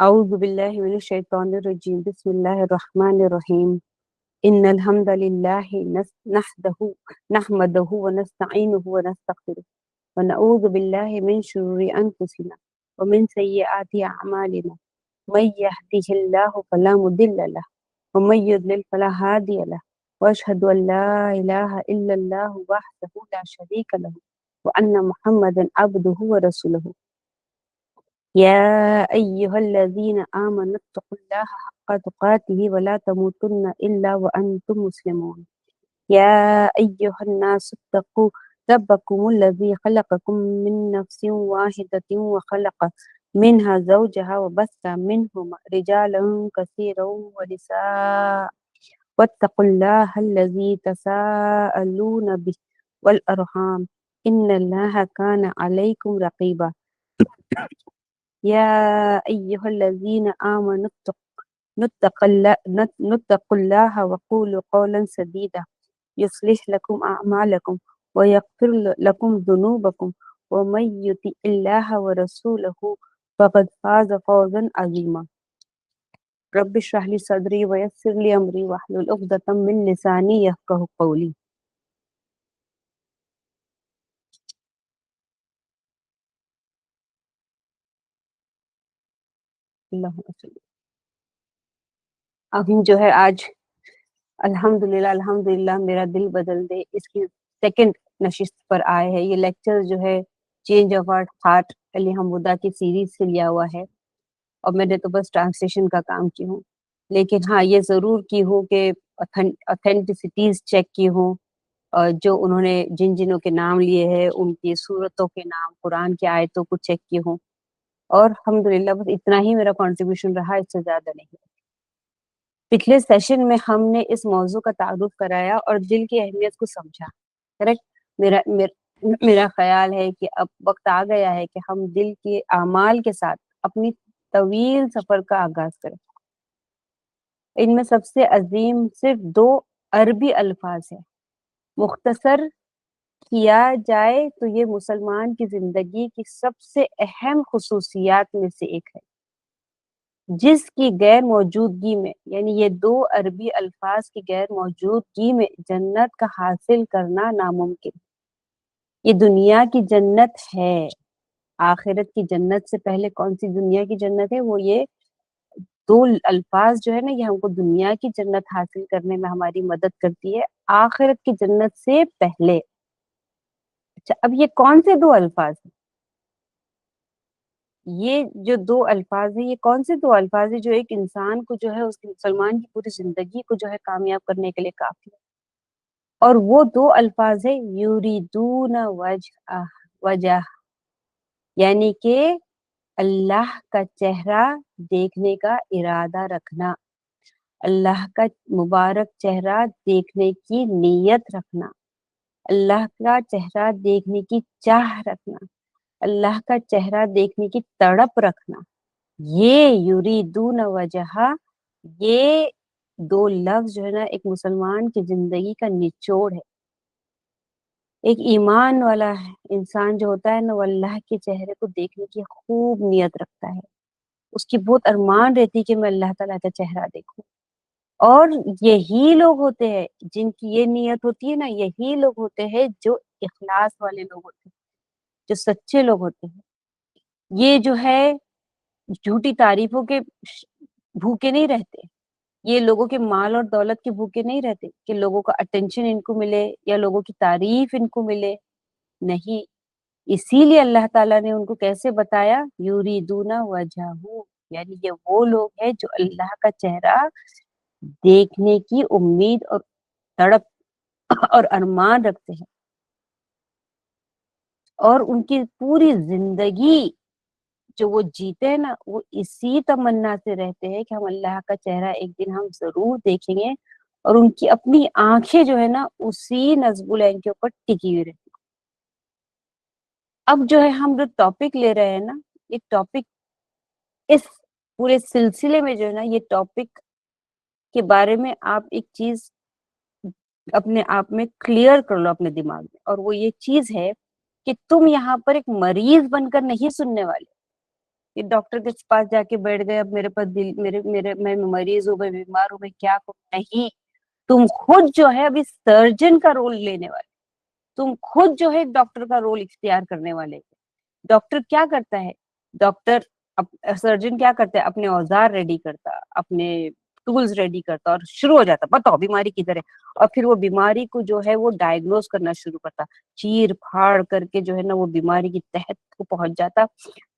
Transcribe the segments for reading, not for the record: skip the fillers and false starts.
أعوذ بالله من الشيطان الرجيم بسم الله الرحمن الرحيم إن الحمد لله نحمده ونستعينه ونستغفره ونعوذ بالله من شرور أنفسنا ومن سيئات أعمالنا من يهده الله فلا مضل له ومن يضلل فلا هادي له وأشهد أن لا إله إلا الله وحده لا شريك له وأن محمدا عبده ورسوله يا أيها الذين آمنوا اتقوا الله حق تقاته ولا تموتن إلا وأنتم مسلمون يا أيها الناس اتقوا ربكم الذي خلقكم من نفس واحدة وخلق منها زوجها وبث منهما رجالا كثيرا ونساء واتقوا الله الذي تساءلون به والأرحام إن الله كان عليكم رقيبا يا أيها الذين آمنوا اتقوا الله وقولوا قولا سديدا يصلح لكم أعمالكم ويغفر لكم ذنوبكم ومن يطع الله ورسوله فقد فاز فوزا عظيما رب اشرح لي صدري ويسر لي أمري واحلل عقدة من لساني يفقهوا قولي. اب جو ہے آج الحمدللہ میرا دل بدل دے اس کی سیکنڈ نشست پر آئے ہیں. یہ لیکچر جو ہے چینج آف آر ہارٹ علی حمودہ کی سیریز سے لیا ہوا ہے اور میں نے تو بس ٹرانسلیشن کا کام کی ہوں، لیکن ہاں یہ ضرور کی ہوں کہ اتھینٹسٹیز چیک کی ہوں، اور جو انہوں نے جنوں کے نام لیے ہیں ان کی صورتوں کے نام، قرآن کی آیتوں کو چیک کی ہوں، اور الحمدللہ بس اتنا ہی میرا کنٹریبیوشن رہا، اس سے زیادہ نہیں. پچھلے سیشن میں ہم نے اس موضوع کا تعارف کرایا اور دل کی اہمیت کو سمجھا. کریکٹ. میرا خیال ہے کہ اب وقت آ گیا ہے کہ ہم دل کے اعمال کے ساتھ اپنی طویل سفر کا آغاز کریں. ان میں سب سے عظیم صرف 2 عربی الفاظ ہیں. مختصر کیا جائے تو یہ مسلمان کی زندگی کی سب سے اہم خصوصیات میں سے ایک ہے، جس کی غیر موجودگی میں، یعنی یہ 2 عربی الفاظ کی غیر موجودگی میں جنت کا حاصل کرنا ناممکن. یہ دنیا کی جنت ہے. آخرت کی جنت سے پہلے کون سی دنیا کی جنت ہے؟ وہ یہ 2 الفاظ جو ہے نا، یہ ہم کو دنیا کی جنت حاصل کرنے میں ہماری مدد کرتی ہے آخرت کی جنت سے پہلے. اچھا، اب یہ کون سے 2 الفاظ ہیں؟ یہ جو 2 الفاظ ہیں، یہ کون سے 2 الفاظ ہیں جو ایک انسان کو جو ہے، اس کے مسلمان کی پوری زندگی کو جو ہے کامیاب کرنے کے لیے کافی ہے؟ اور وہ 2 الفاظ ہیں یریدون وجہ، یعنی کہ اللہ کا چہرہ دیکھنے کا ارادہ رکھنا، اللہ کا مبارک چہرہ دیکھنے کی نیت رکھنا، اللہ کا چہرہ دیکھنے کی چاہ رکھنا، اللہ کا چہرہ دیکھنے کی تڑپ رکھنا. یہ یریدون وجہ، یہ 2 لفظ جو ہے نا ایک مسلمان کی زندگی کا نچوڑ ہے. ایک ایمان والا انسان جو ہوتا ہے نا، وہ اللہ کے چہرے کو دیکھنے کی خوب نیت رکھتا ہے. اس کی بہت ارمان رہتی کہ میں اللہ تعالیٰ کا چہرہ دیکھوں. اور یہی لوگ ہوتے ہیں جن کی یہ نیت ہوتی ہے نا، یہی لوگ ہوتے ہیں جو اخلاص والے لوگ ہوتے ہیں، جو سچے لوگ ہوتے ہیں. یہ جو ہے جھوٹی تعریفوں کے بھوکے نہیں رہتے، یہ لوگوں کے مال اور دولت کے بھوکے نہیں رہتے کہ لوگوں کا اٹینشن ان کو ملے یا لوگوں کی تعریف ان کو ملے. نہیں، اسی لیے اللہ تعالیٰ نے ان کو کیسے بتایا؟ یریدون وجہہ، یعنی یہ وہ لوگ ہیں جو اللہ کا چہرہ دیکھنے کی امید اور تڑپ اور ارمان رکھتے ہیں، اور ان کی پوری زندگی جو وہ جیتے ہیں نا، وہ اسی تمنا سے رہتے ہیں کہ ہم اللہ کا چہرہ ایک دن ہم ضرور دیکھیں گے، اور ان کی اپنی آنکھیں جو ہے نا اسی نصب العین کے اوپر ٹکی ہوئی رہتی. اب جو ہے ہم جو ٹاپک لے رہے ہیں نا، یہ ٹاپک اس پورے سلسلے میں جو ہے نا، یہ ٹاپک کے بارے میں آپ ایک چیز اپنے آپ میں کلیئر کر لو اپنے دماغ میں، اور وہ یہ چیز ہے کہ تم یہاں پر ایک مریض بن کر نہیں سننے والے، کہ ڈاکٹر کے پاس جا کے بیٹھ گئے اب میرے پاس دل میں مریض ہوں، میں بیمار ہوں، میں کیا کروں. نہیں، تم خود جو ہے ابھی سرجن کا رول لینے والے، تم خود جو ہے ایک ڈاکٹر کا رول اختیار کرنے والے. ڈاکٹر کیا کرتا ہے؟ ڈاکٹر سرجن کیا کرتا ہے؟ اپنے اوزار ریڈی کرتا، اپنے ٹولز ریڈی کرتا اور شروع ہو جاتا، بتاؤ بیماری کدھر ہے، اور پھر وہ بیماری کو جو ہے وہ ڈائگنوز کرنا شروع کرتا، چیر پھاڑ کر کے جو ہے نا وہ بیماری کی تحت کو پہنچ جاتا،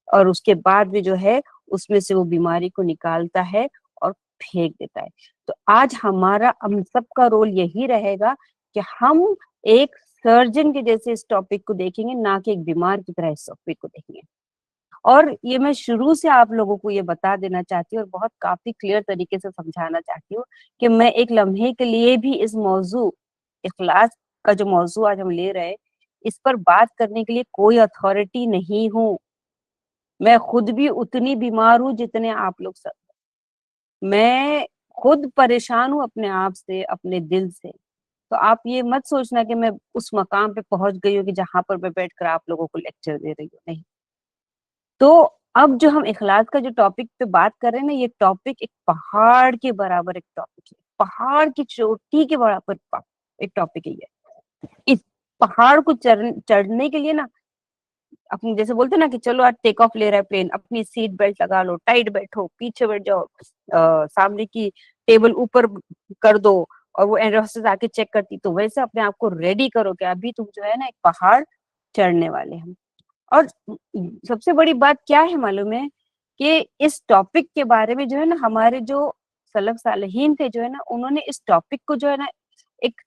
اور اس کے بعد بھی جو ہے اس میں سے وہ بیماری کو نکالتا ہے اور پھینک دیتا ہے. تو آج ہم سب کا رول یہی رہے گا کہ ہم ایک سرجن کے جیسے اس ٹاپک کو دیکھیں گے، نہ کہ ایک بیمار کی طرح اس ٹاپک کو دیکھیں گے. اور یہ میں شروع سے آپ لوگوں کو یہ بتا دینا چاہتی ہوں اور بہت کافی کلیئر طریقے سے سمجھانا چاہتی ہوں کہ میں ایک لمحے کے لیے بھی اس موضوع اخلاص کا جو موضوع آج ہم لے رہے اس پر بات کرنے کے لیے کوئی اتھارٹی نہیں ہوں. میں خود بھی اتنی بیمار ہوں جتنے آپ لوگ سب. میں خود پریشان ہوں اپنے آپ سے، اپنے دل سے. تو آپ یہ مت سوچنا کہ میں اس مقام پہ پہنچ گئی ہوں کہ جہاں پر میں بیٹھ کر آپ لوگوں کو لیکچر دے رہی ہوں. نہیں. تو اب جو ہم اخلاص کا جو ٹاپک پہ بات کر رہے ہیں نا، یہ ٹاپک ایک پہاڑ کے برابر ایک ٹاپک ہے، پہاڑ کی چوٹی کے برابر ایک ٹاپک ہے. اس پہاڑ کو چڑھنے کے لیے نا، اپنے جیسے بولتے نا کہ چلو آج ٹیک آف لے رہا ہے پلین، اپنی سیٹ بیلٹ لگا لو، ٹائٹ بیٹھو، پیچھے بیٹھ جاؤ، سامنے کی ٹیبل اوپر کر دو اور وہ ایئر ہوسٹس آ کے چیک کرتی، تو ویسے اپنے آپ کو ریڈی کرو کہ ابھی تم جو ہے نا ایک پہاڑ چڑھنے والے ہیں. اور سب سے بڑی بات کیا ہے معلوم ہے کہ اس ٹاپک کے بارے میں جو ہے نا ہمارے جو سلف صالحین تھے جو ہے نا، انہوں نے اس ٹاپک کو جو ہے نا ایک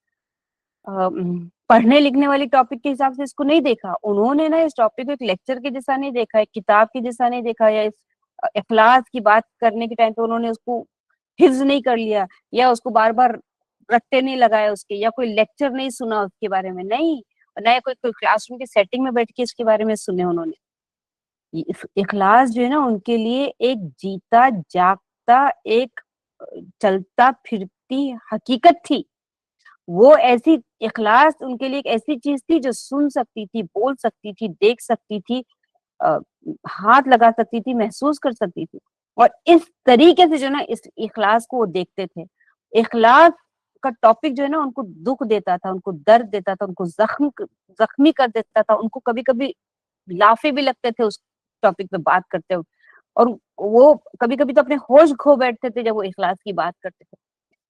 پڑھنے لکھنے والی ٹاپک کے حساب سے اس کو نہیں دیکھا. انہوں نے نا اس ٹاپک کو ایک لیکچر کے جیسا نہیں دیکھا، ایک کتاب کے جیسا نہیں دیکھا، یا اس اخلاص کی بات کرنے کے ٹائم پہ انہوں نے اس کو حفظ نہیں کر لیا، یا اس کو بار بار رٹے نہیں لگائے اس کے، یا کوئی لیکچر نہیں سنا اس کے بارے میں. نہیں، نہ کوئی کلاس روم کی سیٹنگ میں بیٹھ کے اس کے بارے میں سنے انہوں نے. اخلاص جو ہے نا ان کے لیے ایک جیتا جاگتا، ایک چلتا پھرتی حقیقت تھی. وہ ایسی اخلاص ان کے لیے ایک ایسی چیز تھی جو سن سکتی تھی، بول سکتی تھی، دیکھ سکتی تھی، ہاتھ لگا سکتی تھی، محسوس کر سکتی تھی. اور اس طریقے سے جو ہے نا اس اخلاص کو وہ دیکھتے تھے. اخلاص کا ٹاپک جو ہے نا ان کو دکھ دیتا تھا، ان کو درد دیتا تھا، ان کو زخمی کر دیتا تھا. ان کو کبھی کبھی لافے بھی لگتے تھے اس ٹاپک پہ بات کرتے ہوئے، اور وہ کبھی کبھی تو اپنے ہوش کھو بیٹھتے تھے جب وہ اخلاص کی بات کرتے تھے.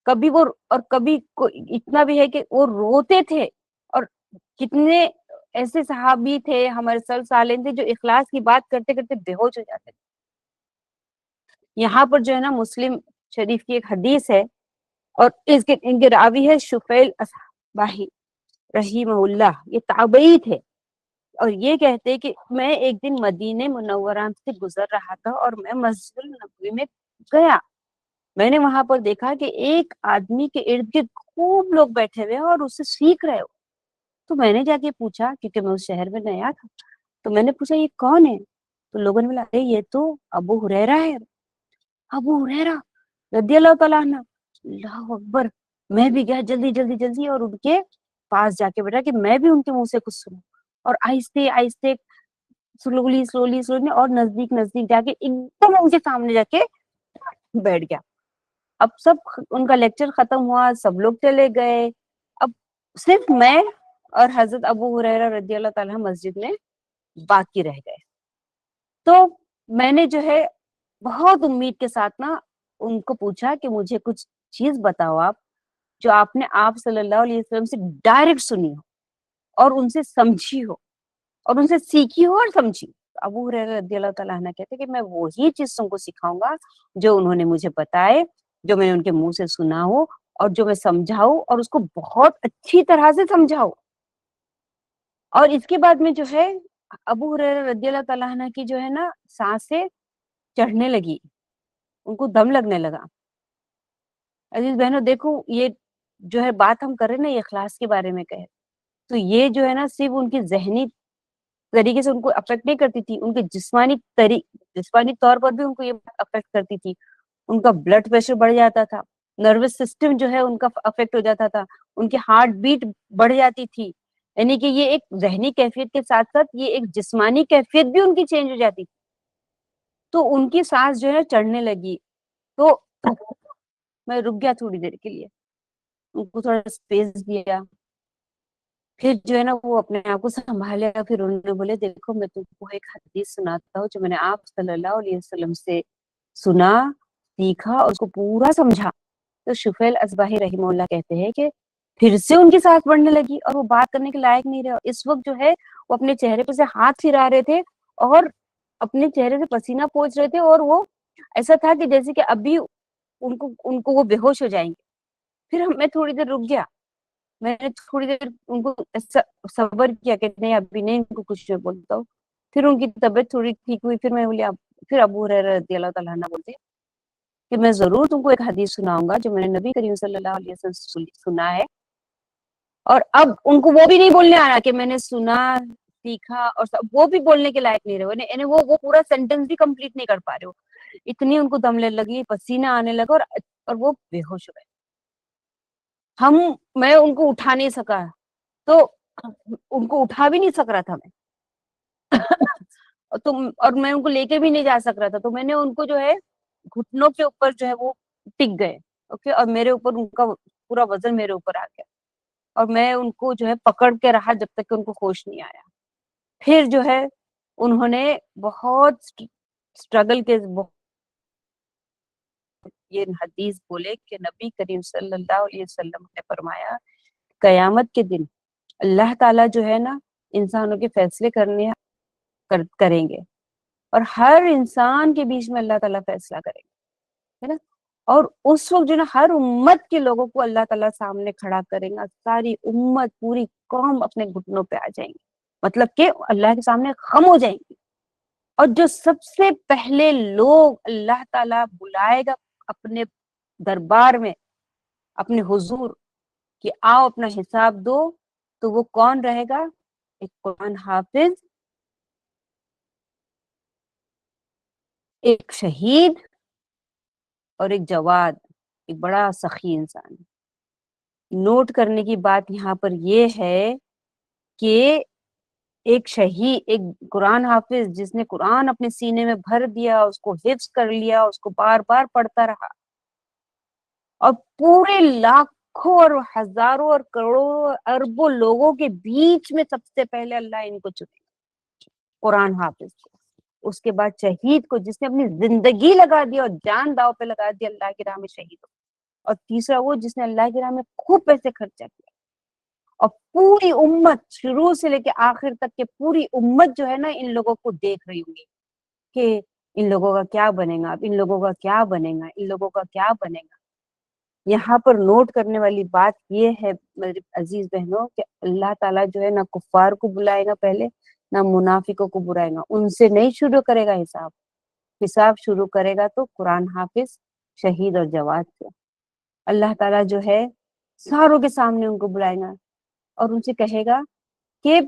کبھی وہ، اور کبھی اتنا بھی ہے کہ وہ روتے تھے. اور کتنے ایسے صحابی تھے ہمارے سلف صالحین تھے جو اخلاص کی بات کرتے کرتے بے ہوش ہو جاتے تھے. یہاں پر جو ہے نا مسلم شریف کی ایک حدیث ہے، اور ان کے راوی ہے شفیل اصحابی رحمہ اللہ. یہ تابعی تھے، اور یہ کہتے کہ میں ایک دن مدینہ منورہ سے گزر رہا تھا اور میں مسجد النبوی میں گیا. میں نے وہاں پر دیکھا کہ ایک آدمی کے ارد گرد خوب لوگ بیٹھے ہوئے اور اسے سیکھ رہے ہو. تو میں نے جا کے پوچھا، کیونکہ میں اس شہر میں نیا تھا، تو میں نے پوچھا یہ کون ہے؟ تو لوگوں نے بولا ارے یہ تو ابو ہریرہ ہے. ابو ہریرہ رضی اللہ تعالیٰ عنہ. اللہ اکبر. میں بھی گیا جلدی جلدی جلدی اور ان کے پاس جا کے بیٹھا کہ میں بھی ان کے منہ سے کچھ سنوں. اور آہستہ آہستہ سلولی اور نزدیک نزدیک جا کے ایک دم ان کے سامنے جا کے بیٹھ گیا. اب سب ان کا لیکچر ختم ہوا، سب لوگ چلے گئے، اب صرف میں اور حضرت ابو ہریرہ رضی اللہ تعالیٰ مسجد میں باقی رہ گئے. تو میں نے جو ہے بہت امید کے ساتھ نا ان کو پوچھا کہ مجھے کچھ چیز بتاؤ آپ، جو آپ نے آپ صلی اللہ علیہ وسلم سے ڈائریکٹ سنی ہو اور ان سے سمجھی ہو اور ان سے سیکھی ہو اور سمجھی. ابو ہریرہ رضی اللہ تعالیٰ عنہ کہتے کہ میں وہی چیز تم کو سکھاؤں گا جو انہوں نے مجھے بتائے، جو میں نے ان کے منہ سے سنا ہو اور جو میں سمجھاؤں اور اس کو بہت اچھی طرح سے سمجھاؤں. اور اس کے بعد میں جو ہے ابو ہریرہ رضی اللہ تعالیٰ عنہ کی جو ہے نا سانسیں چڑھنے لگی، ان کو دم لگنے لگا. عزیز بہنوں دیکھو، یہ جو ہے بات ہم کر رہے ہیں نا یہ اخلاص کے بارے میں کہے، تو یہ جو ہے نا صرف ان کی ذہنی طریقے سے ان کو افیکٹ نہیں کرتی تھی، ان کے جسمانی طور پر بھی ان کو یہ افیکٹ کرتی تھی. ان کا بلڈ پریشر بڑھ جاتا تھا، نروس سسٹم جو ہے ان کا افیکٹ ہو جاتا تھا، ان کی ہارٹ بیٹ بڑھ جاتی تھی. یعنی کہ یہ ایک ذہنی کیفیت کے ساتھ ساتھ یہ ایک جسمانی کیفیت بھی ان کی چینج ہو جاتی تھی. تو ان کی سانس جو ہے چڑھنے لگی، تو میں رک گیا تھوڑی دیر کے لیے، ان کو تھوڑا اسپیس دیا، پھر جو ہے نا وہ اپنے آپ کو سنبھالیا، پھر انہوں نے بولے دیکھو میں تم کو ایک حدیث سناتا ہوں جو میں نے آپ صلی اللہ علیہ وسلم سے سنا، سیکھا اور اس کو پورا سمجھا۔ تو شفیل اصباحی رحمہ اللہ کہتے ہیں کہ پھر سے ان کی سانس بڑھنے لگی اور وہ بات کرنے کے لائق نہیں رہے، اس وقت جو ہے وہ اپنے چہرے پہ سے ہاتھ پھرا رہے تھے اور اپنے چہرے سے پسینہ پوچھ رہے تھے، اور وہ ایسا تھا کہ جیسے کہ ابھی ان کو وہ بے ہوش ہو جائیں گے۔ پھر میں تھوڑی دیر رک گیا، میں نے تھوڑی دیر ان کو صبر کیا کہ نہیں ابھی نہیں، ان کو کچھ نہیں بولتا ہوں۔ پھر ان کی طبیعت تھوڑی ٹھیک ہوئی، پھر میں بولی پھر ابو ہریرہ رضی اللہ تعالیٰ عنہ بولتے کہ میں ضرور تم کو ایک حدیث سناؤں گا جو میں نے نبی کریم صلی اللہ علیہ وسلم سے سنا ہے۔ اور اب ان کو وہ بھی نہیں بولنے آ رہا کہ میں نے سنا، سیکھا، اور وہ بھی بولنے کے لائق نہیں رہے، یعنی وہ پورا سینٹینس بھی کمپلیٹ نہیں کر پا رہے ہو، اتنی ان کو دم لگنے لگی، پسینہ آنے لگا، اور وہ بے ہوش ہو گئے۔ میں ان کو اٹھا نہیں سکا، تو ان کو اٹھا بھی نہیں سک رہا تھا میں اور میں ان کو لے کے بھی نہیں جا سک رہا تھا، تو میں نے ان کو جو ہے گھٹنوں کے اوپر جو ہے وہ ٹک گئے، اوکے، اور میرے اوپر ان کا پورا وزن میرے اوپر آ گیا، اور میں ان کو جو ہے پکڑ کے رہا جب تک کہ ان کو ہوش نہیں آیا۔ پھر جو ہے انہوں نے بہت اسٹرگل کے یہ حدیث بولے کہ نبی کریم صلی اللہ علیہ وسلم نے فرمایا قیامت کے دن اللہ تعالیٰ جو ہے نا انسانوں کے فیصلے کریں گے، اور ہر انسان کے بیچ میں اللہ تعالیٰ فیصلہ کریں گے، ہے نا، اور اس وقت جو نا ہر امت کے لوگوں کو اللہ تعالیٰ سامنے کھڑا کریں گا، ساری امت پوری قوم اپنے گھٹنوں پہ آ جائیں گے، مطلب کہ اللہ کے سامنے خم ہو جائیں گے، اور جو سب سے پہلے لوگ اللہ تعالیٰ بلائے گا اپنے دربار میں، اپنے حضور، کہ آؤ اپنا حساب دو، تو وہ کون رہے گا؟ ایک قرآن حافظ، ایک شہید، اور ایک جواد، ایک بڑا سخی انسان۔ نوٹ کرنے کی بات یہاں پر یہ ہے کہ ایک شہید، ایک قرآن حافظ جس نے قرآن اپنے سینے میں بھر دیا، اس کو حفظ کر لیا، اس کو بار بار پڑھتا رہا، اور پورے لاکھوں اور ہزاروں اور کروڑوں اربوں لوگوں کے بیچ میں سب سے پہلے اللہ ان کو چنے گا، قرآن حافظ کو، اس کے بعد شہید کو جس نے اپنی زندگی لگا دی اور جان داؤ پہ لگا دی اللہ کی راہ میں شہید ہو، اور تیسرا وہ جس نے اللہ کی راہ میں خوب پیسے خرچہ کیا، اور پوری امت شروع سے لے کے آخر تک کے پوری امت جو ہے نا ان لوگوں کو دیکھ رہی ہوگی کہ ان لوگوں کا کیا بنے گا، اب ان لوگوں کا کیا بنے گا، ان لوگوں کا کیا بنے گا۔ یہاں پر نوٹ کرنے والی بات یہ ہے میرے عزیز بہنوں کہ اللہ تعالیٰ جو ہے نہ کفار کو بلائے گا پہلے، نہ منافقوں کو برائے گا، ان سے نہیں شروع کرے گا حساب شروع کرے گا تو قرآن حافظ، شہید اور جواد سے۔ اللہ تعالیٰ جو ہے ساروں کے سامنے ان کو بلائے گا اور ان سے کہے گا کہ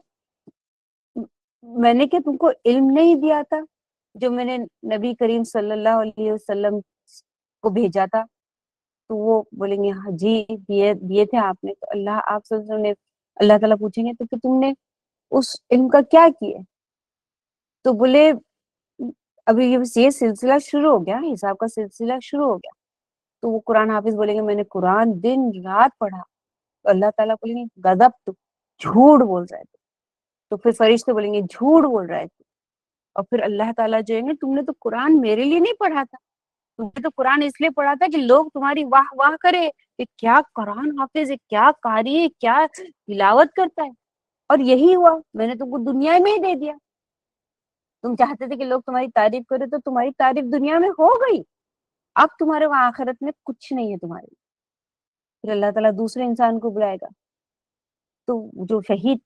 میں نے کہ تم کو علم نہیں دیا تھا جو میں نے نبی کریم صلی اللہ علیہ وسلم کو بھیجا تھا؟ تو وہ بولیں گے ہاں جی دیے تھے آپ نے۔ تو آپ صلی اللہ علیہ وسلم نے، اللہ تعالیٰ پوچھیں گے تو کہ تم نے اس علم کا کیا کیا؟ تو بولے ابھی یہ سلسلہ شروع ہو گیا، حساب کا سلسلہ شروع ہو گیا۔ تو وہ قرآن حافظ بولیں گے میں نے قرآن دن رات پڑھا۔ تو اللہ تعالیٰ بولیں گے غضب، تو جھوٹ بول رہا ہے تو پھر فرشتے بولیں گے جھوٹ بول رہا ہے تو، اور پھر اللہ تعالیٰ جو ہے تم نے تو قرآن میرے لیے نہیں پڑھا تھا، تم نے تو قرآن اس لیے پڑھا تھا کہ لوگ تمہاری واہ واہ کرے کہ کیا قرآن حافظ ہے، کیا قاری ہے، کیا تلاوت کرتا ہے، اور یہی ہوا، میں نے تم کو دنیا میں ہی دے دیا۔ تم چاہتے تھے کہ لوگ تمہاری تعریف کرے تو تمہاری تعریف دنیا میں ہو گئی، اب تمہارے وہاں آخرت میں کچھ نہیں ہے تمہارے۔ پھر اللہ تعالیٰ دوسرے انسان کو بلائے گا، تو جو شہید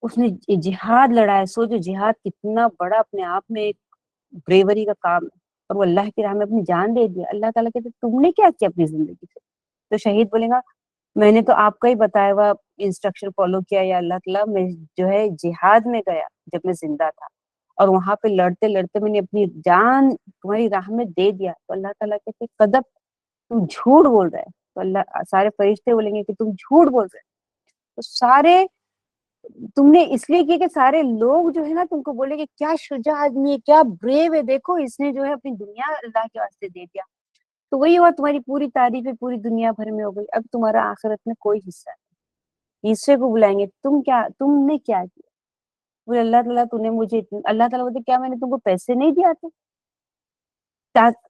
اس نے جہاد لڑایا، سوچو جہاد کتنا بڑا اپنے آپ میں ایک بریوری کا کام ہے، اور وہ اللہ کی راہ میں اپنی جان دے دیا۔ اللہ تعالیٰ کہتے تم نے کیا کیا اپنی زندگی سے؟ تو شہید بولے گا میں نے تو آپ کا ہی بتایا ہوا انسٹرکشن فالو کیا، یا اللہ تعالیٰ میں جو ہے جہاد میں گیا جب میں زندہ تھا، اور وہاں پہ لڑتے لڑتے میں نے اپنی جان تمہاری راہ میں دے دیا۔ تو اللہ تعالیٰ کہتے قدب، تم جھوٹ بول رہے۔ تو اللہ سارے فرشتے بولیں گے کہ تم جھوٹ بول رہے۔ تو سارے تم نے اس لیے کیا کہ سارے لوگ جو ہے نا تم کو بولے کہ کیا شجاع آدمی ہے، کیا بریو ہے، دیکھو اس نے جو ہے اپنی دنیا اللہ کے واسطے دے دیا. تو وہی ہوا، تمہاری پوری تعریفیں پوری دنیا بھر میں ہو گئی، اب تمہارا آخرت میں کوئی حصہ نہیں. حصے کو بلائیں گے، تم نے کیا کیا؟ بولے اللہ تعالیٰ تو نے مجھے اللہ تعالیٰ بولتے کیا میں نے تم کو پیسے نہیں دیا تھے؟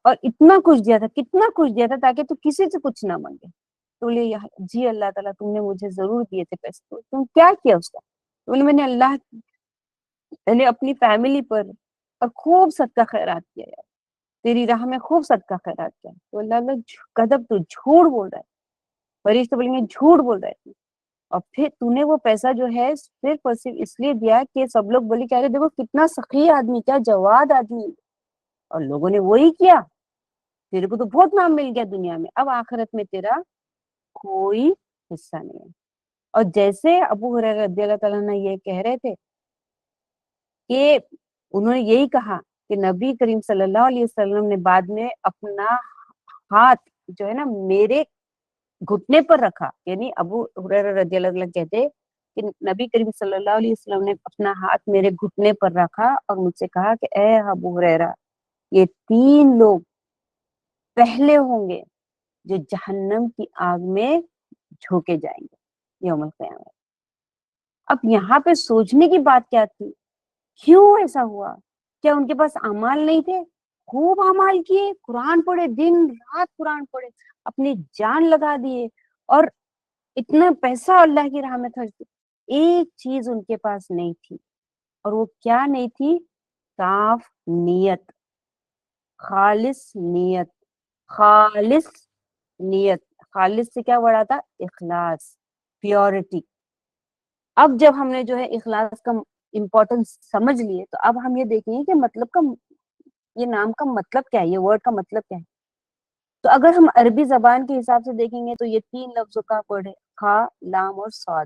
اور اتنا کچھ دیا تھا، کتنا کچھ دیا تھا تاکہ تو کسی سے کچھ نہ مانگے. تو بولے جی اللہ تعالیٰ تم نے مجھے ضرور دیے تھے پیسے، تو تم کیا کیا اس کا؟ بولے میں نے اپنی فیملی پر اور خوب صدقہ خیرات کیا یار، تیری راہ میں خوب صدقہ خیرات کیا. تو اللہ کذب، تو جھوٹ بول رہا ہے. فرشتے بولیں گے جھوٹ بول رہا ہے. اور پھر تو نے وہ پیسہ جو ہے صرف اور صرف اس لیے دیا کہ سب لوگ بولے کہ ارے دیکھو کتنا سخی آدمی، کیا جواد آدمی. اور لوگوں نے وہی کیا، تیرے کو تو بہت نام مل گیا دنیا میں، اب آخرت میں تیرا کوئی حصہ نہیں ہے. اور جیسے ابو ہریرہ رضی اللہ تعالیٰ عنہ یہ کہہ رہے تھے کہ انہوں نے یہی کہا کہ نبی کریم صلی اللہ علیہ وسلم نے بعد میں اپنا ہاتھ جو ہے نا میرے گھٹنے پر رکھا. یعنی ابو ہریرہ رضی اللہ عنہ کہتے کہ نبی کریم صلی اللہ علیہ وسلم نے اپنا ہاتھ میرے گھٹنے پر رکھا اور مجھ سے کہا کہ اے ابو ہریرہ، یہ 3 لوگ پہلے ہوں گے جو جہنم کی آگ میں جھونکے جائیں گے یوم القیامت. اب یہاں پہ سوچنے کی بات کیا تھی، کیوں ایسا ہوا؟ کیا ان کے پاس اعمال نہیں تھے؟ خوب اعمال کیے، قرآن پڑھے، دن رات قرآن پڑھے، اپنی جان لگا دیے اور اتنا پیسہ اللہ کی راہ میں خرچ کیا. ایک چیز ان کے پاس نہیں تھی، اور وہ کیا نہیں تھی؟ صاف نیت، خالص نیت. خالص نیت، خالص سے کیا بڑا تھا؟ اخلاص، پیورٹی. اب جب ہم نے جو ہے اخلاص کا امپورٹنس سمجھ لیے تو اب ہم یہ دیکھیں گے کہ مطلب کا یہ نام کا مطلب کیا ہے، یہ ورڈ کا مطلب کیا ہے. تو اگر ہم عربی زبان کے حساب سے دیکھیں گے تو یہ 3 لفظوں کا ورڈ ہے، خا، لام اور صاد.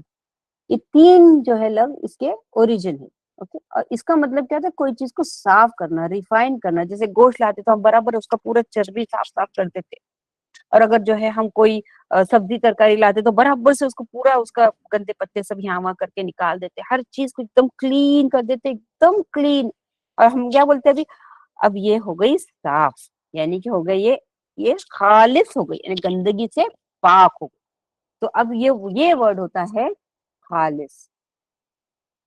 یہ 3 جو ہے لفظ اس کے اوریجن ہے. اوکے، اور اس کا مطلب کیا تھا؟ کوئی چیز کو صاف کرنا، ریفائن کرنا. جیسے گوشت لاتے تو ہم برابر اس کا پورا چربی صاف کرتے تھے، اور اگر جو ہے ہم کوئی سبزی ترکاری لاتے تو برابر سے اس کو پورا اس کا گندے پتے سب یہاں وہاں کر کے نکال دیتے، ہر چیز کو ایک دم کلین کر دیتے، ایک دم کلین. اور ہم کیا بولتے ابھی؟ اب یہ ہو گئی صاف، یعنی کہ ہو گئی یہ خالص ہو گئی، یعنی گندگی سے پاک ہو گئی. تو اب یہ ورڈ ہوتا ہے خالص.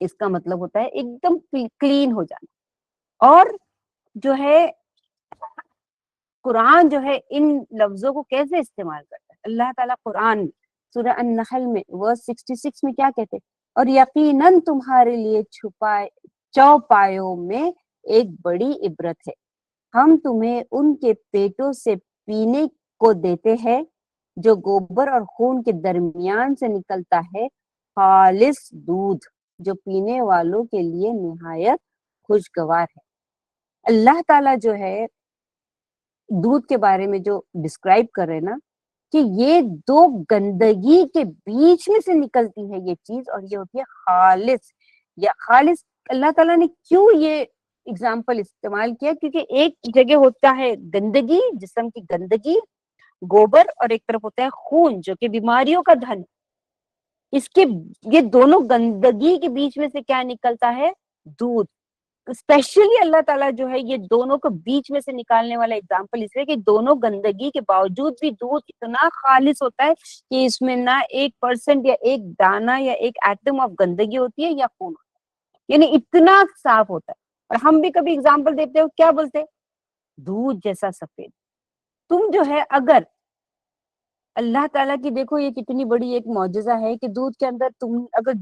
اس کا مطلب ہوتا ہے ایک دم کلین ہو جانا. اور جو ہے قرآن جو ہے ان لفظوں کو کیسے استعمال کرتا ہے؟ اللہ تعالیٰ قرآن سورہ النحل میں ورس 66 میں کیا کہتے؟ اور یقیناً تمہارے لیے چوپایوں میں ایک بڑی عبرت ہے. ہم تمہیں ان کے پیٹوں سے پینے کو دیتے ہیں جو گوبر اور خون کے درمیان سے نکلتا ہے، خالص دودھ جو پینے والوں کے لیے نہایت خوشگوار ہے. اللہ تعالیٰ جو ہے دودھ کے بارے میں جو ڈسکرائب کر رہے نا کہ یہ 2 گندگی کے بیچ میں سے نکلتی ہے یہ چیز، اور یہ ہوتی ہے خالص. یا خالص اللہ تعالیٰ نے کیوں یہ اگزامپل استعمال کیا؟ کیونکہ ایک جگہ ہوتا ہے گندگی، جسم کی گندگی، گوبر، اور ایک طرف ہوتا ہے خون جو کہ بیماریوں کا دھن. اس کے یہ دونوں گندگی کے بیچ میں سے کیا نکلتا ہے؟ دودھ. اسپیشلی اللہ تعالیٰ جو ہے یہ دونوں کو بیچ میں سے نکالنے والا اگزامپل اس لیے کہ دونوں گندگی کے باوجود بھی دودھ اتنا خالص ہوتا ہے کہ اس میں نہ 1% یا ایک دانہ یا ایک ایٹم آف گندگی ہوتی ہے یا خون ہوتا ہے، یعنی اتنا صاف ہوتا ہے. اور ہم بھی کبھی اگزامپل دیتے ہو، کیا بولتے؟ دودھ جیسا سفید. تم جو ہے اگر اللہ تعالیٰ کی دیکھو یہ کتنی بڑی ایک معجزہ ہے کہ دودھ کے اندر تم اگر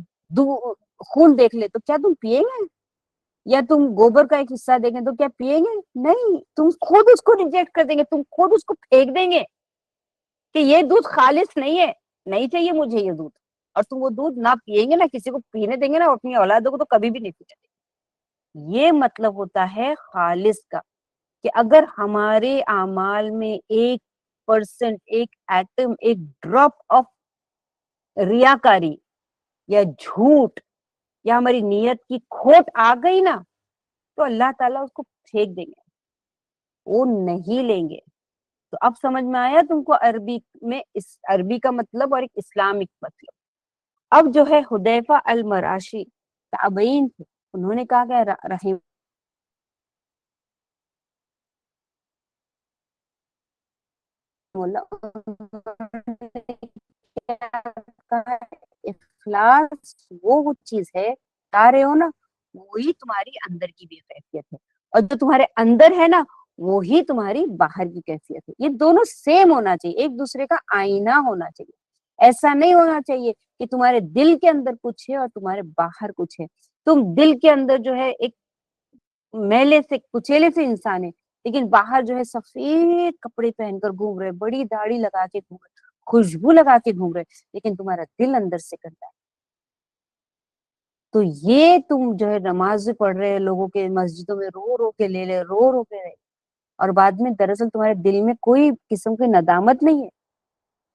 خون دیکھ لے تو کیا تم پیے گے؟ یا تم گوبر کا ایک حصہ دیں گے تو کیا پیئیں گے؟ نہیں، تم خود اس کو ریجیکٹ کر دیں گے، تم خود اس کو پھینک دیں گے کہ یہ دودھ خالص نہیں ہے، نہیں چاہیے مجھے یہ دودھ. اور تم وہ دودھ نہ پیئیں گے، نہ کسی کو پینے دیں گے، نہ اپنی اولادوں کو تو کبھی بھی نہیں پینے دیں گے. یہ مطلب ہوتا ہے خالص کا کہ اگر ہمارے اعمال میں 1%، ایک ایٹم، ایک ڈراپ آف ریاکاری یا جھوٹ یا ہماری نیت کی کھوٹ آ گئی نا تو اللہ تعالیٰ اس کو پھینک دیں گے، وہ نہیں لیں گے. تو اب سمجھ میں آیا تم کو عربی میں عربی کا مطلب اور ایک اسلامک مطلب. اب جو ہے حذیفہ المراشی تابعین تھے، انہوں نے کہا کہ رحیم اخلاص وہ چیز ہے بتا رہے ہو نا، وہی تمہاری اندر کی بھی کیفیت ہے، اور جو تمہارے اندر ہے نا وہی تمہاری باہر کی کیفیت ہے. یہ دونوں سیم ہونا چاہیے، ایک دوسرے کا آئینہ ہونا چاہیے. ایسا نہیں ہونا چاہیے کہ تمہارے دل کے اندر کچھ ہے اور تمہارے باہر کچھ ہے. تم دل کے اندر جو ہے ایک میلے سے کچیلے سے انسان ہے، لیکن باہر جو ہے سفید کپڑے پہن کر گھوم رہے، بڑی داڑھی لگا کے گھوم رہے، خوشبو لگا کے گھوم رہے، لیکن تمہارا دل اندر سے گندا ہے. تو یہ تم جو ہے نماز پڑھ رہے لوگوں کے مسجدوں میں رو رو کے لے لے، رو رو کے رہے، اور بعد میں دراصل تمہارے دل میں کوئی قسم کی ندامت نہیں ہے.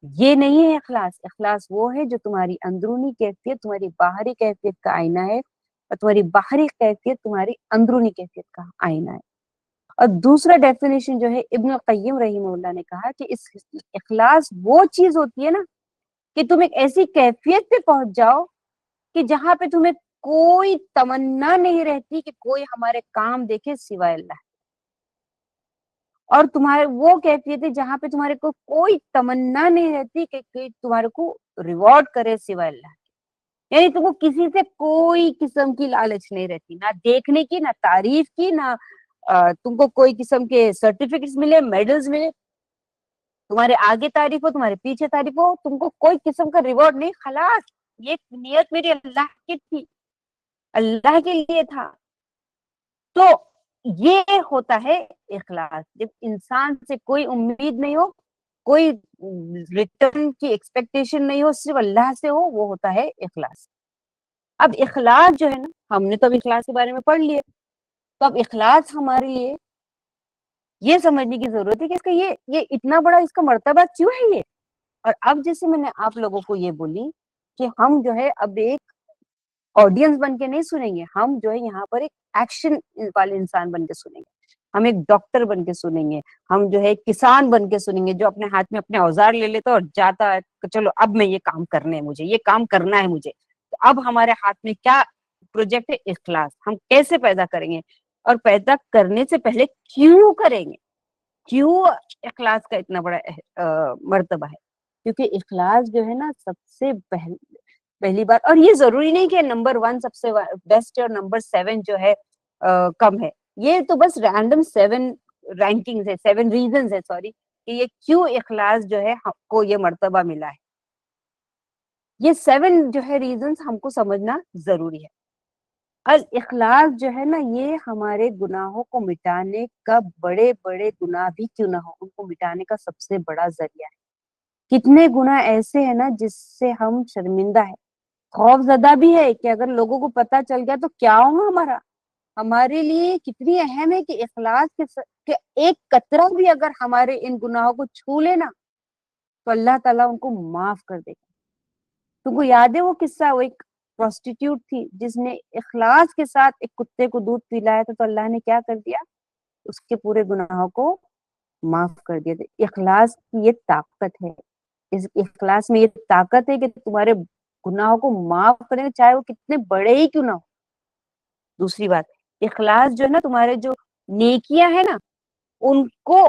یہ نہیں ہے اخلاص. اخلاص وہ ہے جو تمہاری اندرونی کیفیت تمہاری باہری کیفیت کا آئینہ ہے، اور تمہاری باہری کیفیت تمہاری اندرونی کیفیت کا آئینہ ہے. اور دوسرا ڈیفینیشن جو ہے ابن القیم رحمہ اللہ نے کہا کہ اس اخلاص وہ چیز ہوتی ہے نا کہ تم ایک ایسی کیفیت پہ پہنچ جاؤ کہ جہاں پہ تمہیں کوئی تمنا نہیں رہتی کہ کوئی ہمارے کام دیکھے سوائے اللہ، اور تمہارے وہ کیفیت ہے جہاں پہ تمہارے کو کوئی تمنا نہیں رہتی کہ تمہارے کو ریوارڈ کرے سوائے اللہ. یعنی تم کو کسی سے کوئی قسم کی لالچ نہیں رہتی، نہ دیکھنے کی، نہ تعریف کی، نہ تم کو کوئی قسم کے سرٹیفکیٹس ملے، میڈلز ملے، تمہارے آگے تعریف ہو تمہارے پیچھے تعریف ہو، تم کو کوئی قسم کا ریوارڈ نہیں. خلاص یہ نیت میری اللہ کی تھی، اللہ کے لیے تھا. تو یہ ہوتا ہے اخلاص. جب انسان سے کوئی امید نہیں ہو، کوئی ریٹرن کی ایکسپیکٹیشن نہیں ہو، صرف اللہ سے ہو، وہ ہوتا ہے اخلاص. اب اخلاص جو ہے نا، ہم نے تو اب اخلاص کے بارے میں پڑھ لیے، تو اب اخلاص ہمارے لیے یہ سمجھنے کی ضرورت ہے کہ اس کا یہ اتنا بڑا اس کا مرتبہ کیوں ہے یہ. اور اب جیسے میں نے آپ لوگوں کو یہ بولی کہ ہم جو ہے اب ایک آڈینس بن کے نہیں سنیں گے، ہم جو ہے یہاں پر ایک ایکشن والے انسان بن کے سنیں گے، ہم ایک ڈاکٹر بن کے سنیں گے، ہم جو ہے ایک کسان بن کے سنیں گے جو اپنے ہاتھ میں اپنے اوزار لے لیتا اور جاتا ہے کہ چلو اب میں یہ کام کرنے ہے، مجھے یہ کام کرنا ہے مجھے. تو اب ہمارے ہاتھ میں کیا پروجیکٹ ہے؟ اخلاص. ہم کیسے پیدا کریں گے، اور پیدا کرنے سے پہلے کیوں کریں گے، کیوں اخلاص کا اتنا بڑا مرتبہ ہے. کیونکہ اخلاص جو ہے نا سب سے پہلی بار، اور یہ ضروری نہیں کہ نمبر 1 سب سے بیسٹ ہے اور نمبر 7 جو ہے کم ہے. یہ تو بس رینڈم 7 رینکنگ ہے، 7 ریزنز ہے، سوری، کہ یہ کیوں اخلاص جو ہے ہم کو یہ مرتبہ ملا ہے. یہ 7 جو ہے ریزنز ہم کو سمجھنا ضروری ہے. الاخلاص جو ہے نا یہ ہمارے گناہوں کو مٹانے کا، بڑے بڑے گناہ بھی کیوں نہ ہو ان کو مٹانے کا سب سے بڑا ذریعہ ہے. کتنے گناہ ایسے ہیں نا جس سے ہم شرمندہ ہے، خوف زدہ بھی ہے کہ اگر لوگوں کو پتا چل گیا تو کیا ہوگا ہمارا. ہمارے لیے کتنی اہم ہے کہ اخلاص کے ایک قطرہ بھی اگر ہمارے ان گناہوں کو چھو لینا تو اللہ تعالیٰ ان کو معاف کر دے گا. تم کو یاد ہے وہ قصہ، وہ ایک پروسٹیٹیوٹ تھی جس نے اخلاص کے ساتھ ایک کتے کو دودھ پلایا تھا، تو اللہ نے کیا کر دیا؟ اس کے پورے گناہوں کو معاف کر دیا تھا. اخلاص کی یہ طاقت ہے، اس اخلاص میں یہ طاقت ہے کہ تمہارے گناہوں کو معاف کریں چاہے وہ کتنے بڑے ہی کیوں نہ ہو. دوسری بات، اخلاص جو ہے نا تمہارے جو نیکیاں ہیں نا ان کو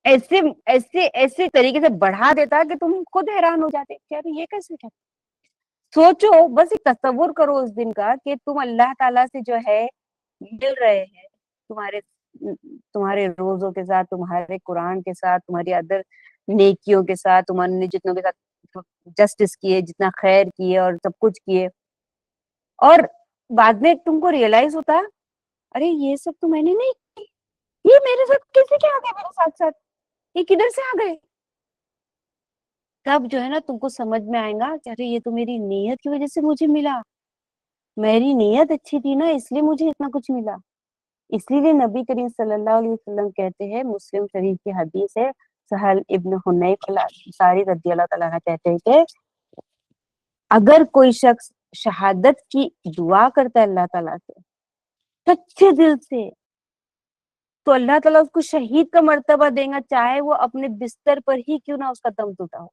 ایسے ایسے ایسے طریقے سے بڑھا دیتا ہے کہ تم خود حیران ہو جاتے کہ یار یہ کیسے کیا. سوچو، بس ایک تصور کرو اس دن کا کہ تم اللہ تعالیٰ سے جو ہے مل رہے ہیں، تمہارے تمہارے روزوں کے ساتھ، تمہارے قرآن کے ساتھ، تمہاری ادر نیکیوں کے ساتھ، تمہارے نے جتنوں کے ساتھ جسٹس کیے، جتنا خیر کیے اور سب کچھ کیے، اور بعد میں تم کو ریئلائز ہوتا ارے یہ سب تو میں نے نہیں کی، یہ میرے ساتھ کیسے کیا آ گئے، میرے ساتھ ساتھ یہ کدھر سے آ گئے. تب جو ہے نا تم کو سمجھ میں آئے گا کہ ارے یہ تو میری نیت کی وجہ سے مجھے ملا، میری نیت اچھی تھی نا اس لیے مجھے اتنا کچھ ملا. اس لیے نبی کریم صلی اللہ علیہ وسلم کہتے ہیں، مسلم شریف کی حدیث ہے، سہل ابن حنیف انصاری رضی اللہ تعالیٰ عنہ کہتے ہیں کہ اگر کوئی شخص شہادت کی دعا کرتا ہے اللہ تعالیٰ سے سچے دل سے، تو اللہ تعالیٰ اس کو شہید کا مرتبہ دے گا، چاہے وہ اپنے بستر پر ہی کیوں نہ اس کا دم ٹوٹا ہو.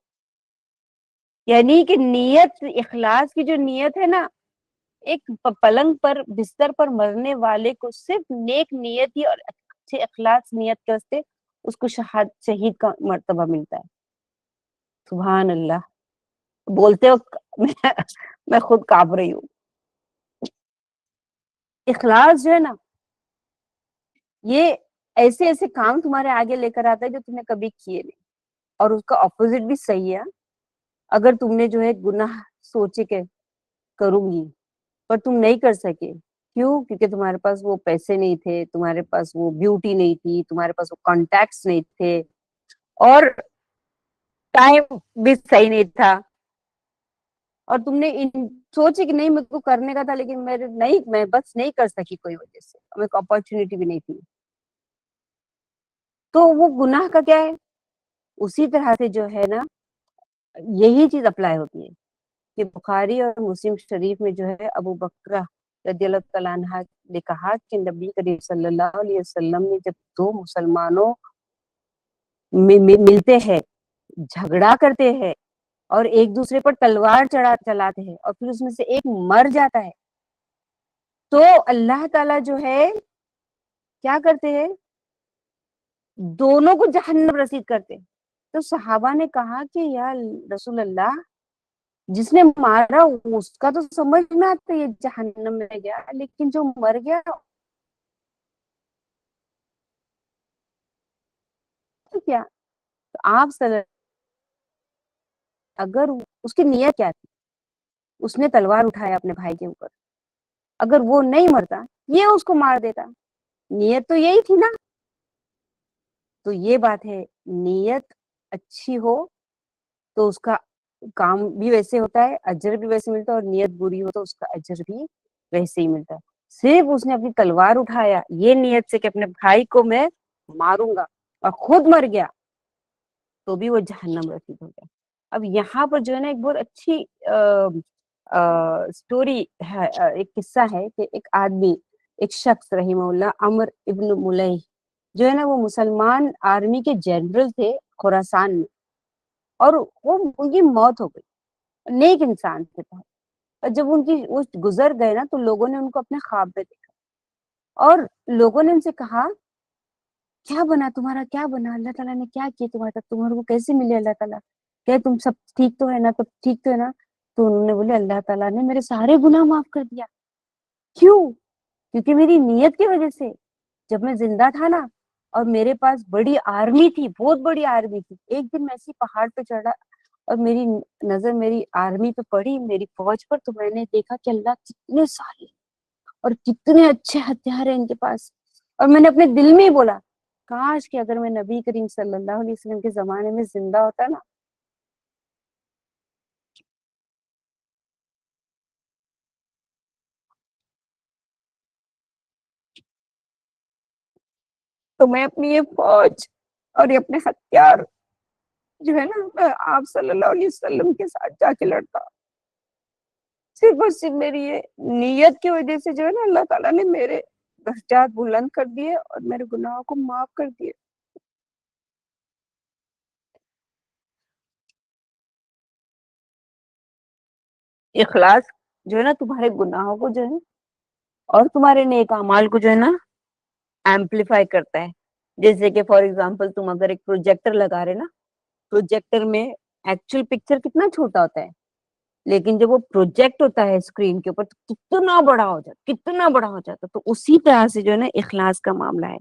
یعنی کہ نیت، اخلاص کی جو نیت ہے نا، ایک پلنگ پر بستر پر مرنے والے کو صرف نیک نیت ہی اور اچھے اخلاص نیت کے واسطے اس کو شہید کا مرتبہ ملتا ہے. سبحان اللہ. بولتے وقت میں خود کانپ رہی ہوں. اخلاص جو ہے نا، یہ ایسے ایسے کام تمہارے آگے لے کر آتا ہے جو تم نے کبھی کیے نہیں. اور اس کا اپوزٹ بھی صحیح ہے. اگر تم نے جو ہے گناہ سوچے کہ کروں گی پر تم نہیں کر سکے، کیوں؟ کیونکہ تمہارے پاس وہ پیسے نہیں تھے، تمہارے پاس وہ بیوٹی نہیں تھی، تمہارے پاس وہ کانٹیکٹس نہیں تھے، اور ٹائم بھی صحیح نہیں تھا، اور تم نے سوچے کہ نہیں میرے کو کرنے کا تھا لیکن میں بس نہیں کر سکی کوئی وجہ سے، میرے کو اپارچونیٹی بھی نہیں تھی. تو وہ گناہ کا کیا ہے؟ اسی طرح سے جو ہے نا یہی چیز اپلائی ہوتی ہے کہ بخاری اور مسلم شریف میں جو ہے ابو بکرہ رضی اللہ تعالیٰ عنہ نے کہا کہ نبی کریم صلی اللہ علیہ وسلم نے جب دو مسلمانوں ملتے ہیں، جھگڑا کرتے ہیں اور ایک دوسرے پر تلوار چلاتے ہیں اور پھر اس میں سے ایک مر جاتا ہے، تو اللہ تعالیٰ جو ہے کیا کرتے ہیں؟ دونوں کو جہنم رسید کرتے. تو صحابہ نے کہا کہ یا رسول اللہ، جس نے مارا اس کا تو سمجھ میں آتا یہ جہنم میں گیا، لیکن جو مر گیا تو کیا؟ تو آپ اگر اس کی نیت کیا تھی؟ اس نے تلوار اٹھایا اپنے بھائی کے اوپر، اگر وہ نہیں مرتا یہ اس کو مار دیتا. نیت تو یہی تھی نا. تو یہ بات ہے، نیت اچھی ہو تو اس کا کام بھی ویسے ہوتا ہے، اجر بھی ویسے ملتا ہے، اور نیت بری ہو تو اس کا اجر بھی ویسے ہی ملتا ہے. صرف اس نے اپنی تلوار اٹھایا یہ نیت سے کہ اپنے بھائی کو میں ماروں گا اور خود مر گیا تو بھی وہ جہنم رسید ہو گیا. اب یہاں پر جو ہے نا ایک بہت اچھی سٹوری ہے، ایک قصہ ہے کہ ایک آدمی، ایک شخص رحمہ اللہ عمر ابن ملیح جو ہے نا وہ مسلمان آرمی کے جنرل تھے خراسان میں، اور وہ ان کی موت ہو گئی. نیک انسان تھے بہت. اور جب ان کی وہ گزر گئے نا تو لوگوں نے ان کو اپنے خواب میں دیکھا اور لوگوں نے ان سے کہا کیا بنا تمہارا، کیا بنا، اللہ تعالیٰ نے کیا کیا تمہارے تک، تمہارے کو کیسے ملے اللہ تعالیٰ، کہ تم سب ٹھیک تو ہے نا، تو ٹھیک تو ہے نا. تو انہوں نے بولے اللہ تعالیٰ نے میرے سارے گناہ معاف کر دیا. کیوں؟ کیونکہ میری نیت کی وجہ سے جب میں زندہ تھا نا اور میرے پاس بڑی آرمی تھی، بہت بڑی آرمی تھی، ایک دن میں ایسی پہاڑ پہ چڑھا اور میری نظر میری آرمی پہ پڑی، میری فوج پر، تو میں نے دیکھا کہ اللہ کتنے سارے اور کتنے اچھے ہتھیار ہیں ان کے پاس. اور میں نے اپنے دل میں ہی بولا کاش کہ اگر میں نبی کریم صلی اللہ علیہ وسلم کے زمانے میں زندہ ہوتا نا تو میں اپنی یہ فوج اور یہ اپنے ہتھیار جو ہے نا میں آپ صلی اللہ علیہ وسلم کے ساتھ جا کے لڑتا. صرف اور صرف میری یہ نیت کی وجہ سے جو ہے نا اللہ تعالیٰ نے میرے درجات بلند کر دیے اور میرے گناہوں کو معاف کر دیے. اخلاص جو ہے نا تمہارے گناہوں کو جو ہے اور تمہارے نیک اعمال کو جو ہے نا ایمپلیفائی کرتا ہے. جیسے کہ فار ایگزامپل تم اگر ایک پروجیکٹر لگا رہے نا، پروجیکٹر میں ایکچوئل پکچر کتنا چھوٹا ہوتا ہے، لیکن جب وہ پروجیکٹ ہوتا ہے اسکرین کے اوپر تو کتنا بڑا ہو جاتا، کتنا بڑا ہو جاتا. تو اسی طرح سے جو ہے نا اخلاص کا معاملہ ہے.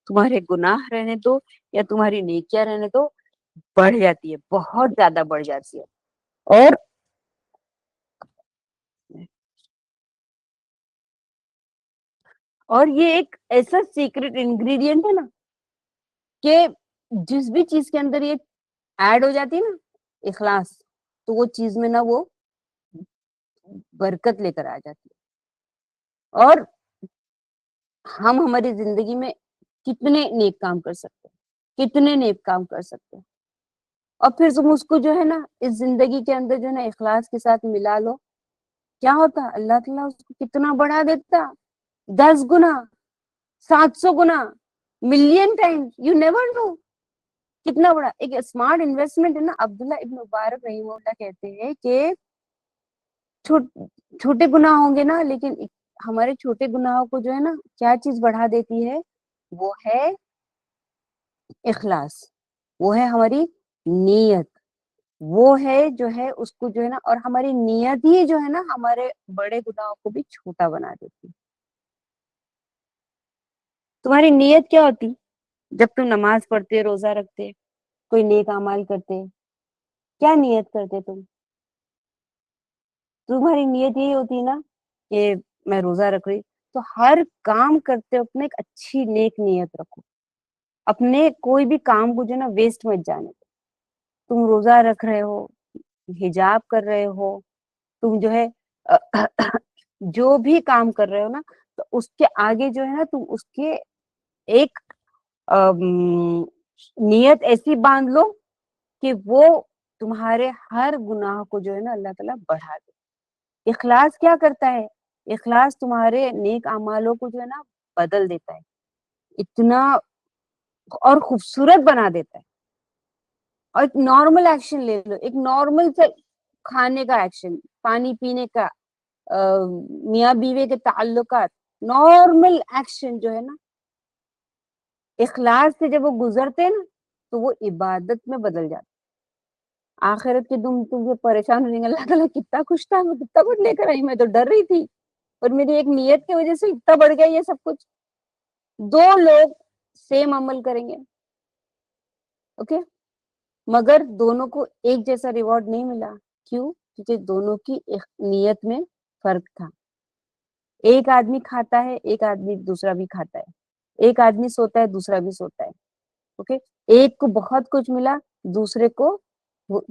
تمہارے گناہ رہنے دو یا تمہاری نیکیاں رہنے دو، بڑھ جاتی ہے، بہت زیادہ بڑھ جاتی ہے. اور یہ ایک ایسا سیکرٹ انگریڈینٹ ہے نا کہ جس بھی چیز کے اندر یہ ایڈ ہو جاتی ہے نا اخلاص، تو وہ چیز میں نا وہ برکت لے کر آ جاتی ہے. اور ہم ہماری زندگی میں کتنے نیک کام کر سکتے ہیں، کتنے نیک کام کر سکتے ہیں، اور پھر تم اس کو جو ہے نا اس زندگی کے اندر جو ہے نا اخلاص کے ساتھ ملا لو، کیا ہوتا اللہ تعالیٰ اس کو کتنا بڑھا دیتا. 10 گنا، 700 گنا، million time, you never know کتنا بڑا ایک اسمارٹ انویسٹمنٹ ہے نا. عبداللہ ابن مبارک رحمہ اللہ کہتے ہیں کہ چھوٹے گناہ ہوں گے نا, لیکن ہمارے چھوٹے گناہوں کو جو ہے نا کیا چیز بڑھا دیتی ہے, وہ ہے اخلاص, وہ ہے ہماری نیت, وہ ہے جو ہے اس کو جو ہے نا, اور ہماری نیت ہی جو ہے نا ہمارے بڑے گناہوں کو بھی چھوٹا بنا دیتی. تمہاری نیت کیا ہوتی جب تم نماز پڑھتے, روزہ رکھتے, کوئی نیک اعمال کرتے, کیا نیت کرتے تم؟ تمہاری نیت یہی ہوتی نا کہ میں روزہ رکھ رہی, تو ہر کام کرتے اپنے ایک اچھی نیک نیت رکھو, اپنے کوئی بھی کام کو جو ہے نا ویسٹ مت جانے دو. تم روزہ رکھ رہے ہو, حجاب کر رہے ہو, تم جو ہے جو بھی کام کر رہے ہو نا, تو اس کے آگے جو ہے نا تم اس کے ایک نیت ایسی باندھ لو کہ وہ تمہارے ہر گناہ کو جو ہے نا اللہ تعالیٰ بڑھا دے. اخلاص کیا کرتا ہے؟ اخلاص تمہارے نیک اعمالوں کو جو ہے نا بدل دیتا ہے, اتنا اور خوبصورت بنا دیتا ہے. اور ایک نارمل ایکشن لے لو, ایک نارمل سے کھانے کا ایکشن, پانی پینے کا, میاں بیوی کے تعلقات, نارمل ایکشن جو ہے نا اخلاص سے جب وہ گزرتے ہیں نا تو وہ عبادت میں بدل جاتے. آخرت کے تم جو پریشان ہو جائیں گے, اللہ تعالیٰ کتنا خوش تھا, میں کتنا کچھ لے کر آئی, میں تو ڈر رہی تھی, اور میری ایک نیت کی وجہ سے اتنا بڑھ گیا یہ سب کچھ. دو لوگ سیم عمل کریں گے, اوکے, مگر دونوں کو ایک جیسا ریوارڈ نہیں ملا. کیوں؟ کیونکہ دونوں کی نیت میں فرق تھا. ایک آدمی کھاتا ہے, ایک آدمی دوسرا بھی کھاتا ہے, ایک آدمی سوتا ہے, دوسرا بھی سوتا ہے, اوکے. ایک کو بہت کچھ ملا, دوسرے کو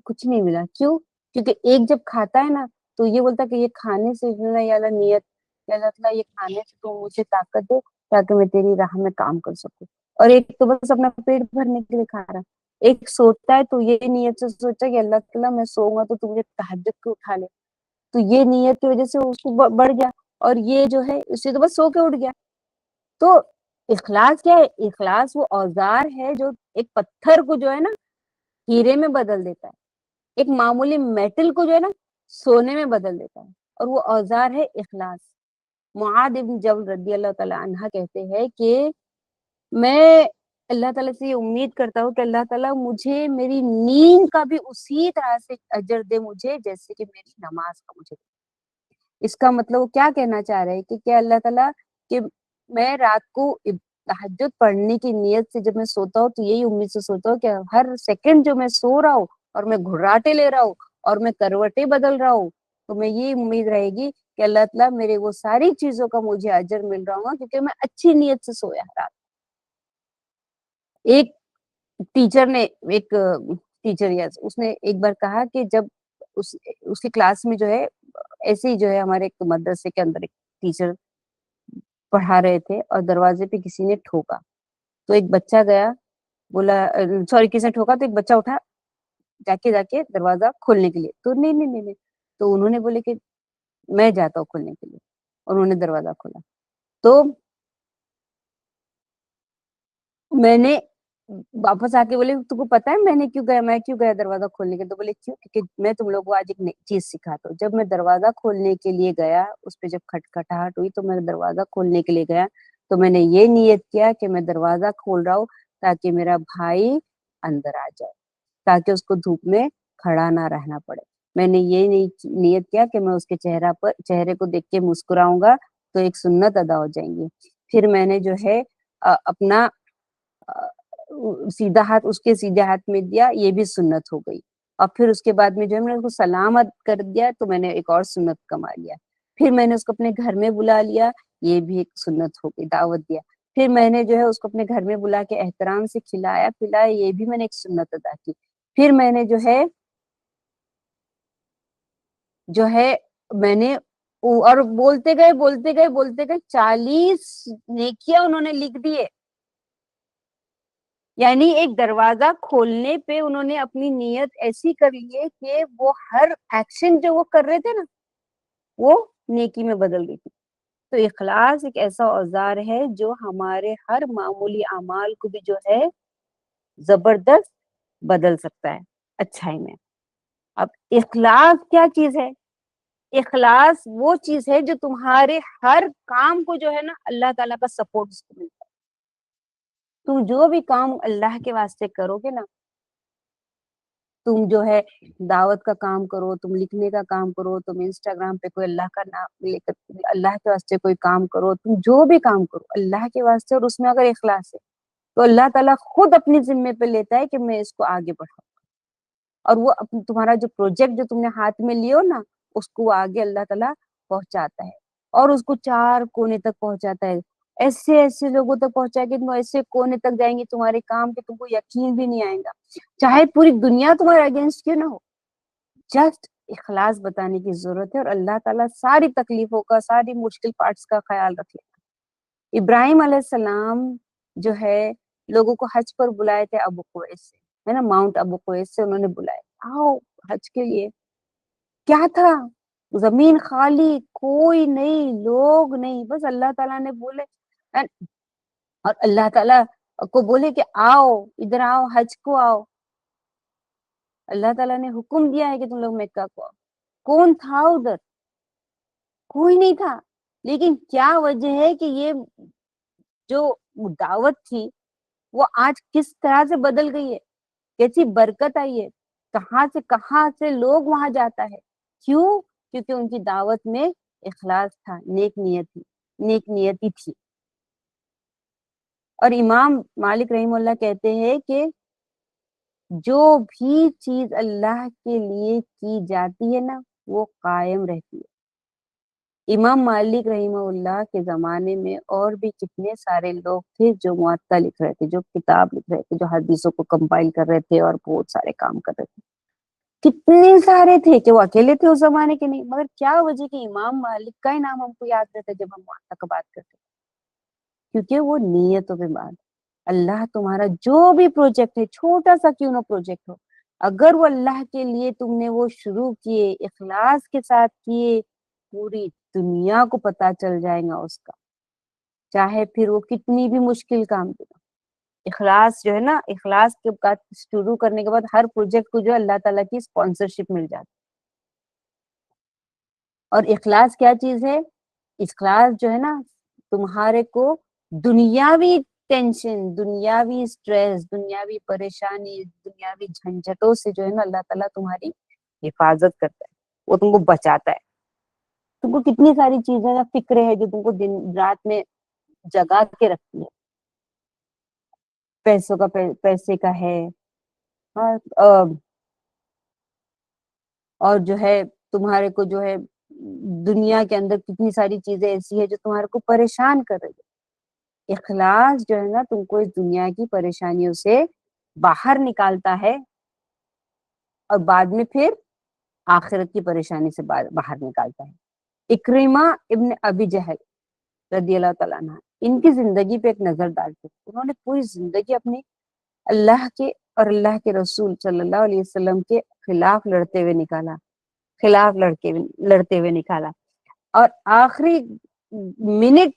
کچھ نہیں ملا. کیوں؟ کیونکہ ایک جب کھاتا ہے نا تو یہ بولتا ہے کہ یہ کھانے سے یا اللہ نیت, یا اللہ تعالیٰ یہ کھانے سے تو مجھے طاقت دے تاکہ میں تیری راہ میں کام کر سکوں. اور ایک تو بس اپنا پیٹ بھرنے کے لیے کھا رہا. ایک سوتا ہے تو یہ نیت سے سوچا کہ اللہ تعالیٰ میں سوؤں گا تو تم مجھے تہجد کو اٹھا لے, تو یہ نیت کی وجہ سے اس کو بڑھ گیا. اور یہ جو ہے اسے تو بس سو کے اٹھ گیا. تو اخلاص کیا ہے؟ اخلاص وہ اوزار ہے جو ایک پتھر کو جو ہے نا ہیرے میں بدل دیتا ہے, ایک معمولی میٹل کو جو ہے نا سونے میں بدل دیتا ہے, اور وہ اوزار ہے اخلاص. معاذ بن جبل رضی اللہ تعالی عنہ کہتے ہیں کہ میں اللہ تعالیٰ سے یہ امید کرتا ہوں کہ اللہ تعالیٰ مجھے میری نیند کا بھی اسی طرح سے اجر دے مجھے جیسے کہ میری نماز کا مجھے. اس کا مطلب وہ کیا کہنا چاہ رہے ہیں کہ کیا اللہ تعالیٰ کہ میں رات کو تہجد پڑھنے کی نیت سے جب میں سوتا ہوں تو یہی امید سے سوتا ہوں کہ ہر سیکنڈ جو میں سو رہا ہوں اور میں گھراٹے لے رہا ہوں اور میں کروٹیں بدل رہا ہوں, تو میں یہ امید رہے گی کہ اللہ تعالیٰ میرے وہ ساری چیزوں کا مجھے اجر مل رہا ہوگا کیونکہ میں اچھی نیت سے سویا رات. ایک ٹیچر نے اس نے ایک بار کہا کہ جب اس کی کلاس میں جو ہے ایسے ہی جو ہے ہمارے ایک مدرسے کے اندر ایک ٹیچر پڑھا رہے تھے اور دروازے پہ کسی نے ٹھوکا, تو ایک بچہ گیا, بولا سوری کسی نے ٹھوکا, تو ایک بچہ اٹھا جا کے دروازہ کھولنے کے لیے, تو نہیں, تو انہوں نے بولے کہ میں جاتا ہوں کھولنے کے لیے, انہوں نے دروازہ کھولا. تو میں نے واپس آ کے بولے تم کو پتا ہے میں کیوں گیا دروازہ کھولنے کے, تو بولے کیوں؟ کیونکہ میں تم لوگوں کو آج ایک نئی چیز سکھاتا ہوں. جب میں دروازہ کھولنے کے لیے گیا, اس پہ جب کھٹکھٹاہٹ ہوئی تو میں دروازہ کھولنے کے لیے گیا, تو میں نے یہ نیت کیا کہ میں دروازہ کھول رہا ہوں تاکہ میرا بھائی اندر آ جائے, تاکہ اس کو دھوپ میں کھڑا نہ رہنا پڑے. میں نے یہ نیت کیا کہ میں اس کے چہرے کو دیکھ کے مسکراؤں گا تو ایک سنت ادا ہو جائیں گی. پھر میں نے جو ہے اپنا سیدھا ہاتھ اس کے سیدھے ہاتھ میں دیا, یہ بھی سنت ہو گئی. اور پھر اس کے بعد میں جو ہے میں نے اس کو سلامت کر دیا, تو میں نے ایک اور سنت کما لیا. پھر میں نے اس کو اپنے گھر میں بلا لیا, یہ بھی ایک سنت ہو گئی, دعوت دیا. پھر میں نے جو ہے اس کو اپنے گھر میں بلا کے احترام سے کھلایا پلایا, یہ بھی میں نے ایک سنت ادا کی. پھر میں نے میں نے اور بولتے گئے 40 نیکیاں انہوں نے لکھ دیے. یعنی ایک دروازہ کھولنے پہ انہوں نے اپنی نیت ایسی کر لی ہے کہ وہ ہر ایکشن جو وہ کر رہے تھے نا وہ نیکی میں بدل گئی تھی. تو اخلاص ایک ایسا اوزار ہے جو ہمارے ہر معمولی اعمال کو بھی جو ہے زبردست بدل سکتا ہے اچھائی میں. اب اخلاص کیا چیز ہے؟ اخلاص وہ چیز ہے جو تمہارے ہر کام کو جو ہے نا اللہ تعالیٰ کا سپورٹ اس کو ملتا ہے. تم جو بھی کام اللہ کے واسطے کرو گے نا، تم جو ہے دعوت کا کام کرو، تم لکھنے کا کام کرو، تم انسٹاگرام پہ کوئی اللہ کا نام لے کر اللہ کے واسطے کوئی کام کرو، تم جو بھی کام کرو اللہ کے واسطے اور اس میں اگر اخلاص ہے تو اللہ تعالیٰ خود اپنی ذمے پہ لیتا ہے کہ میں اس کو آگے بڑھاؤں. اور وہ تمہارا جو پروجیکٹ جو تم نے ہاتھ میں لیو نا اس کو آگے اللہ تعالیٰ پہنچاتا ہے اور اس کو 4 کونے تک پہنچاتا ہے. ایسے ایسے لوگوں تک پہنچائے کہ تم ایسے کونے تک جائیں گے تمہارے کام کے تم کو یقین بھی نہیں آئے گا، چاہے پوری دنیا تمہارے اگینسٹ کیوں نہ ہو. جسٹ اخلاص بتانے کی ضرورت ہے اور اللہ تعالیٰ ساری تکلیفوں کا، ساری مشکل پارٹس کا خیال رکھ لے گا. ابراہیم علیہ السلام جو ہے لوگوں کو حج پر بلائے تھے ابو قبیس سے، ہے نا، ماؤنٹ ابو قبیس سے انہوں نے بلائے آؤ حج کے لیے. کیا تھا؟ زمین خالی، کوئی نہیں، لوگ نہیں، بس اللہ تعالیٰ نے بولے اور اللہ تعالیٰ کو بولے کہ آؤ ادھر آؤ حج کو آؤ. اللہ تعالیٰ نے حکم دیا ہے کہ تم لوگ مکہ کو آؤ. کون تھا ادھر؟ کوئی نہیں تھا. لیکن کیا وجہ ہے کہ یہ جو دعوت تھی وہ آج کس طرح سے بدل گئی ہے، کیسی برکت آئی ہے، کہاں سے لوگ وہاں جاتا ہے. کیوں؟ کیونکہ ان کی دعوت میں اخلاص تھا، نیک نیتی تھی. اور امام مالک رحمہ اللہ کہتے ہیں کہ جو بھی چیز اللہ کے لیے کی جاتی ہے نا وہ قائم رہتی ہے. امام مالک رحمہ اللہ کے زمانے میں اور بھی کتنے سارے لوگ تھے جو معطا لکھ رہے تھے، جو کتاب لکھ رہے تھے، جو حدیثوں کو کمپائل کر رہے تھے اور بہت سارے کام کر رہے تھے. کتنے سارے تھے کہ وہ اکیلے تھے اس زمانے کے نہیں. مگر کیا وجہ کہ امام مالک کا ہی نام ہم کو یاد رہتا ہے جب ہم معطا کا بات کرتے ہیں، کیونکہ وہ نیتوں پہ بات. اللہ تمہارا جو بھی پروجیکٹ ہے چھوٹا سا کیوں نہ پروجیکٹ ہو، اگر وہ اللہ کے لیے تم نے وہ شروع کیے اخلاص کے ساتھ کیے، پوری دنیا کو پتا چل جائے گا اس کا، چاہے پھر وہ کتنی بھی مشکل کام دے. اخلاص جو ہے نا، اخلاص کے بعد شروع کرنے کے بعد ہر پروجیکٹ کو جو ہے اللہ تعالیٰ کی اسپانسرشپ مل جاتی. اور اخلاص کیا چیز ہے؟ اخلاص جو ہے نا تمہارے کو دنیاوی ٹینشن، دنیاوی سٹریس، دنیاوی پریشانی، دنیاوی جھنجھٹوں سے جو ہے نا اللہ تعالیٰ تمہاری حفاظت کرتا ہے، وہ تم کو بچاتا ہے. تم کو کتنی ساری چیزیں نا فکرے ہے جو تم کو دن رات میں جگا کے رکھتی ہے. پیسوں کا پیسے کا ہے، اور جو ہے تمہارے کو جو ہے دنیا کے اندر کتنی ساری چیزیں ایسی ہے جو تمہارے کو پریشان کر رہی ہے. اخلاص جو ہے نا تم کو اس دنیا کی پریشانیوں سے باہر نکالتا ہے اور بعد میں پھر آخرت کی پریشانی سے باہر نکالتا ہے. اکرمہ ابن ابی جہل رضی اللہ تعالیٰ عنہ، ان کی زندگی پہ ایک نظر ڈالتے. انہوں نے پوری زندگی اپنی اللہ کے اور اللہ کے رسول صلی اللہ علیہ وسلم کے خلاف لڑتے ہوئے نکالا اور آخری منٹ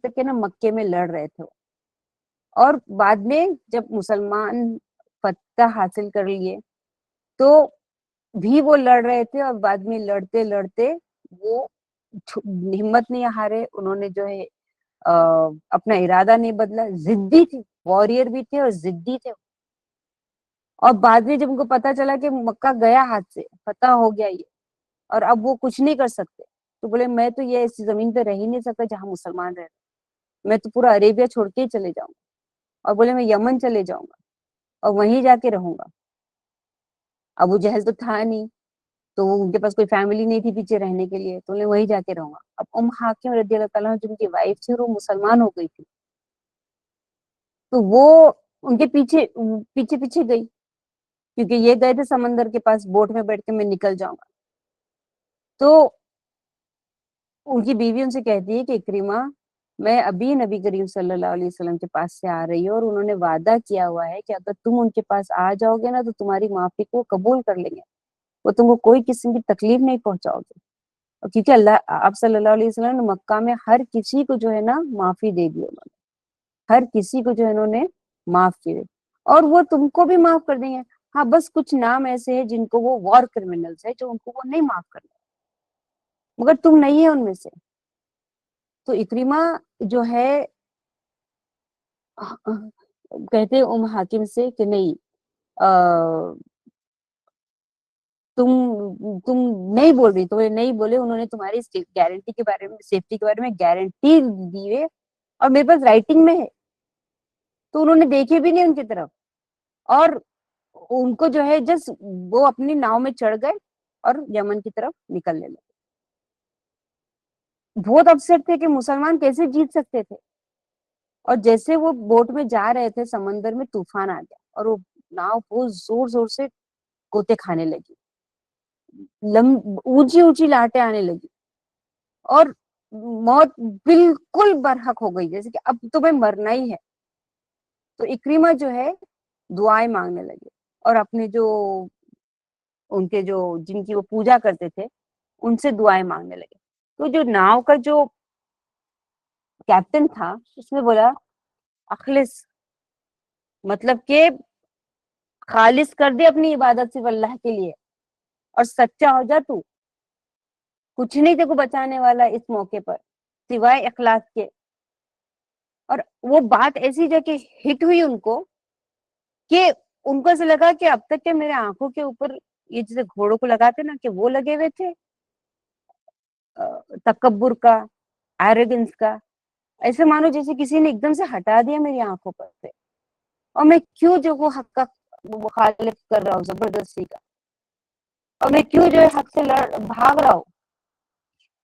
تک نا مکے میں لڑ رہے تھے. اور بعد میں جب مسلمان فتح حاصل کر لیے تو بھی وہ لڑ رہے تھے اور بعد میں لڑتے لڑتے وہ ہمت نہیں ہارے. انہوں نے جو ہے اپنا ارادہ نہیں بدلا. ضدی تھے، وارئر بھی تھے اور ضدی تھے. اور بعد میں جب ان کو پتا چلا کہ مکہ گیا ہاتھ سے، فتح ہو گیا یہ اور اب وہ کچھ نہیں کر سکتے، تو بولے میں تو یہ ایسی زمین پہ رہ ہی نہیں سکتا جہاں مسلمان رہتے، میں تو پورا عربیہ چھوڑ کے ہی چلے جاؤں گا. اور بولے میں یمن چلے جاؤں گا اور وہیں جا کے رہوں گا. ابو جہل تو تھا نہیں، تو ان کے پاس کوئی فیملی نہیں تھی پیچھے رہنے کے لیے، تو وہیں جا کے رہوں گا. اب حاکم رضی اللہ تعالیٰ جن کی وائف تھی وہ مسلمان ہو گئی تھی، تو وہ ان کے پیچھے پیچھے گئی، کیونکہ یہ گئے تھے سمندر کے پاس بوٹ میں بیٹھ کے میں نکل جاؤں گا. تو ان کی بیوی ان سے کہتی ہے کہ اکرمہ میں ابھی نبی کریم صلی اللہ علیہ وسلم کے پاس سے آ رہی ہوں اور انہوں نے وعدہ کیا ہوا ہے کہ اگر تم ان کے پاس آ جاؤ گے نا تو تمہاری معافی کو قبول کر لیں گے، وہ تم کو کوئی قسم کی تکلیف نہیں پہنچاؤ گے. کیونکہ اللہ آپ صلی اللہ علیہ وسلم نے مکہ میں ہر کسی کو جو ہے نا معافی دے دی، انہوں نے ہر کسی کو جو ہے انہوں نے معاف کیے. اور وہ تم کو بھی معاف کر دیں گے. ہاں بس کچھ نام ایسے ہیں جن کو وہ وار کرمنلز ہے جو ان کو وہ نہیں معاف کرنا, مگر تم نہیں ہے ان میں سے. تو اکریمہ جو ہے کہتے ام حاکم سے کہ نہیں, تم نہیں بول رہی, تو نہیں بولے, انہوں نے تمہاری گارنٹی کے بارے میں, سیفٹی کے بارے میں گارنٹی دی ہے اور میرے پاس رائٹنگ میں ہے. تو انہوں نے دیکھے بھی نہیں ان کی طرف, اور ان کو جو ہے جس وہ اپنی ناؤ میں چڑھ گئے اور یمن کی طرف نکلنے لگے. بہت اپسیٹ تھے کہ مسلمان کیسے جیت سکتے تھے. اور جیسے وہ بوٹ میں جا رہے تھے سمندر میں طوفان آ گیا اور وہ ناؤ بہت زور زور سے کوتے کھانے لگی, اونچی اونچی لاٹیں آنے لگی اور موت بالکل برحق ہو گئی, جیسے کہ اب تمہیں مرنا ہی ہے. تو اکریمہ جو ہے دعائیں مانگنے لگے اور اپنے جو ان کے جو جن کی وہ پوجا کرتے تھے ان سے دعائیں مانگنے لگے. تو جو ناؤ کا جو کیپٹن تھا اس نے بولا اخلص, مطلب کہ خالص کر دے اپنی عبادت صرف اللہ کے لیے اور سچا ہو جا, تو کچھ نہیں تے کو بچانے والا اس موقع پر سوائے اخلاص کے. اور وہ بات ایسی جا کہ ہٹ ہوئی ان کو کہ ان کو ایسا لگا کہ اب تک کہ میرے آنکھوں کے اوپر یہ جیسے گھوڑوں کو لگاتے نا کہ وہ لگے ہوئے تھے تکبر کا, ایروگنس کا, ایسے مانو جیسے کسی نے ایک دم سے ہٹا دیا میری آنکھوں پر سے, اور میں کیوں جو وہ حق کا مخالف کر رہا ہوں زبردستی کا, اور میں کیوں جو ہے حق سے بھاگ رہا ہوں.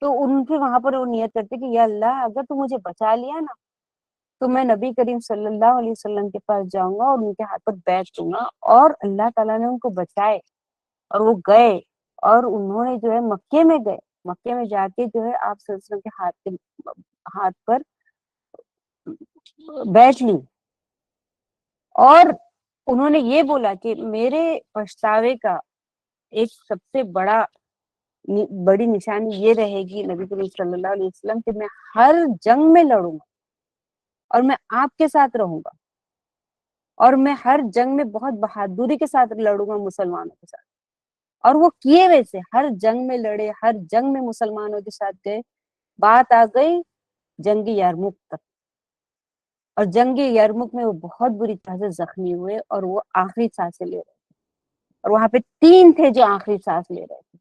تو ان کے وہاں پر وہ نیت کرتے کہ یا اللہ اگر تو مجھے بچا لیا نا تو میں نبی کریم صلی اللہ علیہ وسلم کے پاس جاؤں گا اور ان کے ہاتھ پر بیٹھ دوں گا. اور اللہ تعالیٰ نے ان کو بچائے اور وہ گئے اور انہوں نے جو ہے مکے میں گئے, مکے میں جا کے جو ہے آپ صلی اللہ علیہ وسلم کے ہاتھ پر بیٹھ لی اور انہوں نے یہ بولا کہ میرے پچھتاوے کا ایک سب سے بڑی نشانی یہ رہے گی نبی کریم صلی اللہ علیہ وسلم کہ میں ہر جنگ میں لڑوں گا اور میں آپ کے ساتھ رہوں گا اور میں ہر جنگ میں بہت بہادری کے ساتھ لڑوں گا مسلمانوں کے ساتھ. اور وہ کیے ویسے ہر جنگ میں لڑے, ہر جنگ میں مسلمانوں کے ساتھ گئے. بات آ گئی جنگ یرموک تک, اور جنگ یرموک میں وہ بہت بری طرح سے زخمی ہوئے اور وہ آخری سانسیں لے رہے تھے. اور وہاں پہ 3 تھے جو آخری سانس لے رہے تھے,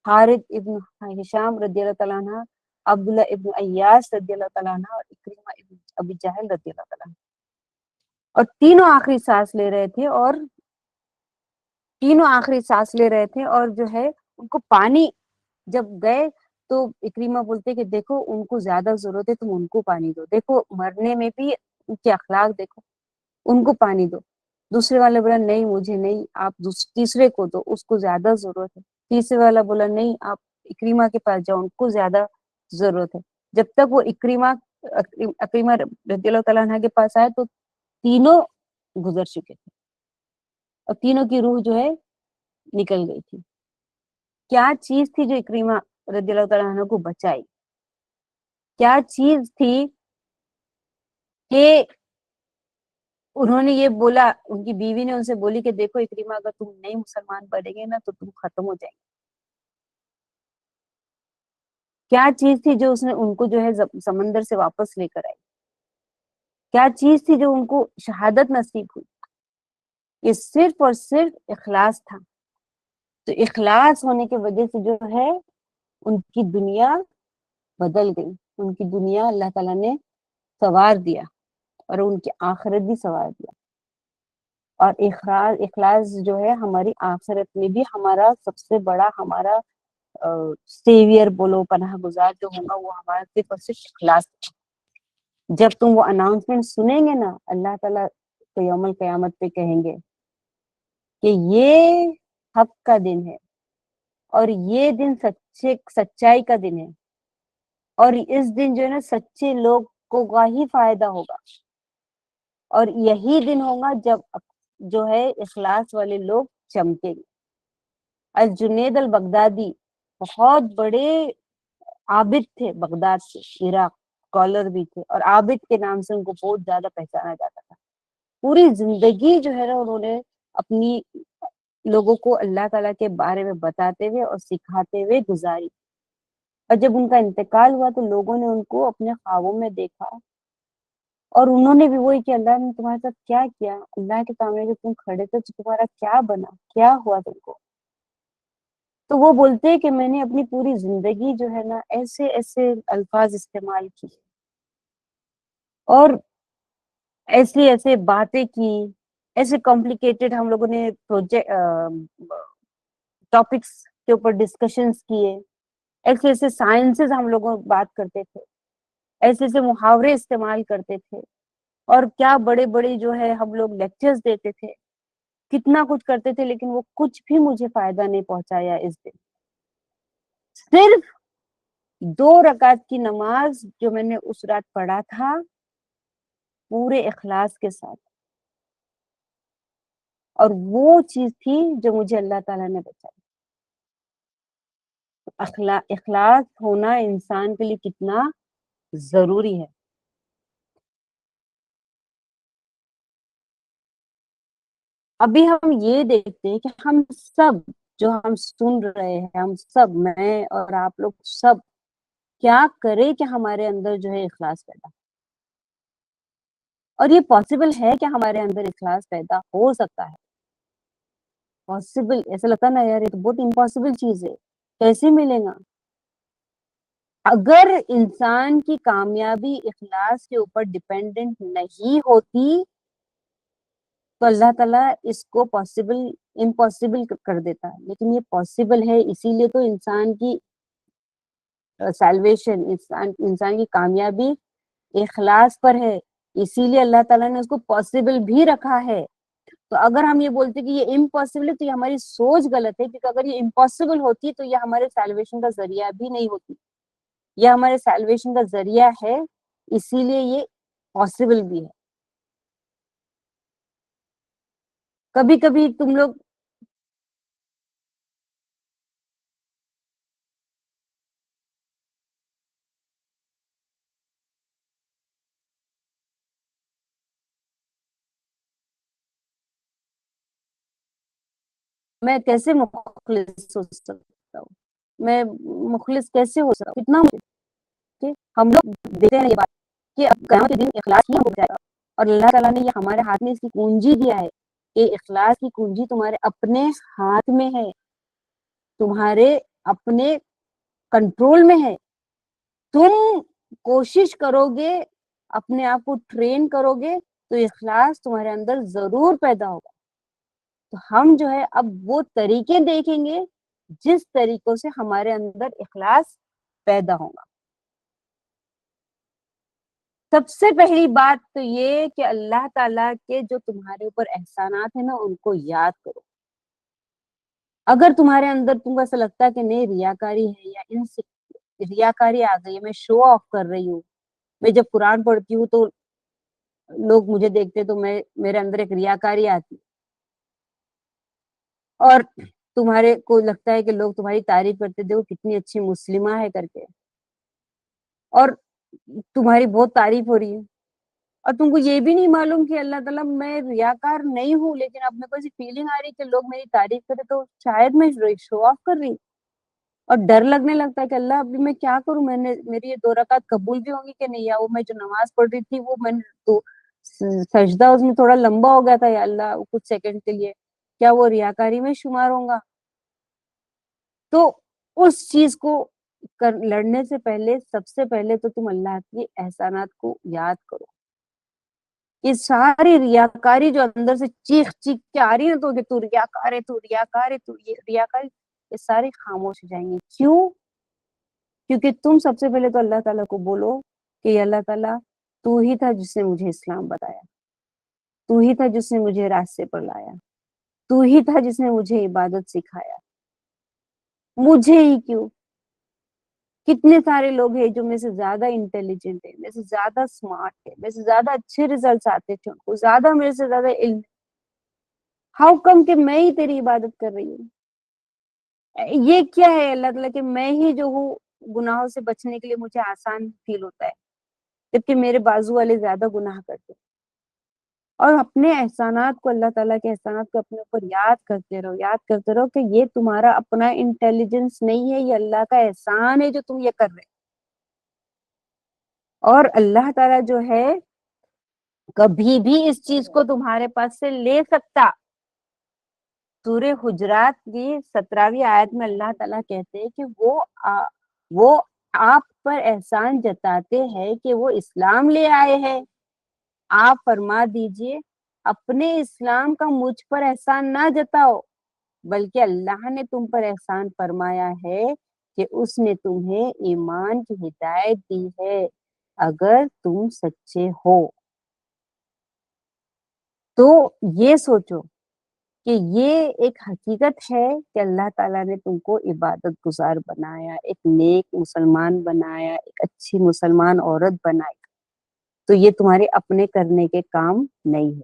حارث ابن ہشام رضی اللہ تعالیٰ عنہ, عبداللہ ابن ایاس رضی اللہ تعالیٰ عنہ اور اکرمہ ابن ابی جہل رضی اللہ تعالیٰ عنہ. اور تینوں آخری سانس لے رہے تھے اور جو ہے ان کو پانی جب گئے تو اکریمہ بولتے کہ دیکھو ان کو زیادہ ضرورت ہے, تم ان کو پانی دو, دیکھو مرنے میں بھی ان کے اخلاق دیکھو, ان کو پانی دو. دوسرے والے بولا نہیں مجھے نہیں, آپ تیسرے کو دو, اس کو زیادہ ضرورت ہے. تیسرے والا بولا نہیں آپ اکریمہ کے پاس جاؤ, ان کو زیادہ ضرورت ہے. جب تک وہ اکریمہ رضی اللہ تعالیٰ عنہ کے پاس آئے تو تینوں گزر چکے تھے اور تینوں کی روح جو ہے نکل گئی تھی. کیا چیز تھی جو اکریمہ رضی اللہ تعالیٰ عنہ کو بچائی؟ کیا چیز تھی کہ انہوں نے یہ بولا, ان کی بیوی نے ان سے بولی کہ دیکھو اکریمہ اگر تم نہیں مسلمان بنیں گے نا تو تم ختم ہو جائیں گے. کیا چیز تھی جو اس نے ان کو جو ہے سمندر سے واپس لے کر آئی؟ کیا چیز تھی جو ان کو شہادت نصیب ہوئی؟ یہ صرف اور صرف اخلاص تھا. تو اخلاص ہونے کی وجہ سے جو ہے ان کی دنیا بدل گئی, ان کی دنیا اللہ تعالیٰ نے سنوار دیا اور ان کی آخرت بھی سنوار دیا. اور اخلاص جو ہے ہماری آخرت میں بھی ہمارا سب سے بڑا ہمارا سیویئر بولو, پناہ گزار جو ہوگا وہ ہمارا صرف اور صرف اخلاص. جب تم وہ اناؤنسمنٹ سنیں گے نا, اللہ تعالیٰ تو یوم القیامت پہ کہیں گے کہ یہ حق کا دن ہے اور یہ دن سچائی کا دن ہے, اور اس دن جو ہے نا سچے لوگ کو ہی فائدہ ہوگا, اور یہی دن ہوگا جب جو ہے اخلاص والے لوگ چمکیں گے. الجنید البغدادی بہت بڑے عابد تھے بغداد سے, عراق, اسکالر بھی تھے, اور عابد کے نام سے ان کو بہت زیادہ پہچانا جاتا تھا. پوری زندگی جو ہے نا انہوں نے اپنی لوگوں کو اللہ تعالیٰ کے بارے میں بتاتے ہوئے اور سکھاتے ہوئے گزاری. اور جب ان کا انتقال ہوا تو لوگوں نے ان کو اپنے خوابوں میں دیکھا اور انہوں نے بھی وہی کہ اللہ نے تمہارے ساتھ کیا کیا, اللہ کے سامنے جو تم کھڑے تھے تو تمہارا کیا بنا, کیا ہوا تم کو. تو وہ بولتے ہیں کہ میں نے اپنی پوری زندگی جو ہے نا ایسے ایسے الفاظ استعمال کیے اور ایسے ایسے باتیں کی, ایسے کمپلیکیٹڈ ہم لوگوں نے پروجیکٹ ٹاپکس کے اوپر ڈسکشنز کیے, ایسے ایسے سائنسز ہم لوگوں بات کرتے تھے, ایسے ایسے محاورے استعمال کرتے تھے, اور کیا بڑے بڑے جو ہے ہم لوگ لیکچرز دیتے تھے, کتنا کچھ کرتے تھے, لیکن وہ کچھ بھی مجھے فائدہ نہیں پہنچایا اس دن. صرف 2 رکعت کی نماز جو میں نے اس رات پڑھا تھا پورے اخلاص کے ساتھ, اور وہ چیز تھی جو مجھے اللہ تعالیٰ نے بچائی. اخلاص ہونا انسان کے لیے کتنا ضروری ہے. ابھی ہم یہ دیکھتے ہیں کہ ہم سب جو ہم سن رہے ہیں, ہم سب, میں اور آپ لوگ سب, کیا کرے کہ ہمارے اندر جو ہے اخلاص پیدا, اور یہ پاسبل ہے کہ ہمارے اندر اخلاص پیدا ہو سکتا ہے. پاسبل, ایسا لگتا نا یار یہ تو بہت امپاسبل چیز ہے, کیسے ملے گا. اگر انسان کی کامیابی اخلاص کے اوپر ڈیپینڈنٹ نہیں ہوتی تو اللہ تعالیٰ اس کو امپاسبل کر دیتا ہے, لیکن یہ پاسبل ہے. اسی لیے تو انسان کی سیلویشن, انسان کی کامیابی اخلاص پر ہے, اسی لیے اللہ تعالیٰ نے اس کو پاسبل بھی رکھا ہے. تو اگر ہم یہ بولتے کہ یہ امپاسبل ہے تو یہ ہماری سوچ غلط ہے, کیونکہ اگر یہ امپاسبل ہوتی تو یہ ہمارے سیلویشن کا ذریعہ بھی نہیں ہوتی. یہ ہمارے سیلویشن کا ذریعہ ہے, اسی لیے یہ پاسبل بھی ہے. کبھی کبھی تم لوگ میں کیسے مخلص ہو سکتا ہوں, میں مخلص کیسے ہو سکتا ہوں, کتنا ہم لوگ دیکھتے ہیں یہ بات کہ اب قیامت کے دن اخلاص کیا ہو جائے گا, اور اللہ تعالیٰ نے یہ ہمارے ہاتھ میں اس کی کنجی دیا ہے کہ اخلاص کی کنجی تمہارے اپنے ہاتھ میں ہے, تمہارے اپنے کنٹرول میں ہے. تم کوشش کرو گے, اپنے آپ کو ٹرین کرو گے تو اخلاص تمہارے اندر ضرور پیدا ہوگا. تو ہم جو ہے اب وہ طریقے دیکھیں گے جس طریقوں سے ہمارے اندر اخلاص پیدا ہوگا. سب سے پہلی بات تو یہ کہ اللہ تعالیٰ کے جو تمہارے اوپر احسانات ہیں نا ان کو یاد کرو. اگر تمہارے اندر تم کو ایسا لگتا ہے کہ نہیں ریاکاری ہے یا ان سے ریاکاری آ گئی ہے, میں شو آف کر رہی ہوں, میں جب قرآن پڑھتی ہوں تو لوگ مجھے دیکھتے تو میرے اندر ایک ریاکاری آتی, اور تمہارے کو لگتا ہے کہ لوگ تمہاری تعریف کرتے تھے وہ کتنی اچھی مسلمہ ہے کر کے, اور تمہاری بہت تعریف ہو رہی ہے, اور تم کو یہ بھی نہیں معلوم کہ اللہ تعالیٰ میں ریاکار نہیں ہوں, لیکن اب میرے کو ایسی فیلنگ آ رہی کہ لوگ میری تعریف کرے تو شاید میں شو آف کر رہی, اور ڈر لگنے لگتا ہے کہ اللہ ابھی میں کیا کروں, میری یہ 2 رکعت قبول بھی ہوں گی کہ نہیں, یا وہ میں جو نماز پڑھ رہی تھی وہ میں تو سجدہ اس میں تھوڑا لمبا ہو گیا تھا یا اللہ کچھ سیکنڈ کے لیے, کیا وہ ریاکاری میں شمار ہوگا. تو اس چیز کو لڑنے سے پہلے سب سے پہلے تو تم اللہ کی احسانات کو یاد کرو. یہ ساری ریاکاری جو اندر سے چیخ چیخ کے آ رہی ہے تو ریاکار ہے, تو ریاکار ہے, تو یہ ریاکار, یہ ساری خاموش ہو جائیں گے. کیوں؟ کیونکہ تم سب سے پہلے تو اللہ تعالیٰ کو بولو کہ اللہ تعالیٰ تو ہی تھا جس نے مجھے اسلام بتایا, تو ہی تھا جس نے مجھے راستے پر لایا, تو ہی تھا جس نے مجھے عبادت سکھایا, مجھے ہی کیوں, کتنے سارے لوگ ہیں جو میرے سے زیادہ انٹیلیجنٹ ہے, میرے سے زیادہ اسمارٹ ہے, میرے سے زیادہ اچھے ریزلٹس آتے تھے, ان کو زیادہ میرے سے زیادہ علم, ہاؤ کم کہ میں ہی تیری عبادت کر رہی ہوں. یہ کیا ہے اللہ تعالیٰ کہ میں ہی جو ہوں گناہوں سے بچنے کے لیے مجھے آسان فیل ہوتا ہے, جبکہ میرے بازو والے زیادہ گناہ کرتے. اور اپنے احسانات کو، اللہ تعالیٰ کے احسانات کو اپنے اوپر یاد کرتے رہو کہ یہ تمہارا اپنا انٹیلیجنس نہیں ہے، یہ اللہ کا احسان ہے جو تم یہ کر رہے. اور اللہ تعالیٰ جو ہے کبھی بھی اس چیز کو تمہارے پاس سے لے سکتا. سورہ حجرات کی 17ویں آیت میں اللہ تعالیٰ کہتے ہیں کہ وہ آپ پر احسان جتاتے ہیں کہ وہ اسلام لے آئے ہیں. آپ فرما دیجئے اپنے اسلام کا مجھ پر احسان نہ جتاؤ، بلکہ اللہ نے تم پر احسان فرمایا ہے کہ اس نے تمہیں ایمان کی ہدایت دی ہے اگر تم سچے ہو. تو یہ سوچو کہ یہ ایک حقیقت ہے کہ اللہ تعالیٰ نے تم کو عبادت گزار بنایا، ایک نیک مسلمان بنایا، ایک اچھی مسلمان عورت بنائی. تو یہ تمہارے اپنے کرنے کے کام نہیں ہے.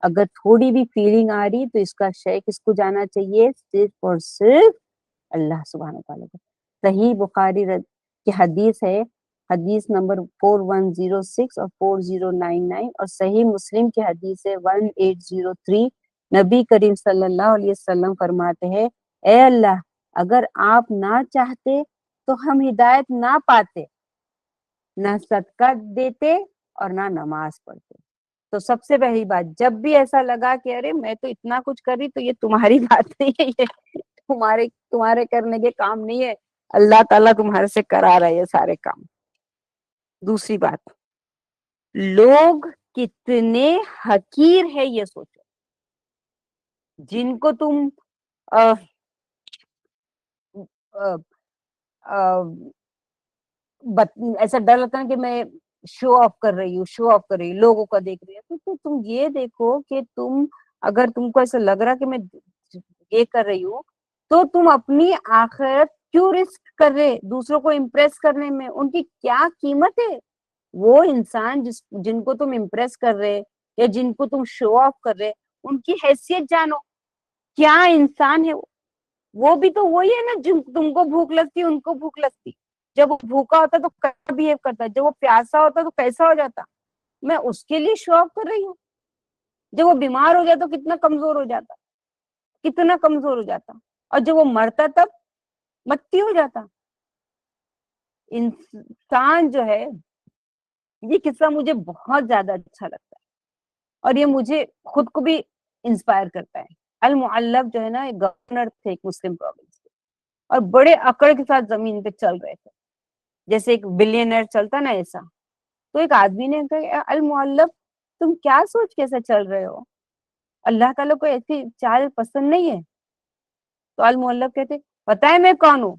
اگر تھوڑی بھی فیلنگ آ رہی تو اس کا شے کس کو جانا چاہیے؟ صرف اور صرف اللہ سبحانہ تعالیٰ کو. صحیح بخاری کی حدیث ہے، حدیث نمبر 4106 اور 4099، اور صحیح مسلم کی حدیث ہے 1803. نبی کریم صلی اللہ علیہ وسلم فرماتے ہیں اے اللہ اگر آپ نہ چاہتے تو ہم ہدایت نہ پاتے، نہ صدقہ دیتے اور نہ نماز پڑھتے. تو سب سے پہلی بات، جب بھی ایسا لگا کہ ارے میں تو اتنا کچھ کر رہی، تو یہ تمہاری بات نہیں ہے، یہ تمہارے کرنے کے کام نہیں ہے، اللہ تعالیٰ تمہارے سے کرا رہا ہے یہ سارے کام. دوسری بات، لوگ کتنے حقیر ہے یہ سوچو. جن کو تم ایسا ڈر لگتا ہے کہ میں شو آف کر رہی ہوں، لوگوں کا دیکھ رہی ہے. تو تم یہ دیکھو کہ اگر تم کو ایسا لگ رہا کہ میں یہ کر رہی ہوں، تو تم اپنی آخرت کیوں رسک کر رہے دوسروں کو امپریس کرنے میں؟ ان کی کیا قیمت ہے؟ وہ انسان جن کو تم امپریس کر رہے یا جن کو تم شو آف کر رہے، ان کی حیثیت جانو، کیا انسان ہے وہ بھی تو وہی ہے نا. جن تم کو بھوک لگتی ان کو بھوک لگتی. جب وہ بھوکا ہوتا تو کیسا بہیو کرتا، جب وہ پیاسا ہوتا تو کیسا ہو جاتا. میں اس کے لیے شو آف کر رہی ہوں. جب وہ بیمار ہو جاتا تو کتنا کمزور ہو جاتا، اور جب وہ مرتا تب مٹی ہو جاتا. انسان جو ہے، یہ قصہ مجھے بہت زیادہ اچھا لگتا ہے اور یہ مجھے خود کو بھی انسپائر کرتا ہے. المعلب جو ہے نا، ایک گورنر تھے ایک مسلم پروونس کے، اور بڑے اکڑ کے ساتھ زمین پہ چل رہے تھے جیسے ایک بلینئر چلتا نا ایسا. تو ایک آدمی نے کہا المعلب تم کیا سوچ کیسے چل رہے ہو؟ اللہ تعالیٰ کو ایسی چال پسند نہیں ہے. تو المعلب کہتے پتا ہے میں کون ہوں؟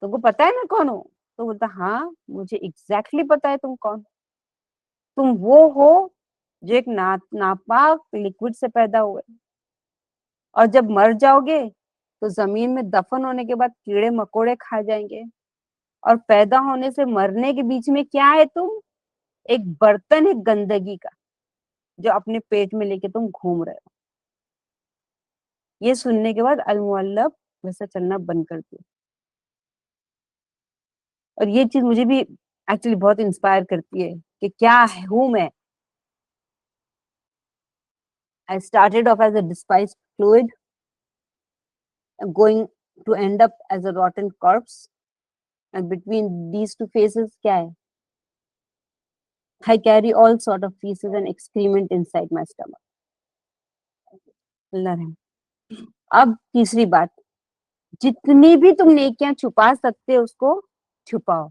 تم کو پتا ہے میں کون ہوں؟ تو بولتا ہاں مجھے ایگزیکٹلی پتا ہے تم کون. تم وہ ہو جو ایک ناپاک لکوڈ سے پیدا ہوئے، اور جب مر جاؤ گے تو زمین میں دفن ہونے کے بعد کیڑے مکوڑے کھا جائیں گے، اور پیدا ہونے سے مرنے کے بیچ میں کیا ہے؟ تم ایک برتن ہے گندگی کا جو اپنے پیٹ میں لے کے تم گھوم رہے ہو. یہ سننے کے بعد المعلب ویسا چلنا بند کر دیا. اور یہ چیز مجھے بھی ایکچولی بہت انسپائر کرتی ہے کہ کیا ہوں میں. I started off as a despised fluid, going to end up as a rotten corpse. And between these two phases, kya hai? I carry all sort of feces and excrement inside my stomach. اللہ رحم. اب تیسری بات، جتنی بھی تم نیکیاں چھپا سکتے اس کو چھپاؤ.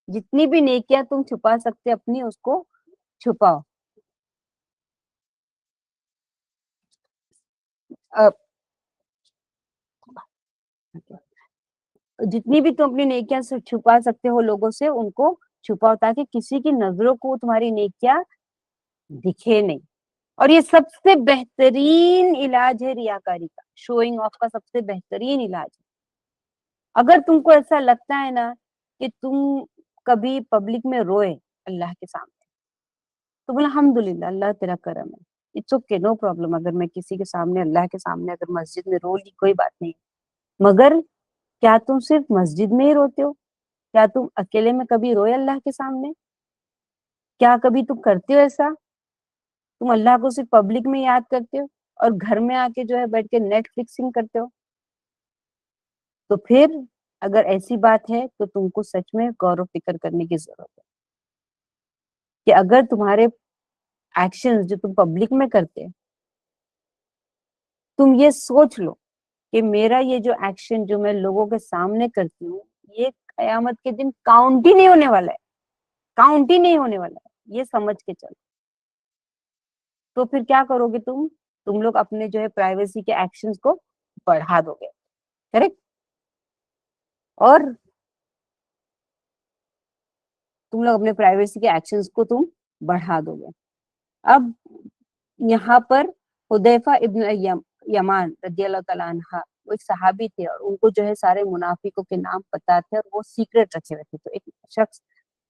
جتنی بھی نیکیاں تم چھپا سکتے اپنی اس کو چھپاؤ. جتنی بھی تم اپنی نیکیاں سے چھپا سکتے ہو لوگوں سے ان کو چھپاؤ، تاکہ کسی کی نظروں کو تمہاری نیکیاں دکھے نہیں. اور یہ سب سے بہترین علاج ہے ریاکاری کا، شوئنگ آف کا سب سے بہترین علاج ہے. اگر تم کو ایسا لگتا ہے نا کہ تم کبھی پبلک میں روئے اللہ کے سامنے، تو بولا الحمدللہ اللہ تیرا کرم ہے، اٹس اوکے نو پرابلم. اگر میں کسی کے سامنے، اللہ کے سامنے اگر مسجد میں رو لی کوئی بات نہیں، مگر کیا تم صرف مسجد میں ہی روتے ہو؟ کیا تم اکیلے میں کبھی روئے اللہ کے سامنے؟ کیا کبھی تم کرتے ہو ایسا؟ تم اللہ کو صرف پبلک میں یاد کرتے ہو اور گھر میں آ کے جو ہے بیٹھ کے نیٹ فلکسنگ کرتے ہو؟ تو پھر اگر ایسی بات ہے تو تم کو سچ میں غور و فکر کرنے کی ضرورت ہے کہ اگر تمہارے ایکشن جو تم پبلک میں کرتے تم یہ سوچ لو کہ میرا یہ جو ایکشن جو میں لوگوں کے سامنے کرتی ہوں یہ قیامت کے دن کاؤنٹ ہی نہیں ہونے والا ہے، کاؤنٹ ہی نہیں ہونے والا ہے، یہ سمجھ کے چلو. تو پھر کیا کرو گے تم لوگ اپنے جو ہے پرائیویسی کے ایکشنز کو بڑھا دو گے، کریکٹ؟ اور تم لوگ اپنے پرائیویسی کے ایکشنز کو تم بڑھا دو گے. اب یہاں پر حذیفہ ابن یمان رضی اللہ تعالیٰ عنہ وہ ایک صحابی تھے اور ان کو جو ہے سارے منافقوں کے نام پتا تھے اور وہ سیکرٹ رکھے ہوئے تھے. تو ایک شخص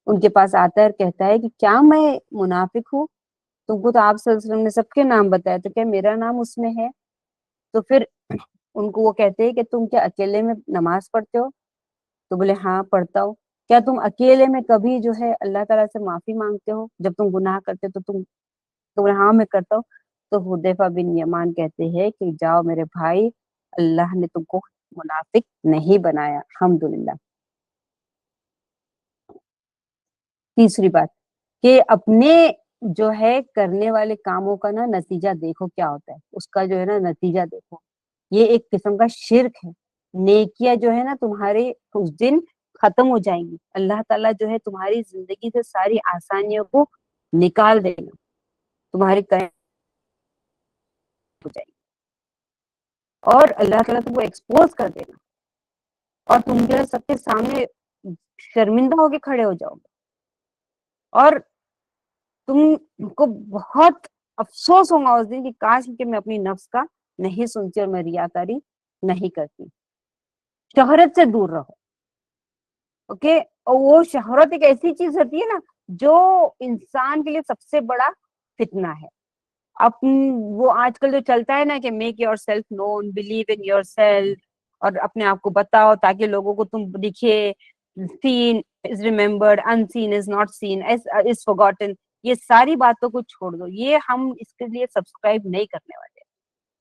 ان کے پاس آتا ہے اور کہتا ہے کہ کیا میں منافق ہوں؟ تم کو تو آپ صلی اللہ علیہ وسلم نے سب کے نام بتایا، تو کیا میرا نام اس میں ہے؟ تو پھر ان کو وہ کہتے ہیں کہ تم کیا اکیلے میں نماز پڑھتے ہو؟ تو بولے ہاں پڑھتا ہوں. کیا تم اکیلے میں کبھی جو ہے اللہ تعالیٰ سے معافی مانگتے ہو جب تم گناہ کرتے تو بولے ہاں میں کرتا ہوں. تو حذیفہ بن یمان کہتے ہیں کہ جاؤ میرے بھائی، اللہ نے تم کو منافق نہیں بنایا، الحمدللہ. تیسری بات کہ اپنے جو ہے کرنے والے کاموں کا نا نتیجہ دیکھو کیا ہوتا ہے، اس کا جو ہے نا نتیجہ دیکھو. یہ ایک قسم کا شرک ہے. نیکیاں جو ہے نا تمہارے اس دن ختم ہو جائیں گی. اللہ تعالیٰ جو ہے تمہاری زندگی سے ساری آسانیوں کو نکال دے گا، تمہاری ہو جائے گی اور اللہ تعالیٰ تم کو ایکسپوز کر دے گا اور تم جو ہے سب کے سامنے شرمندہ ہو کے کھڑے ہو جاؤ گے اور تم کو بہت افسوس ہوگا اس دن کہ کاش کہ میں اپنی نفس کا نہیں سنتی اور میں ریاکاری نہیں کرتی. شہرت سے دور رہو، اوکے؟ اور وہ شہرت ایک ایسی چیز ہوتی ہے نا جو انسان کے لیے سب سے بڑا فتنہ ہے. وہ آج کل جو چلتا ہے نا کہ make yourself known, believe in yourself, اور اپنے آپ کو بتاؤ تاکہ لوگوں کو تم دکھے، سین از remembered in scene is not seen از فورگاٹن. یہ ساری باتوں کو چھوڑ دو، یہ ہم اس کے لیے سبسکرائب نہیں کرنے والے.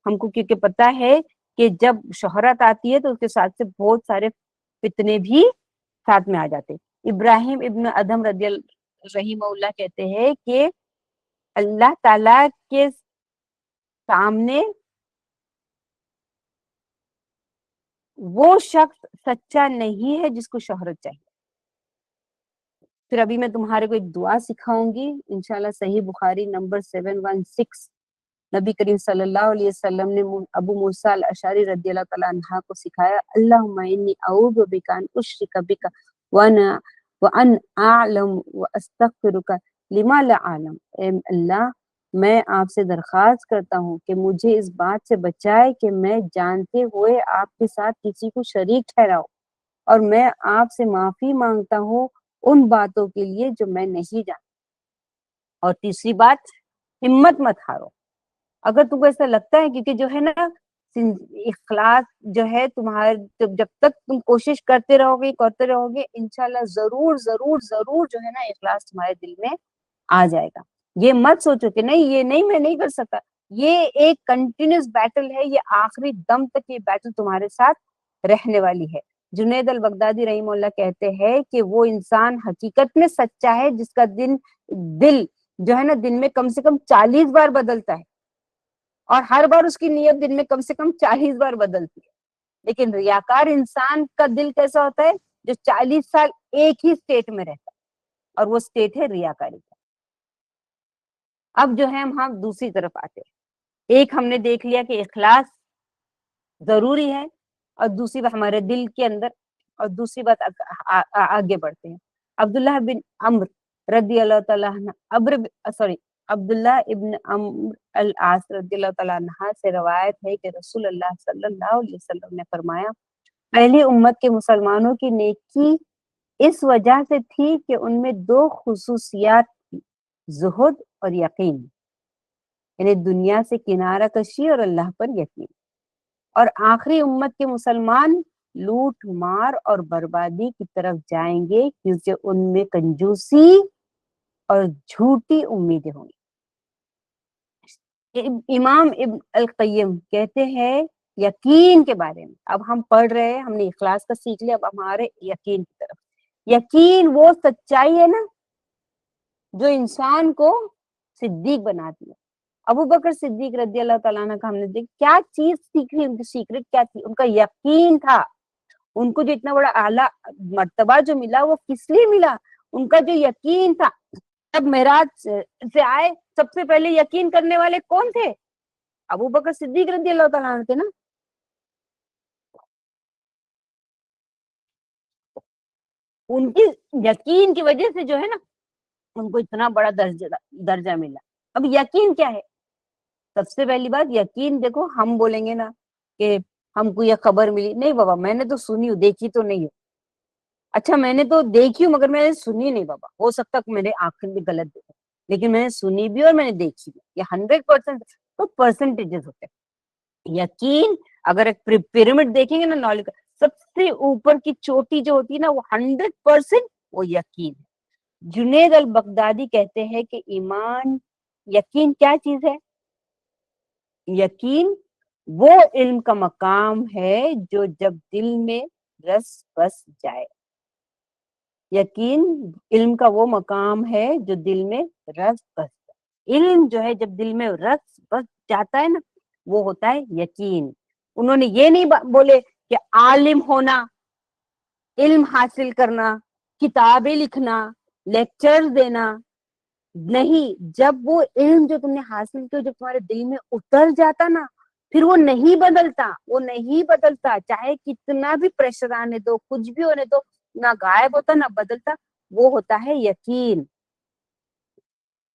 ہم کو کیونکہ پتا ہے کہ جب شہرت آتی ہے تو اس کے ساتھ سے بہت سارے فتنے بھی ساتھ میں آ جاتے. ابراہیم ابن ادم رحمہ اللہ کہتے ہیں کہ اللہ تعالی کے سامنے وہ شخص سچا نہیں ہے جس کو شہرت چاہیے. پھر ابھی میں تمہارے کو ایک دعا سکھاؤں گی انشاءاللہ. صحیح بخاری نمبر 716 نبی کریم صلی اللہ علیہ وسلم نے ابو موسیٰ الاشعری رضی اللہ تعالیٰ عنہ کو سکھایا. اللہم انی اعوذ بک ان اشرک بک وان اعلم واستغفرک لما لا اعلم. اے اللہ میں آپ سے درخواست کرتا ہوں کہ مجھے اس بات سے بچائے کہ میں جانتے ہوئے آپ کے ساتھ کسی کو شریک ٹھہراؤں، اور میں آپ سے معافی مانگتا ہوں ان باتوں کے لیے جو میں نہیں جانتا. اور تیسری بات، ہمت مت ہارو. اگر تم کو ایسا لگتا ہے کیونکہ جو ہے نا اخلاص جو ہے تمہارے جب تک تم کوشش کرتے رہو گے انشاءاللہ ضرور ضرور ضرور جو ہے نا اخلاص تمہارے دل میں آ جائے گا. یہ مت سوچو کہ نہیں یہ نہیں میں نہیں کر سکتا. یہ ایک کنٹینیوس بیٹل ہے، یہ آخری دم تک یہ بیٹل تمہارے ساتھ رہنے والی ہے. جنید البغدادی رحمہ اللہ کہتے ہیں کہ وہ انسان حقیقت میں سچا ہے جس کا دل جو ہے نا دن میں کم سے کم 40 بار بدلتا ہے، اور ہر بار اس کی نیت دن میں کم سے کم 40 بار بدلتی ہے. لیکن ریاکار انسان کا دل کیسا ہوتا ہے؟ جو 40 سال ایک ہی سٹیٹ میں رہتا ہے، اور وہ سٹیٹ ہے ریاکاری کا. اب جو ہے ہم دوسری طرف آتے ہیں. ایک ہم نے دیکھ لیا کہ اخلاص ضروری ہے، اور دوسری بات ہمارے دل کے اندر، اور دوسری بات آگے بڑھتے ہیں. عبداللہ بن عمرو رضی اللہ تعالیٰ عبداللہ ابن عمرو العاص رضی اللہ تعالیٰ عنہ سے روایت ہے کہ رسول اللہ صلی اللہ علیہ وسلم نے فرمایا پہلی امت کے مسلمانوں کی نیکی اس وجہ سے تھی کہ ان میں دو خصوصیات تھی، زہد اور یقین، یعنی دنیا سے کنارہ کشی اور اللہ پر یقین. اور آخری امت کے مسلمان لوٹ مار اور بربادی کی طرف جائیں گے کیونکہ ان میں کنجوسی اور جھوٹی امیدیں ہوں گی۔ امام ابن القیم کہتے ہیں یقین کے بارے میں، اب ہم پڑھ رہے ہیں، ہم نے اخلاص کا سیکھ لیا، اب ہمارے یقین کی طرف۔ یقین وہ سچائی ہے نا جو انسان کو صدیق بناتی ہے۔ ابو بکر صدیق رضی اللہ تعالیٰ عنہ کا ہم نے دیکھ کیا چیز سیکھی، ان کی سیکرٹ کیا تھی؟ ان کا یقین تھا۔ ان کو جو اتنا بڑا اعلیٰ مرتبہ جو ملا وہ کس لیے ملا؟ ان کا جو یقین تھا۔ جب معراج سے آئے سب سے پہلے یقین کرنے والے کون تھے؟ ابو بکر صدیق رضی اللہ تعالیٰ عنہ تھے نا۔ ان کی یقین کی وجہ سے جو ہے نا ان کو اتنا بڑا درجہ ملا۔ اب یقین کیا ہے؟ سب سے پہلی بات یقین، دیکھو ہم بولیں گے نا کہ ہم کو یہ خبر ملی، نہیں بابا میں نے تو سنی ہوں، دیکھی تو نہیں ہو۔ اچھا میں نے تو دیکھی ہوں مگر میں نے سنی نہیں بابا، ہو سکتا کہ میرے آنکھیں بھی غلط دیکھیں، لیکن میں نے سنی بھی اور میں نے دیکھی بھی۔ یہ 100% تو پرسنٹیجز ہوتے ہیں۔ یقین اگر ایک پیرامڈ دیکھیں گے نا نالج کا، سب سے اوپر کی چوٹی جو ہوتی ہے نا وہ 100% وہ یقین ہے۔ جنید البغدادی کہتے ہیں کہ ایمان، یقین کیا چیز ہے؟ یقین وہ علم کا مقام ہے جو جب دل میں رس بس جائے۔ یقین علم کا وہ مقام ہے جو دل میں رس بس جائے۔ علم جو ہے جب دل میں رس بس جاتا ہے نا وہ ہوتا ہے یقین۔ انہوں نے یہ نہیں بولے کہ عالم ہونا، علم حاصل کرنا، کتابیں لکھنا، لیکچر دینا، نہیں، جب وہ علم جو تم نے حاصل کیا جب تمہارے دل میں اتر جاتا نا پھر وہ نہیں بدلتا، وہ نہیں بدلتا، چاہے کتنا بھی پریشر آنے دو، کچھ بھی ہونے دو، نہ غائب ہوتا نہ بدلتا، وہ ہوتا ہے یقین۔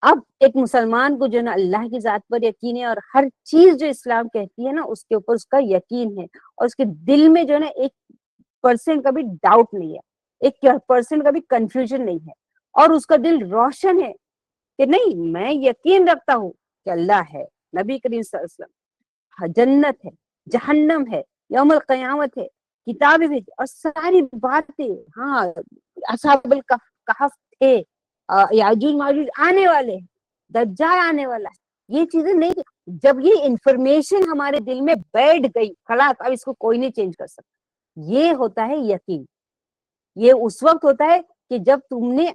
اب ایک مسلمان کو جو ہے نا اللہ کی ذات پر یقین ہے اور ہر چیز جو اسلام کہتی ہے نا اس کے اوپر اس کا یقین ہے، اور اس کے دل میں جو ہے نا 1% کا بھی ڈاؤٹ نہیں ہے، 1% کا بھی کنفیوژن نہیں ہے، اور اس کا دل روشن ہے کہ نہیں میں یقین رکھتا ہوں کہ اللہ ہے، نبی کریم صلی اللہ علیہ وسلم، جنت ہے، جہنم ہے، یوم القیامت ہے، کتابیں بھی اور ساری باتیں، ہاں اصحاب الکہف تھے، یاجوج ماجوج آنے والے ہیں، دجال آنے والا ہے، یہ چیزیں نہیں، جب یہ انفارمیشن ہمارے دل میں بیٹھ گئی خلاص اب اس کو کوئی نہیں چینج کر سکتا، یہ ہوتا ہے یقین۔ یہ اس وقت ہوتا ہے کہ جب تم نے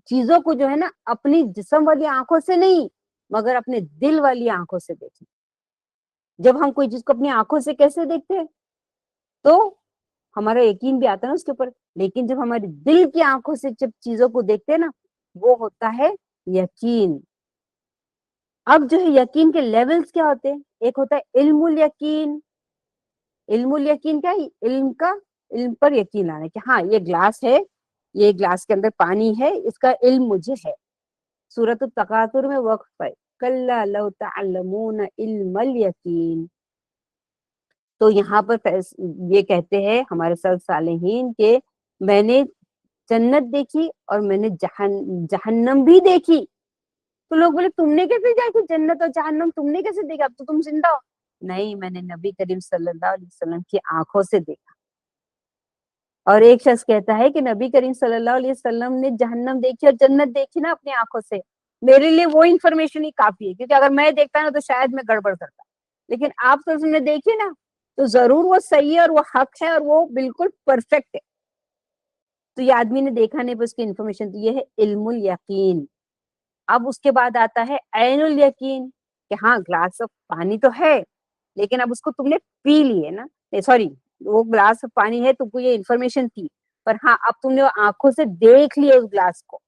چیزوں کو جو ہے نا اپنی جسم والی آنکھوں سے نہیں مگر اپنے دل والی آنکھوں سے دیکھیں۔ جب ہم کوئی چیز کو اپنی آنکھوں سے کیسے دیکھتے ہیں تو ہمارا یقین بھی آتا ہے نا اس کے اوپر، لیکن جب ہمارے دل کی آنکھوں سے جب چیزوں کو دیکھتے ہیں نا وہ ہوتا ہے یقین۔ اب جو ہے یقین کے لیولز کیا ہوتے ہیں؟ ایک ہوتا ہے علم الیقین۔ علم الیقین کیا ہے؟ علم پر یقین لانا کہ ہاں یہ گلاس ہے، یہ گلاس کے اندر پانی ہے، اس کا علم مجھے ہے۔ سورۃ التکاثر میں وقف ہے کلا لو تعلمون علم الیقین۔ تو یہاں پر یہ کہتے ہیں ہمارے سلف صالحین کہ میں نے جنت دیکھی اور میں نے جہنم بھی دیکھی۔ تو لوگ بولے تم نے کیسے دیکھی جنت اور جہنم، تم نے کیسے دیکھا، اب تو تم زندہ ہو؟ نہیں، میں نے نبی کریم صلی اللہ علیہ وسلم کی آنکھوں سے دیکھا۔ اور ایک شخص کہتا ہے کہ نبی کریم صلی اللہ علیہ وسلم نے جہنم دیکھی اور جنت دیکھی نا اپنی آنکھوں سے، میرے لیے وہ انفارمیشن ہی کافی ہے، کیونکہ اگر میں دیکھتا نا تو شاید میں گڑبڑ کرتا، لیکن آپ تو نے دیکھی نا تو ضرور وہ صحیح ہے اور وہ حق ہے اور وہ بالکل پرفیکٹ ہے۔ تو یہ آدمی نے دیکھا نہیں، بس کی انفارمیشن، تو یہ ہے علم الیقین۔ اب اس کے بعد آتا ہے عین الیقین کہ ہاں گلاس آف پانی تو ہے لیکن اب اس کو تم نے پی لی ہے نا، سوری وہ گلاس آف پانی ہے، تم کو یہ انفارمیشن تھی پر ہاں اب تم نے آنکھوں سے دیکھ لیا اس گلاس کو،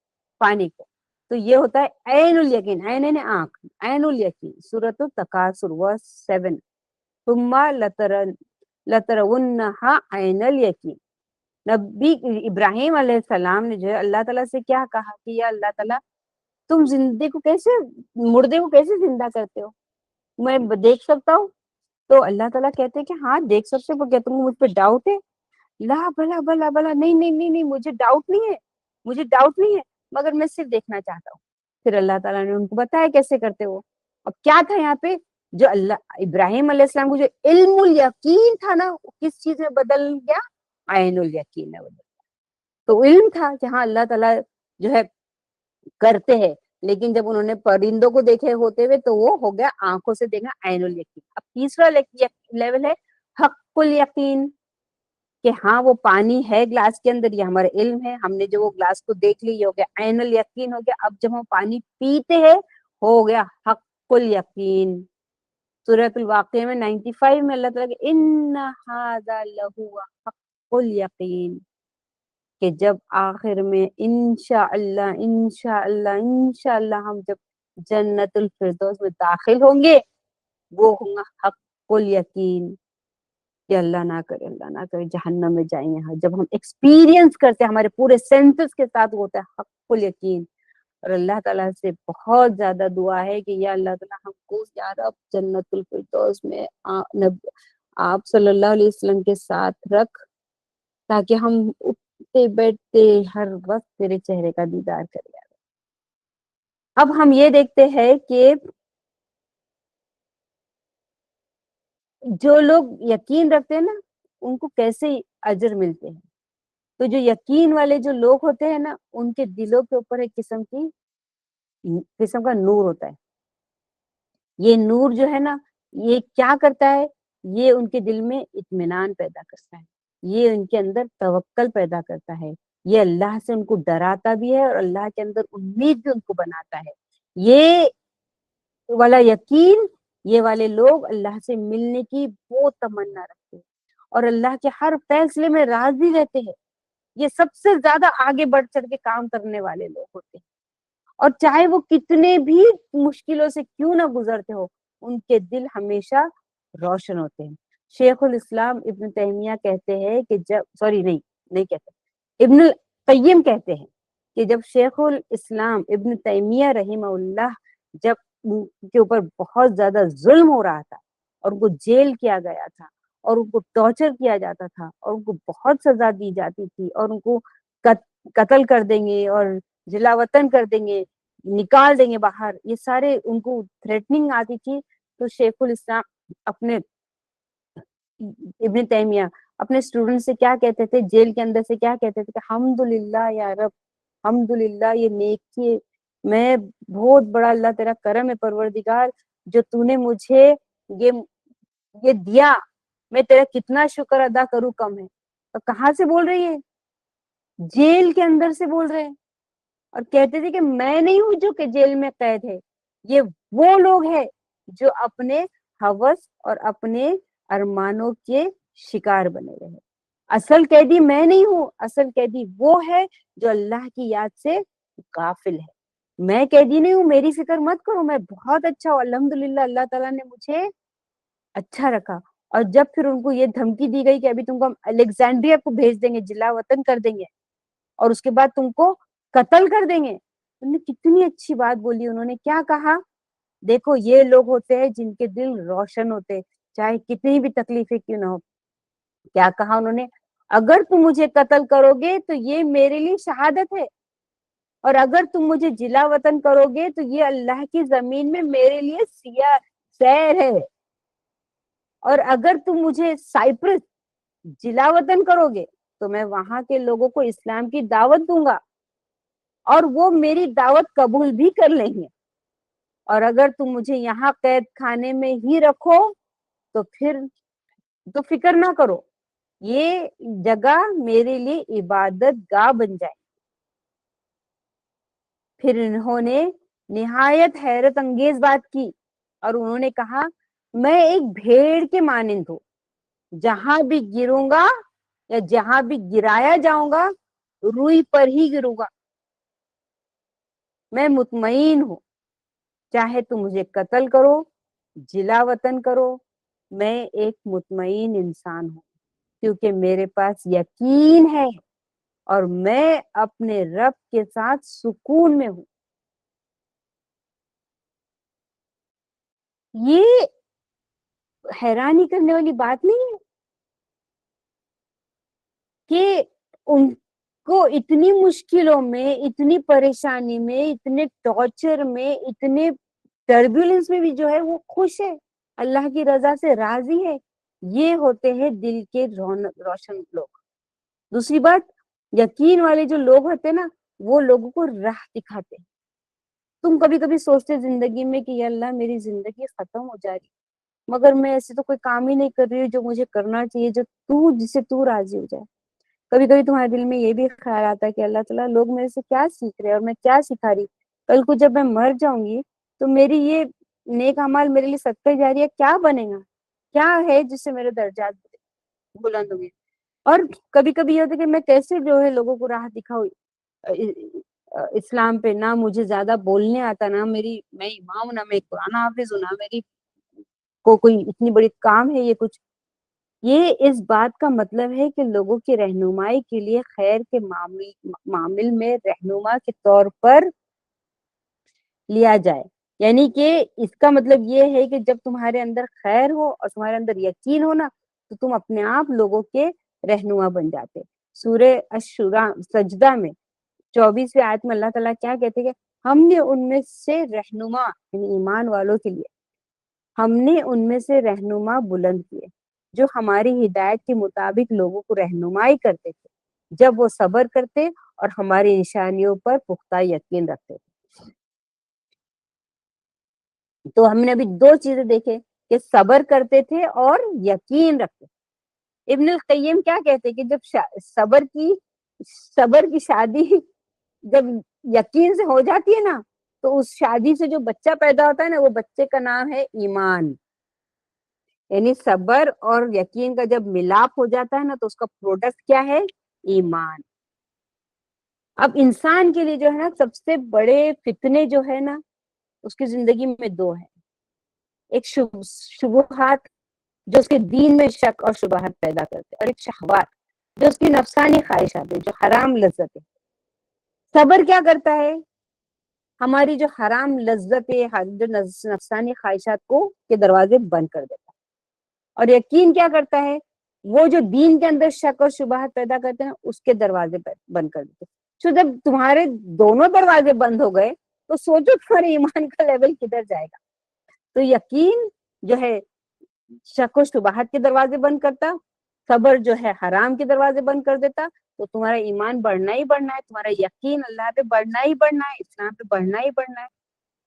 پانی کو، تو یہ ہوتا ہے عین الیقین۔ عین آنکھ، عین الیقین، سورۃ التکاثر 7 ثم لترونہا عین الیقین۔ نبی ابراہیم علیہ السلام نے جو ہے اللہ تعالیٰ سے کیا کہا کہ یا اللہ تعالیٰ تم زندے کو کیسے، مردے کو کیسے زندہ کرتے ہو، میں دیکھ سکتا ہوں؟ تو اللہ تعالیٰ کہتے ہیں کہ ہاں دیکھ سکتے ہو، کیا تم کو مجھ پہ ڈاؤٹ ہے؟ لا بلا بلا بلا، نہیں نہیں نہیں نہیں، مجھے ڈاؤٹ نہیں ہے، مجھے ڈاؤٹ نہیں ہے، مگر میں صرف دیکھنا چاہتا ہوں۔ پھر اللہ تعالیٰ نے ان کو بتایا کیسے کرتے ہو۔ اب کیا تھا یہاں پہ جو اللہ ابراہیم علیہ السلام کو جو علم الیقین تھا نا کس چیز میں بدل گیا؟ عین الیقین میں بدل گیا۔ تو علم تھا کہ ہاں اللہ تعالیٰ جو ہے کرتے ہیں، لیکن جب انہوں نے پرندوں کو دیکھے ہوتے ہوئے تو وہ ہو گیا آنکھوں سے دیکھنا عین الیقین۔ اب تیسرا لیول ہے حق الیقین، کہ ہاں وہ پانی ہے گلاس کے اندر، یہ ہمارا علم ہے، ہم نے جو وہ گلاس کو دیکھ لی، یہ ہو گیا عین الیقین ہو گیا۔ اب جب ہم پانی پیتے ہیں ہو گیا حق الیقین۔ سورۃ الواقعہ میں 95 میں اللہ تعالیٰ کہ ان ھذا لہو حق الیقین، کہ جب آخر میں انشاءاللہ انشاءاللہ انشاءاللہ ہم جب جنت الفردوس میں داخل ہوں گے وہ ہوں گا حق الیقین، کہ اللہ نہ کرے جہنم میں جائیں گے۔ جب ہم ایکسپیرینس کرتے ہیں ہمارے پورے سینسز کے ساتھ ہوتا ہے حق الیقین، اور اللہ تعالیٰ سے بہت زیادہ دعا ہے کہ یا اللہ تعالیٰ ہم کو یا رب جنت الفردوس میں آپ صلی اللہ علیہ وسلم کے ساتھ رکھ، تاکہ ہم اٹھتے بیٹھتے ہر وقت تیرے چہرے کا دیدار کریں۔ اب ہم یہ دیکھتے ہیں کہ جو لوگ یقین رکھتے ہیں نا ان کو کیسے اجر ملتے ہیں۔ تو جو یقین والے جو لوگ ہوتے ہیں نا ان کے دلوں کے اوپر ایک قسم کا نور ہوتا ہے۔ یہ نور جو ہے نا یہ کیا کرتا ہے، یہ ان کے دل میں اطمینان پیدا کرتا ہے، یہ ان کے اندر توکل پیدا کرتا ہے، یہ اللہ سے ان کو ڈراتا بھی ہے اور اللہ کے اندر امید بھی ان کو بناتا ہے۔ یہ والا یقین، یہ والے لوگ اللہ سے ملنے کی بہت تمنا رکھتے ہیں اور اللہ کے ہر فیصلے میں راضی رہتے ہیں۔ یہ سب سے زیادہ آگے بڑھ چڑھ کے کام کرنے والے لوگ ہوتے ہیں، اور چاہے وہ کتنے بھی مشکلوں سے کیوں نہ گزرتے ہو ان کے دل ہمیشہ روشن ہوتے ہیں۔ شیخ الاسلام ابن تیمیہ کہتے ہیں کہ جب نہیں کہتے، ابن القیم کہتے ہیں کہ جب شیخ الاسلام ابن تیمیہ رحمہ اللہ جب ان کے اوپر بہت زیادہ ظلم ہو رہا تھا اور ان کو جیل کیا گیا تھا اور ان کو ٹارچر کیا جاتا تھا اور ان کو بہت سزا دی جاتی تھی اور ان کو قتل کر دیں گے اور جلا وطن کر دیں گے، نکال دیں گے باہر، یہ سارے ان کو تھریٹننگ آتی تھی، تو شیخ الاسلام اپنے ابن تیمیہ اپنے اسٹوڈنٹ سے کیا کہتے تھے، جیل کے اندر سے کیا کہتے تھے کہ الحمدللہ یا رب، الحمدللہ یہ نیکی، میں بہت بڑا اللہ تیرا کرم ہے پروردگار جو تو نے مجھے یہ دیا، میں تیرا کتنا شکر ادا کروں کم ہے۔ اور کہاں سے بول رہی ہے؟ جیل کے اندر سے بول رہے ہیں، اور کہتے تھے کہ میں نہیں ہوں جو کہ جیل میں قید ہے، یہ وہ لوگ ہیں جو اپنے ہوس اور اپنے ارمانوں کے شکار بنے رہے۔ اصل قیدی میں نہیں ہوں، اصل قیدی وہ ہے جو اللہ کی یاد سے غافل ہے۔ میں قیدی نہیں ہوں، میری فکر مت کرو، میں بہت اچھا ہوں، الحمدللہ اللہ تعالیٰ نے مجھے اچھا رکھا۔ اور جب پھر ان کو یہ دھمکی دی گئی کہ ابھی تم کو ہم الیگزینڈریا کو بھیج دیں گے، جلا وطن کر دیں گے اور اس کے بعد تم کو قتل کر دیں گے، انہوں نے کتنی اچھی بات بولی، انہوں نے کیا کہا، دیکھو یہ لوگ ہوتے ہیں جن کے دل روشن ہوتے چاہے کتنی بھی تکلیفیں کیوں نہ ہو۔ کیا کہا انہوں نے، اگر تم مجھے قتل کرو گے تو یہ میرے لیے شہادت ہے، اور اگر تم مجھے جلا وطن کرو گے تو یہ اللہ کی زمین میں میرے لیے سیر ہے، اور اگر تم مجھے سائپرس جلا وطن کرو گے تو میں وہاں کے لوگوں کو اسلام کی دعوت دوں گا اور وہ میری دعوت قبول بھی کر لیں گے، اور اگر تم مجھے یہاں قید خانے میں ہی رکھو تو پھر تو فکر نہ کرو، یہ جگہ میرے لیے عبادت گاہ بن جائے۔ پھر انہوں نے نہایت حیرت انگیز بات کی اور انہوں نے کہا میں ایک بھیڑ کے مانند ہوں، جہاں بھی گروں گا یا جہاں بھی گرایا جاؤں گا روئی پر ہی گروں گا، میں مطمئن ہوں، چاہے تم مجھے قتل کرو جلا وطن کرو، میں ایک مطمئن انسان ہوں، کیونکہ میرے پاس یقین ہے اور میں اپنے رب کے ساتھ سکون میں ہوں۔ یہ حیرانی کرنے والی بات نہیں ہے کہ ان کو اتنی مشکلوں میں، اتنی پریشانی میں، اتنے ٹارچر میں، اتنے ٹربیولنس میں بھی جو ہے وہ خوش ہے، اللہ کی رضا سے راضی ہے۔ یہ ہوتے ہیں دل کے روشن لوگ۔ دوسری بات، یقین والے جو لوگ ہوتے ہیں نا وہ لوگوں کو راہ دکھاتے ہیں، تم کبھی کبھی سوچتے زندگی میں کہ یا اللہ میری زندگی ختم ہو جا رہی مگر میں ایسے تو کوئی کام ہی نہیں کر رہی ہوں جو مجھے کرنا چاہیے، جسے تو راضی ہو جائے۔ کبھی کبھی تمہارے دل میں یہ بھی خیال آتا ہے کہ اللہ تعالیٰ لوگ میرے سے کیا سیکھ رہے ہیں اور میں کیا سکھا رہی، کل کو جب میں مر جاؤں گی تو میری یہ نیک اعمال میرے لیے صدقہ جاریہ کیا بنے گا، کیا ہے جس سے میرے درجات بلند ہوں گے۔ اور کبھی کبھی یہ ہوتا ہے کہ میں کیسے جو ہے لوگوں کو راہ دکھاؤں اسلام پہ، نہ مجھے زیادہ بولنے آتا، نہ میں امام، نہ میں قرآن حافظ ہوں، نہ میری کو کوئی اتنی بڑی کام ہے یہ کچھ۔ یہ اس بات کا مطلب ہے کہ لوگوں کی رہنمائی کے لیے خیر کے معامل میں رہنما کے طور پر لیا جائے، یعنی کہ اس کا مطلب یہ ہے کہ جب تمہارے اندر خیر ہو اور تمہارے اندر یقین ہو نا تو تم اپنے آپ لوگوں کے رہنما بن جاتے۔ سورہ الشورى سجدہ میں 24ویں آیت میں اللہ تعالیٰ کیا کہتے ہیں کہ ہم نے ان میں سے رہنما، یعنی ایمان والوں کے لیے ہم نے ان میں سے رہنما بلند کیے جو ہماری ہدایت کے مطابق لوگوں کو رہنمائی کرتے تھے جب وہ صبر کرتے اور ہماری نشانیوں پر پختہ یقین رکھتے تھے۔ تو ہم نے ابھی دو چیزیں دیکھے کہ صبر کرتے تھے اور یقین رکھتے تھے۔ ابن القیم کیا کہتے کہ جب صبر کی شادی جب یقین سے ہو جاتی ہے نا تو اس شادی سے جو بچہ پیدا ہوتا ہے نا وہ بچے کا نام ہے ایمان، یعنی صبر اور یقین کا جب ملاپ ہو جاتا ہے نا تو اس کا پروڈکٹ کیا ہے؟ ایمان۔ اب انسان کے لیے جو ہے نا سب سے بڑے فتنے جو ہے نا اس کی زندگی میں دو ہیں، ایک شبہات جو اس کے دین میں شک اور شبہات پیدا کرتے، اور ایک شہوات جو اس کی نفسانی خواہشات ہے، جو حرام لذت ہے۔ صبر کیا کرتا ہے؟ ہماری جو حرام لذت ہے، جو نفسانی خواہشات کو کے دروازے بند کر دیتا ہے۔ اور یقین کیا کرتا ہے؟ وہ جو دین کے اندر شک اور شبہات پیدا کرتے ہیں اس کے دروازے بند کر دیتے ہیں۔ تو جب تمہارے دونوں دروازے بند ہو گئے تو سوچو تمہارے ایمان کا لیول کدھر جائے گا۔ تو یقین جو ہے شک و شبہات کے دروازے بند کرتا، صبر جو ہے حرام کے دروازے بند کر دیتا، تو تمہارا ایمان بڑھنا ہی بڑھنا ہے، تمہارا یقین اللہ پہ بڑھنا ہی بڑھنا ہے، اسلام پہ بڑھنا ہی بڑھنا ہے۔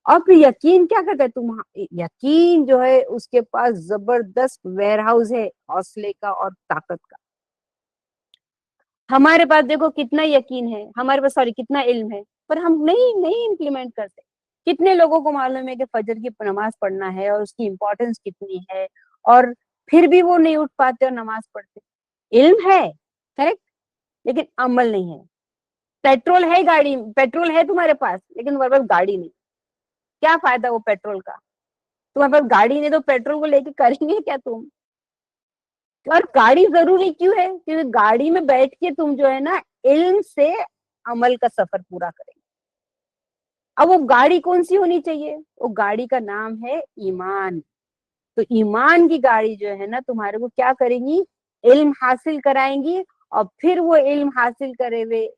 اور پھر یقین کیا کرتا ہے؟ یقین جو ہے اس کے پاس زبردست ویئر ہاؤس ہے حوصلے کا اور طاقت کا۔ ہمارے پاس دیکھو کتنا یقین ہے، ہمارے پاس کتنا علم ہے، پر ہم نہیں امپلیمنٹ کرتے۔ کتنے لوگوں کو معلوم ہے کہ فجر کی نماز پڑھنا ہے اور اس کی امپورٹنس کتنی ہے، اور پھر بھی وہ نہیں اٹھ پاتے اور نماز پڑھتے۔ علم ہے کریکٹ، لیکن عمل نہیں ہے۔ پیٹرول ہے تمہارے پاس لیکن تمہارے پاس گاڑی نہیں، کیا فائدہ وہ پیٹرول کا؟ تمہارے پاس گاڑی نہیں تو پیٹرول کو لے کے کریں گے کیا تم؟ اور گاڑی ضروری کیوں ہے؟ کیونکہ گاڑی میں بیٹھ کے تم جو ہے نا علم سے عمل کا سفر پورا کریں گے۔ اب وہ گاڑی کون سی ہونی چاہیے؟ وہ گاڑی کا نام ہے ایمان۔ تو ایمان کی گاڑی جو ہے نا تمہارے کو کیا کریں گی؟ علم حاصل کرائیں گی، اور پھر وہ علم حاصل کرے ہوئے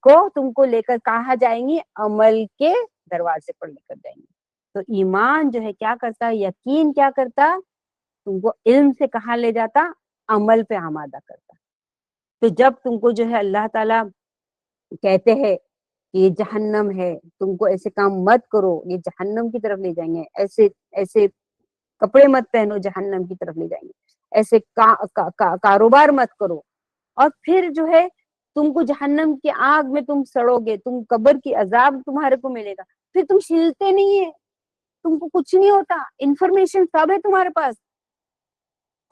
کو تم کو لے کر کہاں جائیں گی؟ عمل کے دروازے پر لے کر جائیں گی۔ تو ایمان جو ہے کیا کرتا، یقین کیا کرتا، تم کو علم سے کہاں لے جاتا؟ عمل پہ آمادہ کرتا۔ تو جب تم کو جو ہے اللہ تعالیٰ کہتے ہیں کہ یہ جہنم ہے، تم کو ایسے کام مت کرو، یہ جہنم کی طرف لے جائیں گے، ایسے کپڑے مت پہنو جہنم کی طرف لے جائیں گے، ایسے کاروبار مت کرو، اور پھر جو ہے تم کو جہنم کی آگ میں تم سڑو گے، تم قبر کی عذاب تمہارے کو ملے گا، پھر تم ہلتے نہیں ہے، تم کو کچھ نہیں ہوتا، انفارمیشن سب ہے تمہارے پاس،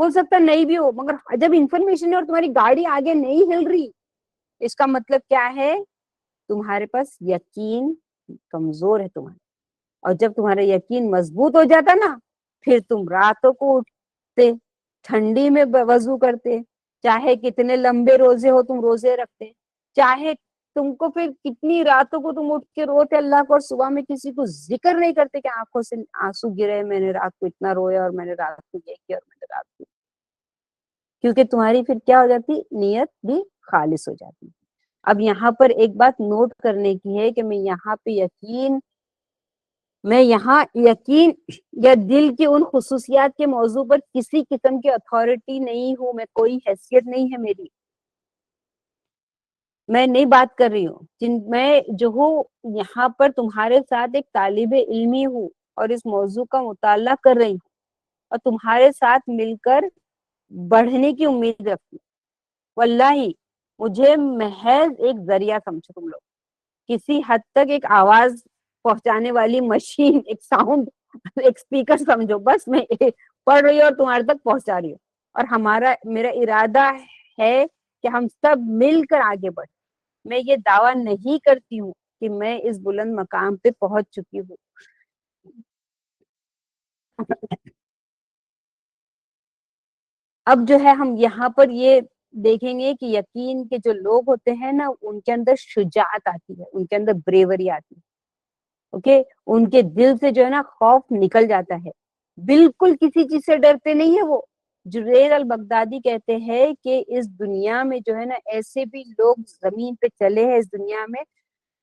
ہو سکتا نہیں بھی ہو، مگر جب انفارمیشن ہے اور تمہاری گاڑی آگے نہیں ہل رہی، اس کا مطلب کیا ہے؟ تمہارے پاس یقین کمزور ہے تمہارا۔ اور جب تمہارا یقین مضبوط ہو جاتا نا پھر تم راتوں کو اٹھتے، ٹھنڈی میں وضو کرتے، چاہے کتنے لمبے روزے ہو تم روزے رکھتے، چاہے تم کو پھر کتنی راتوں کو تم اٹھ کے روتے اللہ کو، اور صبح میں کسی کو ذکر نہیں کرتے کہ آنکھوں سے آنسو گرے، میں نے رات کو اتنا رویا اور میں نے رات کو یہ کیا اور میں نے رات کو، کیونکہ تمہاری پھر کیا ہو جاتی؟ نیت بھی خالص ہو جاتی۔ اب یہاں پر ایک بات نوٹ کرنے کی ہے کہ میں یہاں یقین یا دل کی ان خصوصیات کے موضوع پر کسی قسم کی اتھارٹی نہیں ہوں، میں کوئی حیثیت نہیں ہے میری۔ میں نہیں بات کر رہی ہوں میں جو ہوں یہاں پر تمہارے ساتھ ایک طالب علمی ہوں اور اس موضوع کا مطالعہ کر رہی ہوں اور تمہارے ساتھ مل کر بڑھنے کی امید رکھتی ہوں. واللہ مجھے محض ایک ذریعہ سمجھو تم لوگ, کسی حد تک ایک آواز پہنچانے والی مشین, ایک ساؤنڈ, ایک اسپیکر سمجھو, بس میں پڑھ رہی ہوں اور تمہارے تک پہنچا رہی ہوں. اور میرا ارادہ ہے کہ ہم سب مل کر آگے بڑھیں. میں یہ دعویٰ نہیں کرتی ہوں کہ میں اس بلند مقام پہ پہنچ چکی ہوں. اب جو ہے ہم یہاں پر یہ دیکھیں گے کہ یقین کے جو لوگ ہوتے ہیں نا, ان کے اندر شجاعت آتی ہے, ان کے اندر بریوری آتی ہے. اوکے, ان کے دل سے جو ہے نا خوف نکل جاتا ہے, بالکل کسی چیز سے ڈرتے نہیں ہے وہ. جریر البغدادی کہتے ہیں کہ اس دنیا میں جو ہے نا ایسے بھی لوگ زمین پہ چلے ہیں اس دنیا میں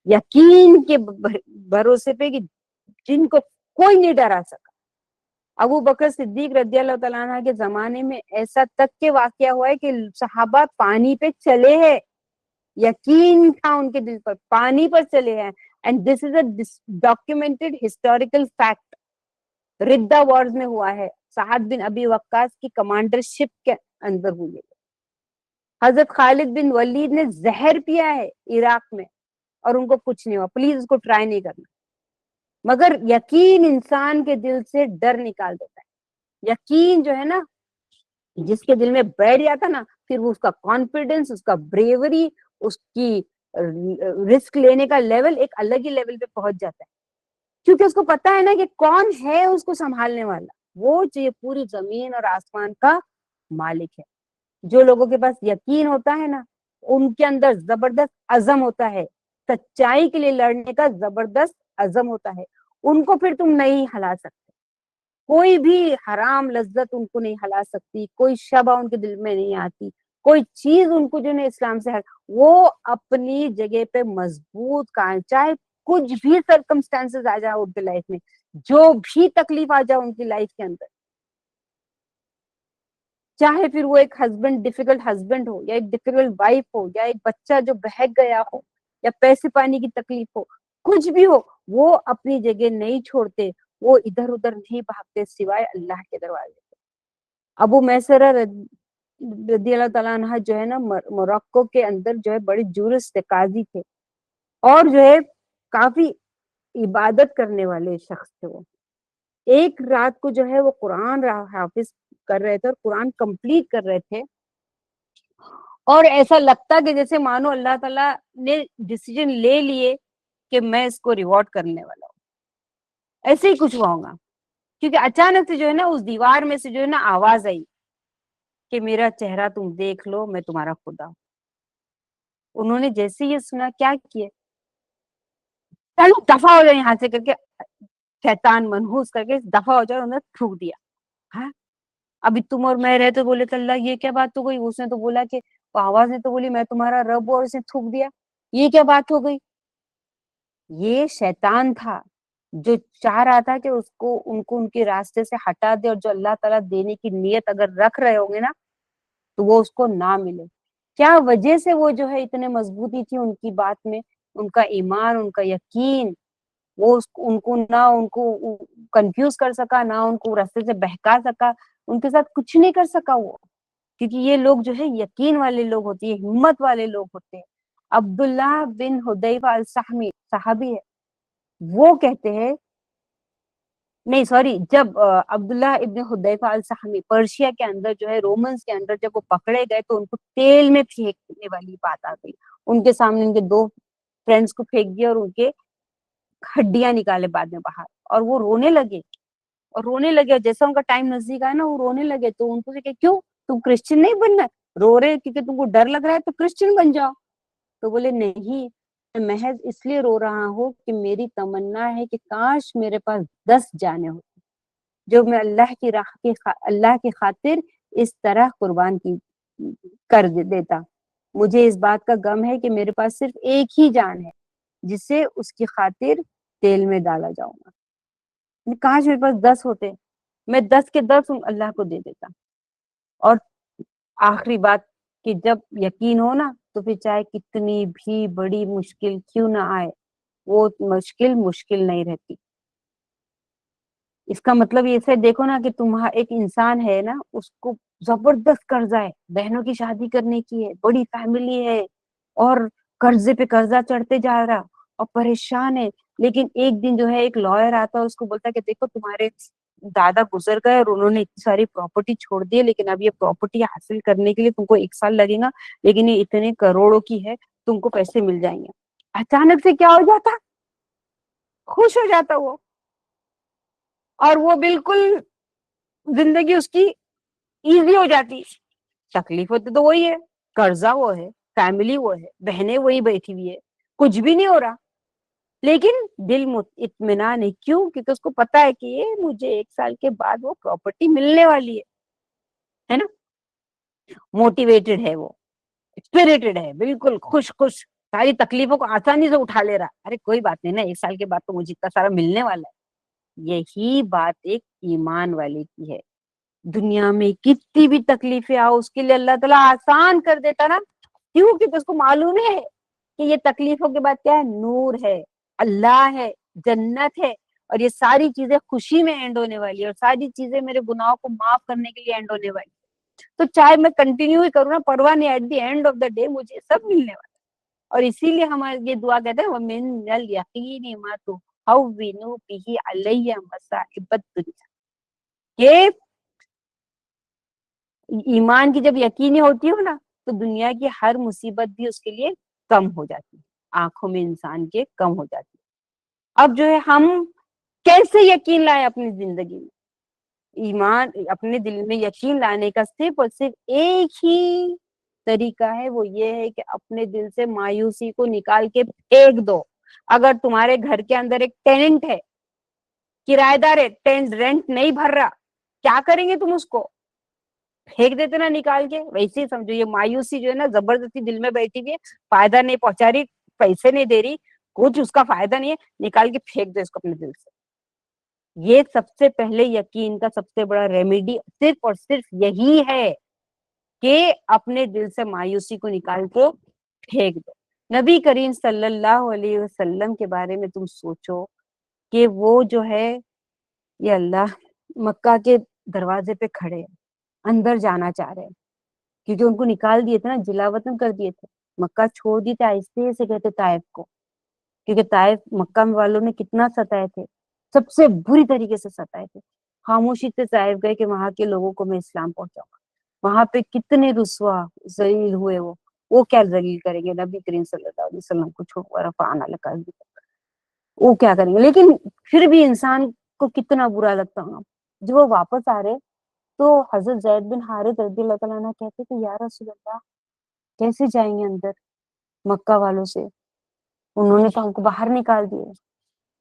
یقین کے بھروسے پہ کہ جن کو کوئی نہیں ڈرا سکا. ابو بکر صدیق رضی اللہ تعالیٰ عنہ کے زمانے میں ایسا تک کے واقعہ ہوا ہے کہ صحابہ پانی پہ چلے ہیں, یقین تھا ان کے دل پر, پانی پر چلے ہیں. And this is a documented historical fact. ردہ وارز میں ہوا ہے, سعد بن ابی وقاص کی کمانڈر شپ کے اندر ہوئی ہے. حضرت خالد بن ولید نے زہر پیا ہے عراق میں اور ان کو کچھ نہیں ہوا. پلیز اس کو ٹرائی نہیں کرنا. مگر یقین انسان کے دل سے ڈر نکال دیتا ہے. یقین جو ہے نا جس کے دل میں بیٹھ جاتا نا, پھر وہ اس کا کانفیڈنس, اس کا بریوری, اس کی رسک لینے کا لیول ایک الگ ہی لیول پہ پہنچ جاتا ہے. کیونکہ اس کو پتا ہے نا کہ کون ہے اس کو سنبھالنے والا, وہ جو پوری زمین اور آسمان کا مالک ہے. جو لوگوں کے پاس یقین ہوتا ہے نا, ان کے اندر زبردست عزم ہوتا ہے, سچائی کے لیے لڑنے کا زبردست عزم ہوتا ہے. ان کو پھر تم نہیں ہلا سکتے, کوئی بھی حرام لذت ان کو نہیں ہلا سکتی, کوئی شبہ ان کے دل میں نہیں آتی, کوئی چیز ان کو جو ہے اسلام سے وہ اپنی جگہ پہ مضبوط قائم, چاہے کچھ بھی سرکمسٹانسز آ جائے ان کی لائف میں, جو بھی تکلیف آ جائے ان کی لائف کے اندر, چاہے پھر وہ ایک ہسبینڈ ڈیفیکلٹ ہسبینڈ ہو, یا ایک ڈیفیکلٹ وائف ہو, یا ایک بچہ جو بہک گیا ہو, یا پیسے پانی کی تکلیف ہو, کچھ بھی ہو, وہ اپنی جگہ نہیں چھوڑتے, وہ ادھر ادھر نہیں بھاگتے سوائے اللہ کے دروازے. ابو میسرہ رضی اللہ تعالیٰ عنہ جو ہے نا موروکو کے اندر جو ہے بڑے جورسٹ قاضی تھے, اور جو ہے کافی عبادت کرنے والے شخص تھے. وہ ایک رات کو جو ہے وہ قرآن حافظ کر رہے تھے اور قرآن کمپلیٹ کر رہے تھے, اور ایسا لگتا کہ جیسے مانو اللہ تعالیٰ نے ڈیسیجن لے لیے کہ میں اس کو ریوارڈ کرنے والا ہوں. ایسے ہی کچھ ہوا ہوگا, کیونکہ اچانک سے جو ہے نا اس دیوار میں سے جو ہے نا آواز آئی کہ میرا چہرہ تم دیکھ لو, میں تمہارا خدا ہوں. انہوں نے جیسے یہ سنا کیا کیا, چلو دفع ہو جائے یہاں سے کر کے, شیطان منحوس کر کے دفع ہو جائے, انہوں نے تھوک دیا. ہاں ابھی تم اور میں رہے تو بولے تو اللہ یہ کیا بات ہو گئی, اس نے تو بولا کہ آواز نے تو بولی میں تمہارا رب ہوں, اور اس نے تھوک دیا, یہ کیا بات ہو گئی. یہ شیطان تھا جو چاہ رہا تھا کہ ان کو ان کے راستے سے ہٹا دے, اور جو اللہ تعالیٰ دینے کی نیت اگر رکھ رہے ہوں گے نا تو وہ اس کو نہ ملے. کیا وجہ سے وہ جو ہے اتنے مضبوطی تھی ان کی بات میں, ان کا ایمان, ان کا یقین, وہ ان کو کنفیوز کر سکا, نہ ان کو راستے سے بہکا سکا, ان کے ساتھ کچھ نہیں کر سکا وہ, کیونکہ یہ لوگ جو ہے یقین والے لوگ ہوتے ہیں, ہمت والے لوگ ہوتے ہیں. عبداللہ بن حذیفہ السہمی صحابی ہے, وہ کہتے ہیں, نہیں سوری, جب عبداللہ ابن حذیفہ السہمی پرشیا کے اندر جو ہے رومنس کے اندر جب وہ پکڑے گئے تو ان کو تیل میں پھینکنے والی بات آ گئی. ان کے سامنے ان کے دو فرینڈس کو پھینک دیا اور ان کے ہڈیاں نکالے بعد میں باہر, اور وہ رونے لگے, اور جیسا ان کا ٹائم نزدیک آیا نا وہ رونے لگے. تو ان کو کہ کیوں تم کرسچن نہیں بننا, رو رہے کیونکہ تم کو ڈر لگ رہا ہے تو کرسچن بن جاؤ. تو بولے نہیں, میں محض اس لیے رو رہا ہوں کہ میری تمنا ہے کہ کاش میرے پاس 10 جانیں ہوتی جو میں اللہ کی خاطر اس طرح قربان کر دیتا. مجھے اس بات کا غم ہے کہ میرے پاس صرف ایک ہی جان ہے جسے اس کی خاطر تیل میں ڈالا جاؤں گا. کاش میرے پاس 10 ہوتے, میں 10 کے 10 اللہ کو دے دیتا. اور آخری بات کہ جب یقین ہو نا تو پھر چاہے کتنی بھی بڑی مشکل کیوں نہ آئے وہ مشکل مشکل نہیں رہتی. اس کا مطلب یہ سے دیکھو نا کہ تمہارا ایک انسان ہے نا, اس کو زبردست قرضہ ہے, بہنوں کی شادی کرنے کی ہے, بڑی فیملی ہے, اور قرضے پہ قرضہ چڑھتے جا رہا اور پریشان ہے. لیکن ایک دن جو ہے ایک لائر آتا ہے, اس کو بولتا ہے کہ دیکھو تمہارے دادا گزر گئے اور انہوں نے اتنی ساری پراپرٹی چھوڑ دی ہے, لیکن اب یہ پراپرٹی حاصل کرنے کے لیے تم کو 1 سال لگے گا, لیکن یہ اتنے کروڑوں کی ہے, تم کو پیسے مل جائیں گے. اچانک سے کیا ہو جاتا, خوش ہو جاتا وہ, اور وہ بالکل زندگی اس کی ایزی ہو جاتی. تکلیف ہوتی تو وہی ہے, قرضہ وہ ہے, فیملی وہ ہے, بہنیں وہی بیٹھی ہوئی ہے, کچھ بھی نہیں ہو رہا, لیکن دل اطمینان ہے. کیوں؟ کیونکہ اس کو پتا ہے کہ یہ مجھے 1 سال کے بعد وہ پراپرٹی ملنے والی ہے نا. موٹیویٹڈ ہے وہ, اسپریٹڈ ہے, بالکل خوش خوش, ساری تکلیفوں کو آسانی سے اٹھا لے رہا. ارے کوئی بات نہیں نا, 1 سال کے بعد تو مجھے اتنا سارا ملنے والا ہے. یہی بات ایک ایمان والے کی ہے. دنیا میں کتنی بھی تکلیفیں آؤ اس کے لیے اللہ تعالیٰ آسان کر دیتا نا. کیوں؟ کیونکہ اس کو معلوم ہے کہ یہ تکلیفوں کے بعد کیا ہے, نور ہے, اللہ ہے, جنت ہے, اور یہ ساری چیزیں خوشی میں اینڈ ہونے والی ہے, اور ساری چیزیں میرے گناہوں کو معاف کرنے کے لیے اینڈ ہونے والی. تو چاہے میں کنٹینیو ہی کروں نا, پرواہ نہیں, at the end of the day مجھے سب ملنے والا. اور اسی لیے ہمارے یہ دعا کہتے ہیں وَمِنَ الْيَقِينِ مَا تُهَوِّنُ بِهِ عَلَيَّ مَصَائِبَ الدُّنْيَا, کہ ایمان کی جب یقینی ہوتی ہو نا تو دنیا کی ہر مصیبت بھی اس کے لیے کم ہو جاتی, آنکھوں میں انسان کے کم ہو جاتی. اب جو ہے ہم کیسے یقین لائیں اپنی زندگی میں؟ ایمان اپنے دل میں یقین لانے کا صرف اور صرف ایک ہی طریقہ ہے, وہ یہ ہے کہ اپنے دل سے مایوسی کو نکال کے پھینک دو. اگر تمہارے گھر کے اندر ایک ٹیننٹ ہے, کرایہ دار ہے, رینٹ نہیں بھر رہا, کیا کریں گے تم؟ اس کو پھینک دیتے نا نکال کے. ویسے ہی سمجھو یہ مایوسی جو ہے نا زبردستی دل میں بیٹھی ہوئی ہے, فائدہ نہیں پہنچا رہی, پیسے نہیں دے رہی, کچھ اس کا فائدہ نہیں ہے, نکال کے پھینک دو اس کو اپنے دل سے. یہ سب سے پہلے یقین کا سب سے بڑا ریمیڈی صرف اور صرف یہی ہے کہ اپنے دل سے مایوسی کو نکال کے پھینک دو. نبی کریم صلی اللہ علیہ وسلم کے بارے میں تم سوچو کہ وہ جو ہے یہ اللہ مکہ کے دروازے پہ کھڑے ہیں, اندر جانا چاہ رہے ہیں, کیونکہ ان کو نکال دیے تھے نا, جلا وطن کر دیے تھے, مکہ چھوڑ دی تھے آہستہ سے کہتے طائف کو, کیونکہ طائف مکہ والوں نے کتنا ستائے تھے, سب سے بری طریقے سے ستائے تھے. خاموشی سے طائف گئے کہ وہاں کے لوگوں کو میں اسلام پہنچاؤں گا. وہاں پہ کتنے رسوا ذلیل ہوئے, وہ کیا ذلیل کریں گے نبی کریم صلی اللہ علیہ وسلم کو چھوڑ کر, رفعنا لک ذکرک, وہ کیا کریں گے. لیکن پھر بھی انسان کو کتنا برا لگتا ہوگا. جب وہ واپس آ رہے تو حضرت زید بن حارث رضی اللہ تعالیٰ عنہ کہتے کہ یا رسول اللہ کیسے جائیں گے اندر مکہ والوں سے, انہوں نے تو ہم کو باہر نکال دیے,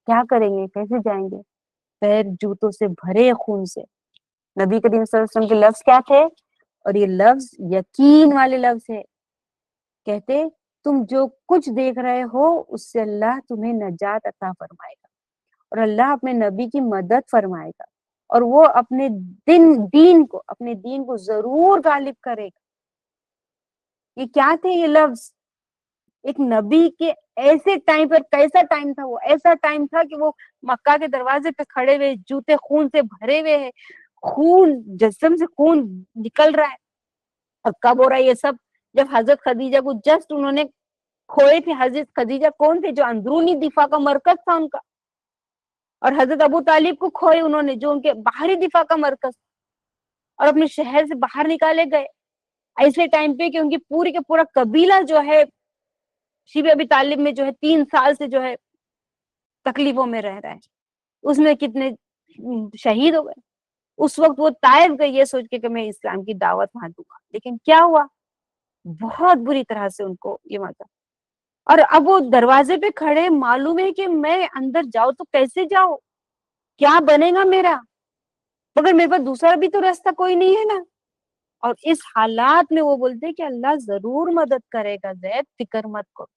کیا کریں گے, کیسے جائیں گے؟ پیر جوتوں سے بھرے خون سے. نبی کریم صلی اللہ علیہ وسلم کے لفظ کیا تھے, اور یہ لفظ یقین والے لفظ ہے, کہتے تم جو کچھ دیکھ رہے ہو اس سے اللہ تمہیں نجات عطا فرمائے گا, اور اللہ اپنے نبی کی مدد فرمائے گا, اور وہ اپنے اپنے دین کو ضرور غالب کرے گا. یہ کیا تھے یہ لفظ؟ ایک نبی کے ایسے ٹائم پر, کیسا ٹائم تھا وہ, ایسا ٹائم تھا کہ وہ مکہ کے دروازے پہ کھڑے ہوئے, جوتے خون سے بھرے ہوئے ہیں, خون جسم سے خون نکل رہا ہے. اور کب ہو رہا ہے یہ سب؟ جب حضرت خدیجہ کو جسٹ انہوں نے کھوئے تھے. حضرت خدیجہ کون تھے؟ جو اندرونی دفاع کا مرکز تھا ان کا. اور حضرت ابو طالب کو کھوئے انہوں نے, جو ان کے باہری دفاع کا مرکز, اور اپنے شہر سے باہر نکالے گئے ایسے ٹائم پہ کہ ان کی پوری کا پورا قبیلہ جو ہے شیب ابی طالب میں جو ہے 3 سال سے جو ہے تکلیفوں میں رہ رہا ہے. اس میں کتنے شہید ہو گئے. اس وقت وہ طائف گئے یہ سوچ کے کہ میں اسلام کی دعوت وہاں دوں گا, لیکن کیا ہوا, بہت بری طرح سے ان کو یہ مارا. اور اب وہ دروازے پہ کھڑے, معلوم ہے کہ میں اندر جاؤں تو کیسے جاؤ, کیا بنے گا میرا, مگر میرے پاس دوسرا بھی تو راستہ کوئی نہیں ہے نا. اور اس حالات میں وہ بولتے کہ اللہ ضرور مدد کرے گا زید, فکر مت کرو.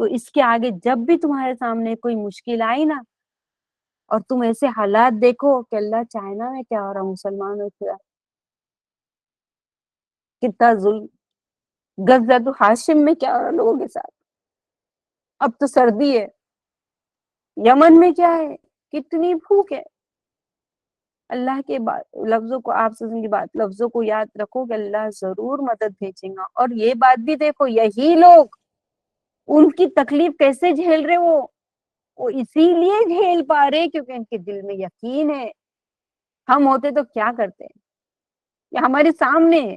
تو اس کے آگے جب بھی تمہارے سامنے کوئی مشکل آئی نا, اور تم ایسے حالات دیکھو کہ اللہ چائنا میں کیا ہو رہا, مسلمانوں کے کتنا ظلم, غزوۃ ہاشم میں کیا ہو رہا ہے لوگوں کے ساتھ؟ اب تو سردی ہے، یمن میں کیا ہے، کتنی بھوک ہے. اللہ کے لفظوں کو، آپ سن کی بات لفظوں کو یاد رکھو کہ اللہ ضرور مدد بھیجے گا. اور یہ بات بھی دیکھو، یہی لوگ ان کی تکلیف کیسے جھیل رہے، وہ اسی لیے جھیل پا رہے کیونکہ ان کے دل میں یقین ہے. ہم ہوتے تو کیا کرتے ہیں؟ یہ ہمارے سامنے ہے،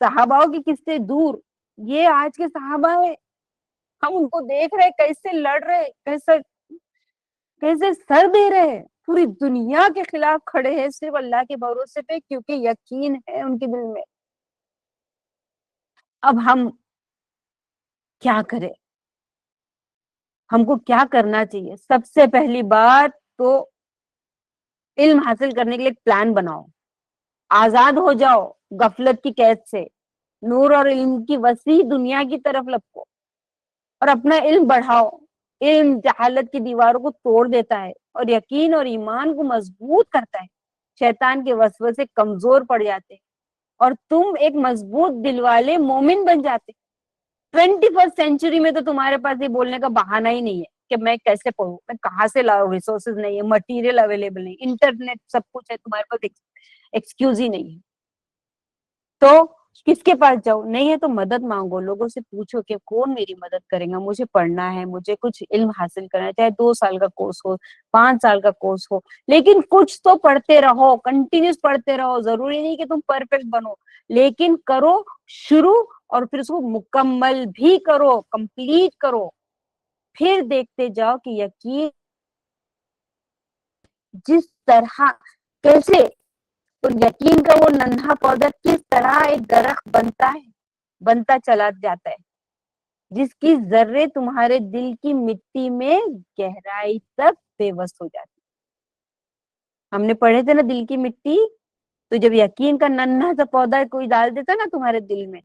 صحاباؤں کی قصے دور، یہ آج کے صحابہ ہے. ہم ان کو دیکھ رہے کیسے لڑ رہے، کیسے سر دے رہے ہیں، پوری دنیا کے خلاف کھڑے ہیں صرف اللہ کے بھروسے پہ، کیونکہ یقین ہے ان کے دل میں. اب ہم کیا کریں؟ ہم کو کیا کرنا چاہیے؟ سب سے پہلی بات تو علم حاصل کرنے کے لیے ایک پلان بناؤ. آزاد ہو جاؤ غفلت کی قید سے، نور اور علم کی وسیع دنیا کی طرف لپکو اور اپنا علم بڑھاؤ. علم جہالت کی دیواروں کو توڑ دیتا ہے اور یقین اور ایمان کو مضبوط کرتا ہے. شیطان کے وسوسے کمزور پڑ جاتے ہیں اور تم ایک مضبوط دل والے مومن بن جاتے. 21 سینچری میں تو تمہارے پاس یہ بولنے کا بہانہ ہی نہیں ہے کہ میں کیسے پڑھوں، میں کہاں سے لاؤں، ریسورسز نہیں ہے، مٹیریل اویلیبل نہیں، انٹرنیٹ سب کچھ ہے، تمہارے پاس ایکسکیوز ہی نہیں ہے. تو کس کے پاس جاؤ؟ نہیں ہے تو مدد مانگو، لوگوں سے پوچھو کہ کون میری مدد کرے گا، مجھے پڑھنا ہے، مجھے کچھ علم حاصل کرنا ہے، چاہے 2 سال کا کورس ہو، 5 سال کا کورس ہو، لیکن کچھ تو پڑھتے رہو، کنٹینیوس پڑھتے رہو. ضروری نہیں کہ تم پرفیکٹ بنو، لیکن کرو شروع، اور پھر اس کو مکمل بھی کرو، کمپلیٹ کرو. پھر دیکھتے جاؤ کہ یقین جس طرح کیسے تو یقین کا وہ ننھا پودا کس طرح ایک درخت بنتا چلا جاتا ہے، جس کی ذرے تمہارے دل کی مٹی میں گہرائی تک بے بس ہو جاتی. ہم نے پڑھے تھے نا دل کی مٹی، تو جب یقین کا ننھا سا پودا کوئی ڈال دیتا نا تمہارے دل میں،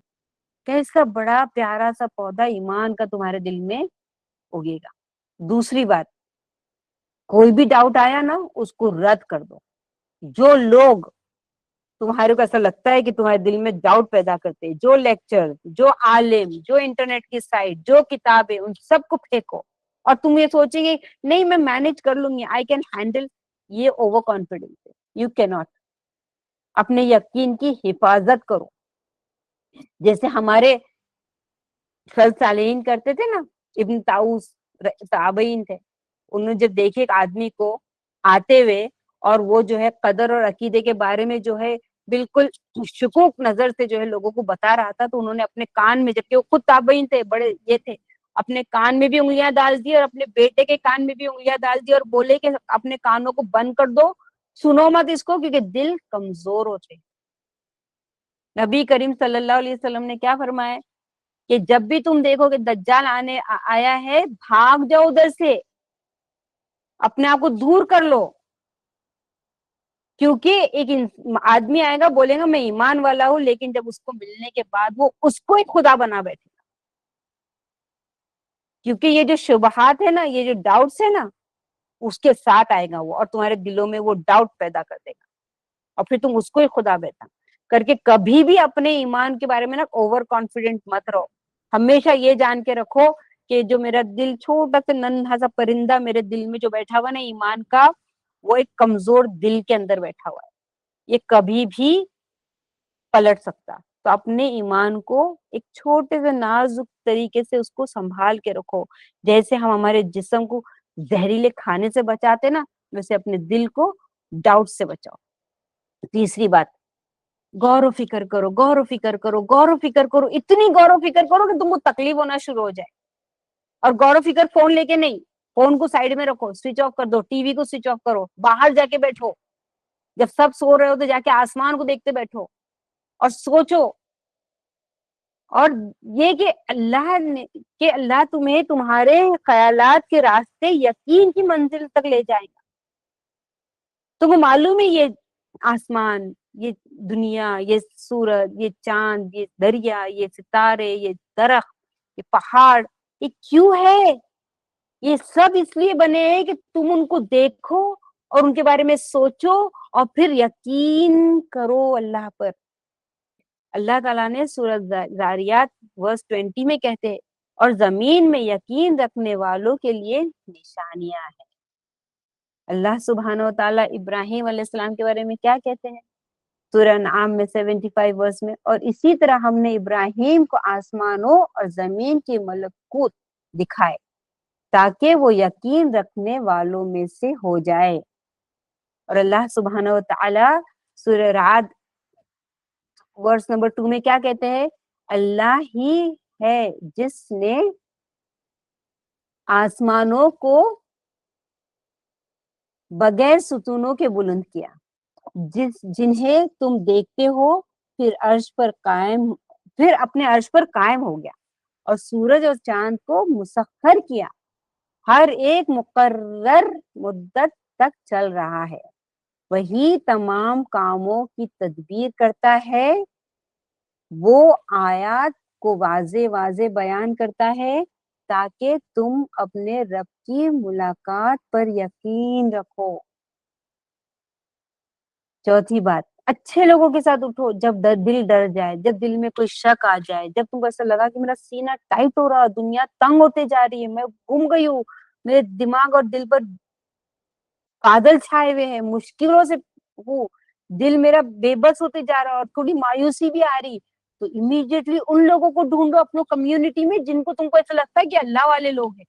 کیسا بڑا پیارا سا پودا ایمان کا تمہارے دل میں اگے گا. دوسری بات، کوئی بھی ڈاؤٹ آیا نا اس کو رد کر دو. جو لوگ تمہارے کو ایسا لگتا ہے کہ تمہارے دل میں ڈاؤٹ پیدا کرتے، جو لیکچر، جو عالم، جو انٹرنیٹ کی سائٹ، جو کتابیں، ان سب کو پھینکو. اور تم یہ سوچیں گے نہیں میں مینج کر لوں گی، آئی کین ہینڈل، یہ اوور کانفیڈنس ہے. یو کی ناٹ. اپنے یقین کی حفاظت کرو. جیسے ہمارے سلف صالحین کرتے تھے نا، ابن طاؤس تابعین تھے، انہوں نے جب دیکھے ایک آدمی کو آتے ہوئے اور وہ جو ہے قدر اور عقیدے کے بارے میں جو ہے بالکل شکوک نظر سے جو ہے لوگوں کو بتا رہا تھا، تو انہوں نے اپنے کان میں، جبکہ وہ خود تابعین تھے، بڑے یہ تھے، اپنے کان میں بھی انگلیاں ڈال دی اور اپنے بیٹے کے کان میں بھی انگلیاں ڈال دی اور بولے کہ اپنے کانوں کو بند کر دو، سنو مت اس کو، کیونکہ دل کمزور ہوتے. نبی کریم صلی اللہ علیہ وسلم نے کیا فرمایا کہ جب بھی تم دیکھو کہ دجال آیا ہے، بھاگ جاؤ ادھر سے، اپنے آپ کو دور کر لو، کیونکہ ایک آدمی آئے گا بولے گا میں ایمان والا ہوں، لیکن جب اس کو ملنے کے بعد وہ اس کو ہی خدا بنا بیٹھے گا. کیونکہ یہ جو شبہات ہے نا، یہ جو ڈاؤٹس ہے نا، اس کے ساتھ آئے گا وہ، اور تمہارے دلوں میں وہ ڈاؤٹ پیدا کر دے گا، اور پھر تم اس کو ہی خدا بیٹھا کر کے. کبھی بھی اپنے ایمان کے بارے میں نا اوور کانفیڈنٹ مت رہو. ہمیشہ یہ جان کے رکھو کہ جو میرا دل چھوٹا سا ننھا سا پرندہ میرے دل میں جو بیٹھا ہوا نا ایمان کا، وہ ایک کمزور دل کے اندر بیٹھا ہوا ہے، یہ کبھی بھی پلٹ سکتا. تو اپنے ایمان کو ایک چھوٹے سے نازک طریقے سے اس کو سنبھال کے رکھو. جیسے ہم ہمارے جسم کو زہریلے کھانے سے بچاتے نا، ویسے اپنے دل کو ڈاؤٹ سے بچاؤ. تیسری بات، غور و فکر کرو، غور و فکر کرو، غور و فکر کرو، اتنی غور و فکر کرو کہ تم کو تکلیف ہونا شروع ہو جائے. اور غور و فکر فون لے کے نہیں، فون کو سائڈ میں رکھو، سوئچ آف کر دو، ٹی وی کو سوئچ آف کرو، باہر جا کے بیٹھو، جب سب سو رہے ہو تو جا کے آسمان کو دیکھتے بیٹھو اور سوچو. اور یہ کہ اللہ تمہیں تمہارے خیالات کے راستے یقین کی منزل تک لے جائے گا. تمہیں معلوم ہے یہ آسمان، یہ دنیا، یہ سورج، یہ چاند، یہ دریا، یہ ستارے، یہ درخت، یہ پہاڑ، یہ کیوں ہے؟ یہ سب اس لیے بنے ہیں کہ تم ان کو دیکھو اور ان کے بارے میں سوچو اور پھر یقین کرو اللہ پر. اللہ تعالیٰ نے سورۃ زاریات ورس 20 میں کہتے ہیں اور زمین میں یقین رکھنے والوں کے لیے نشانیاں ہیں. اللہ سبحانہ و تعالیٰ ابراہیم علیہ السلام کے بارے میں کیا کہتے ہیں سورہ انعام میں 75 ورس میں, اور اسی طرح ہم نے ابراہیم کو آسمانوں اور زمین کی ملکوت دکھائے تاکہ وہ یقین رکھنے والوں میں سے ہو جائے. اور اللہ سبحانہ و تعالی سورہ رعد ورس نمبر 2 میں کیا کہتے ہیں, اللہ ہی ہے جس نے آسمانوں کو بغیر ستونوں کے بلند کیا, جنہیں تم دیکھتے ہو, پھر اپنے عرش پر قائم ہو گیا, اور سورج اور چاند کو مسخر کیا, ہر ایک مقرر مدت تک چل رہا ہے, وہی تمام کاموں کی تدبیر کرتا ہے, وہ آیات کو واضح واضح بیان کرتا ہے تاکہ تم اپنے رب کی ملاقات پر یقین رکھو. چوتھی بات, اچھے لوگوں کے ساتھ اٹھو جب دل ڈر جائے, جب دل میں کوئی شک آ جائے, جب تم کو ایسا لگا کہ میرا سینہ ٹائٹ ہو رہا, دنیا تنگ ہوتے جا رہی ہے, میں گم گئی ہوں, میرے دماغ اور دل پر بادل چھائے ہوئے ہیں, مشکلوں سے وہ دل میرا بے بس ہوتے جا رہا اور تھوڑی مایوسی بھی آ رہی, تو امیڈیٹلی ان لوگوں کو ڈھونڈو اپنی کمیونٹی میں جن کو تم کو ایسا لگتا ہے کہ اللہ والے لوگ ہیں,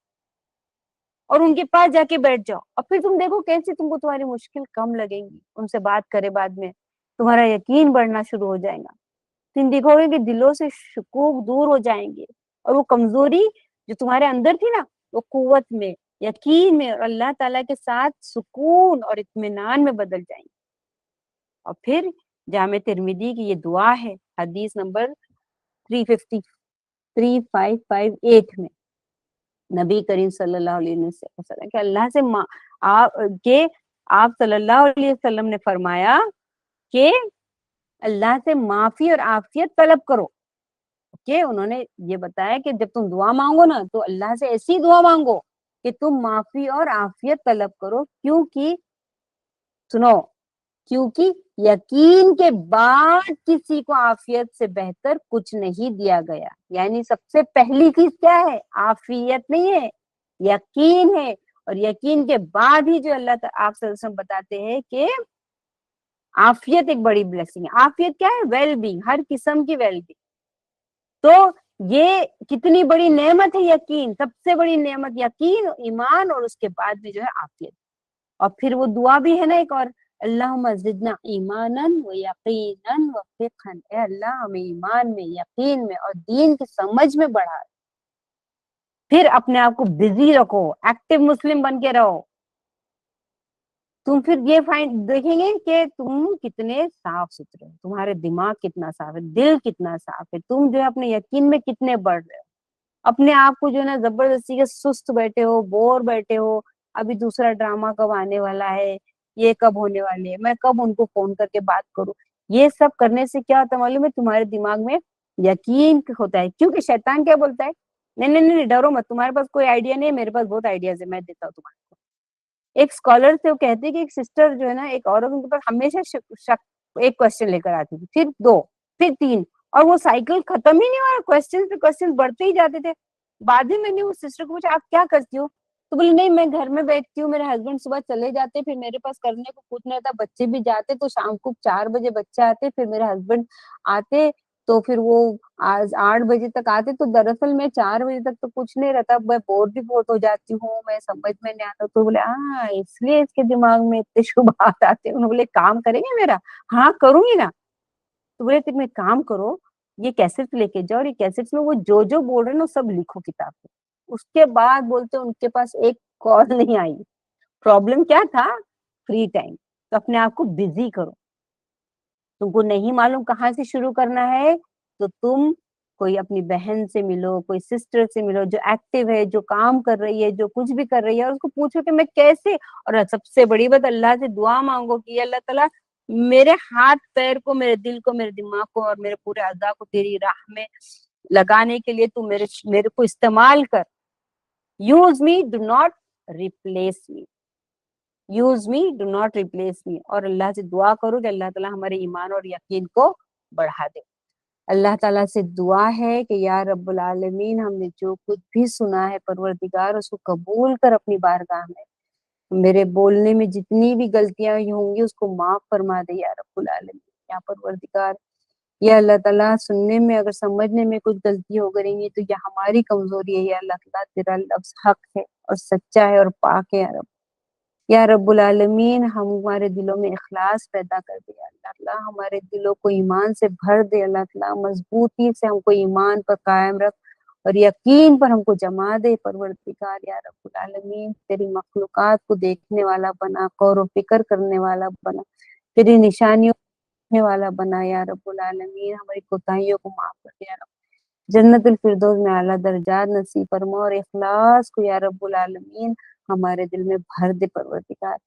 اور ان کے پاس جا کے بیٹھ جاؤ, اور پھر تم دیکھو کیسے تم کو تمہاری مشکل کم لگیں گی. ان سے بات کرے بعد میں تمہارا یقین بڑھنا شروع ہو جائے گا, تم دیکھو گے کہ دلوں سے شکوک دور ہو جائیں گے, اور وہ کمزوری جو تمہارے اندر تھی نا, وہ قوت میں, یقین میں, اور اللہ تعالیٰ کے ساتھ سکون اور اطمینان میں بدل جائیں گے. اور پھر جامع ترمذی کی یہ دعا ہے حدیث نمبر 3558 میں, نبی کریم صلی اللہ علیہ وسلم کہ اللہ سے آپ صلی اللہ علیہ وسلم نے فرمایا کہ اللہ سے معافی اور عافیت طلب کرو, کہ انہوں نے یہ بتایا کہ جب تم دعا مانگو نا تو اللہ سے ایسی دعا مانگو کہ تم معافی اور عافیت طلب کرو, کیونکہ یقین کے بعد کسی کو عافیت سے بہتر کچھ نہیں دیا گیا. یعنی سب سے پہلی چیز کیا ہے, عافیت نہیں ہے, یقین ہے, اور یقین کے بعد ہی جو اللہ تعالیٰ آپ صلی اللہ علیہ وسلم بتاتے ہیں کہ عافیت ایک بڑی بلیسنگ ہے. عافیت کیا ہے, ویل بینگ, ہر قسم کی ویل بینگ. تو یہ کتنی بڑی نعمت ہے یقین, سب سے بڑی نعمت یقین, ایمان, اور اس کے بعد بھی جو ہے عافیت. اور پھر وہ دعا بھی ہے نا ایک اور, اللہم زدنا ایمانا و یقینا و فقہا, اے اللہ ہمیں ایمان میں, یقین میں اور دین کی سمجھ میں بڑھا. پھر اپنے آپ کو بزی رکھو, ایکٹیو مسلم بن کے رہو. تم پھر یہ دیکھیں گے کہ تم کتنے صاف ستھرے ہو, تمہارے دماغ کتنا صاف ہے, دل کتنا صاف ہے, تم جو ہے اپنے یقین میں کتنے بڑھ رہے ہو. اپنے آپ کو جو ہے نا زبردستی کے سست بیٹھے ہو, بور بیٹھے ہو, ابھی دوسرا ڈرامہ کب آنے والا ہے, یہ کب ہونے والے ہیں, میں کب ان کو فون کر کے بات کروں. یہ سب کرنے سے کیا ہوتا ہے معلوم ہے, تمہارے دماغ میں یقین ہوتا ہے. کیونکہ شیطان کیا بولتا ہے, نہیں ڈرو مت, تمہارے پاس کوئی آئیڈیا نہیں ہے, میرے پاس بہت آئیڈیاز ہے, میں دیتا ہوں تمہارے کو. ایک اسکالر سے وہ کہتے ہیں کہ ایک سسٹر جو ہے نا, ایک عورت ان کے پاس ہمیشہ ایک کوشچن لے کر آتی تھی, پھر 2, پھر 3, اور وہ سائیکل ختم ہی نہیں ہوا, کوشچن پہ کوشچن بڑھتے ہی جاتے تھے. بعد میں نے اس سسٹر کو پوچھا آپ کیا کرتی ہو, تو بولی نہیں میں گھر میں بیٹھتی ہوں, میرے ہسبینڈ صبح چلے جاتے, پھر میرے پاس کرنے کو کچھ نہیں رہتا, بچے بھی جاتے, تو شام کو 4 بجے بچے آتے, پھر میرے ہسبینڈ آتے تو پھر وہ 8 بجے تک آتے. تو دراصل میں 4 بجے تک تو کچھ نہیں رہتا, میں بور بھی بہت ہو جاتی ہوں, میں سمجھ میں نہیں آتا. تو بولے ہاں اس لیے اس کے دماغ میں اتنے شبہات آتے. انہوں نے بولے کام کریں گے میرا, ہاں کروں گی نا. تو بولے تم ایک کام کرو, یہ کیسٹ لے کے جاؤ, اور یہ کیسٹ میں وہ جو بول رہے ہیں نا سب لکھو کتاب میں. اس کے بعد بولتے ان کے پاس ایک کال نہیں آئی. پرابلم کیا تھا, فری ٹائم. تو اپنے آپ کو بزی کرو. تم کو نہیں معلوم کہاں سے شروع کرنا ہے, تو تم کوئی اپنی بہن سے ملو, کوئی سسٹر سے ملو جو ایکٹیو ہے, جو کام کر رہی ہے, جو کچھ بھی کر رہی ہے, اور اس کو پوچھو کہ میں کیسے. اور سب سے بڑی بات, اللہ سے دعا مانگو کہ اللہ تعالیٰ میرے ہاتھ پیر کو, میرے دل کو, میرے دماغ کو اور میرے پورے اعضاء کو تیری راہ میں لگانے کے لیے تو میرے کو استعمال کر. Use me, do not replace me. Use me, do not replace me. اور اللہ سے دعا کرو کہ اللہ تعالیٰ ہمارے ایمان اور یقین کو بڑھا دے. اللہ تعالیٰ سے دعا ہے کہ یا رب العالمین ہم نے جو کچھ بھی سنا ہے پروردگار اس کو قبول کر اپنی بارگاہ میں میرے بولنے میں جتنی بھی غلطیاں ہوں گی اس کو معاف فرما دے یا رب العالمین یا پروردگار یا اللہ تعالیٰ سننے میں اگر سمجھنے میں کچھ غلطی ہو کریں گی تو یہ ہماری کمزوری ہے یا اللہ تعالیٰ تیرا لفظ حق ہے اور سچا ہے اور پاک ہے یا رب العالمین ہمارے دلوں میں اخلاص پیدا کر دے اللہ تعالیٰ ہمارے دلوں کو ایمان سے بھر دے اللہ تعالیٰ مضبوطی سے ہم کو ایمان پر قائم رکھ اور یقین پر ہم کو جما دے پروردگار یا رب العالمین تیری مخلوقات کو دیکھنے والا بنا غور و فکر کرنے والا بنا تیری نشانیوں دیکھنے والا بنا یا رب العالمین ہماری کوتاہیوں کو معاف کر دے یا رب جنت الفردوس میں اعلیٰ درجات نصیب فرما اور اخلاص کو یا رب العالمین ہمارے دل میں بھر دے پروردگار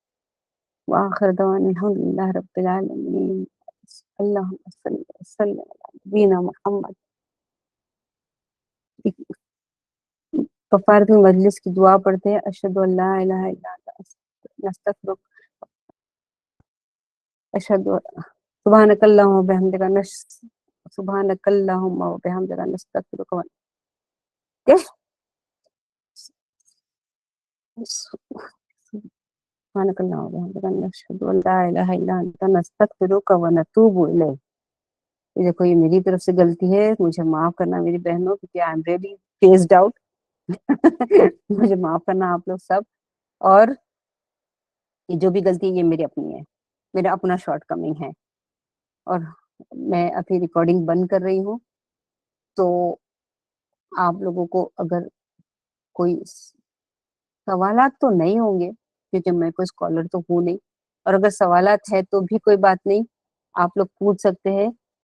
وآخر دعوانا الحمدللہ رب العالمین اللہم صلی وسلم علی نبینا محمد کفارۃ المجلس کی دعا پڑھتے ہیں اشہد ان لا الہ الا انت نستغفرک اشہد سبحانک اللہم وبحمدک سبحانک اللہم وبحمدک نستغفرک سبحانک اللہم وبحمدک نشہد ان لا الہ الا انت نستغفرک ونتوب الیک یہ دیکھو یہ میری طرف سے غلطی ہے مجھے معاف کرنا میری بہنوں کیونکہ I am really faced out مجھے معاف کرنا آپ لوگ سب اور یہ جو بھی غلطی ہے یہ میری اپنی ہے میرا اپنا شارٹ کمنگ ہے اور میں ابھی ریکارڈنگ بند کر رہی ہوں تو آپ لوگوں کو اگر کوئی سوالات تو نہیں ہوں گے کیونکہ میں کوئی اسکالر تو ہوں نہیں اور اگر سوالات ہے تو بھی کوئی بات نہیں آپ لوگ پوچھ سکتے ہیں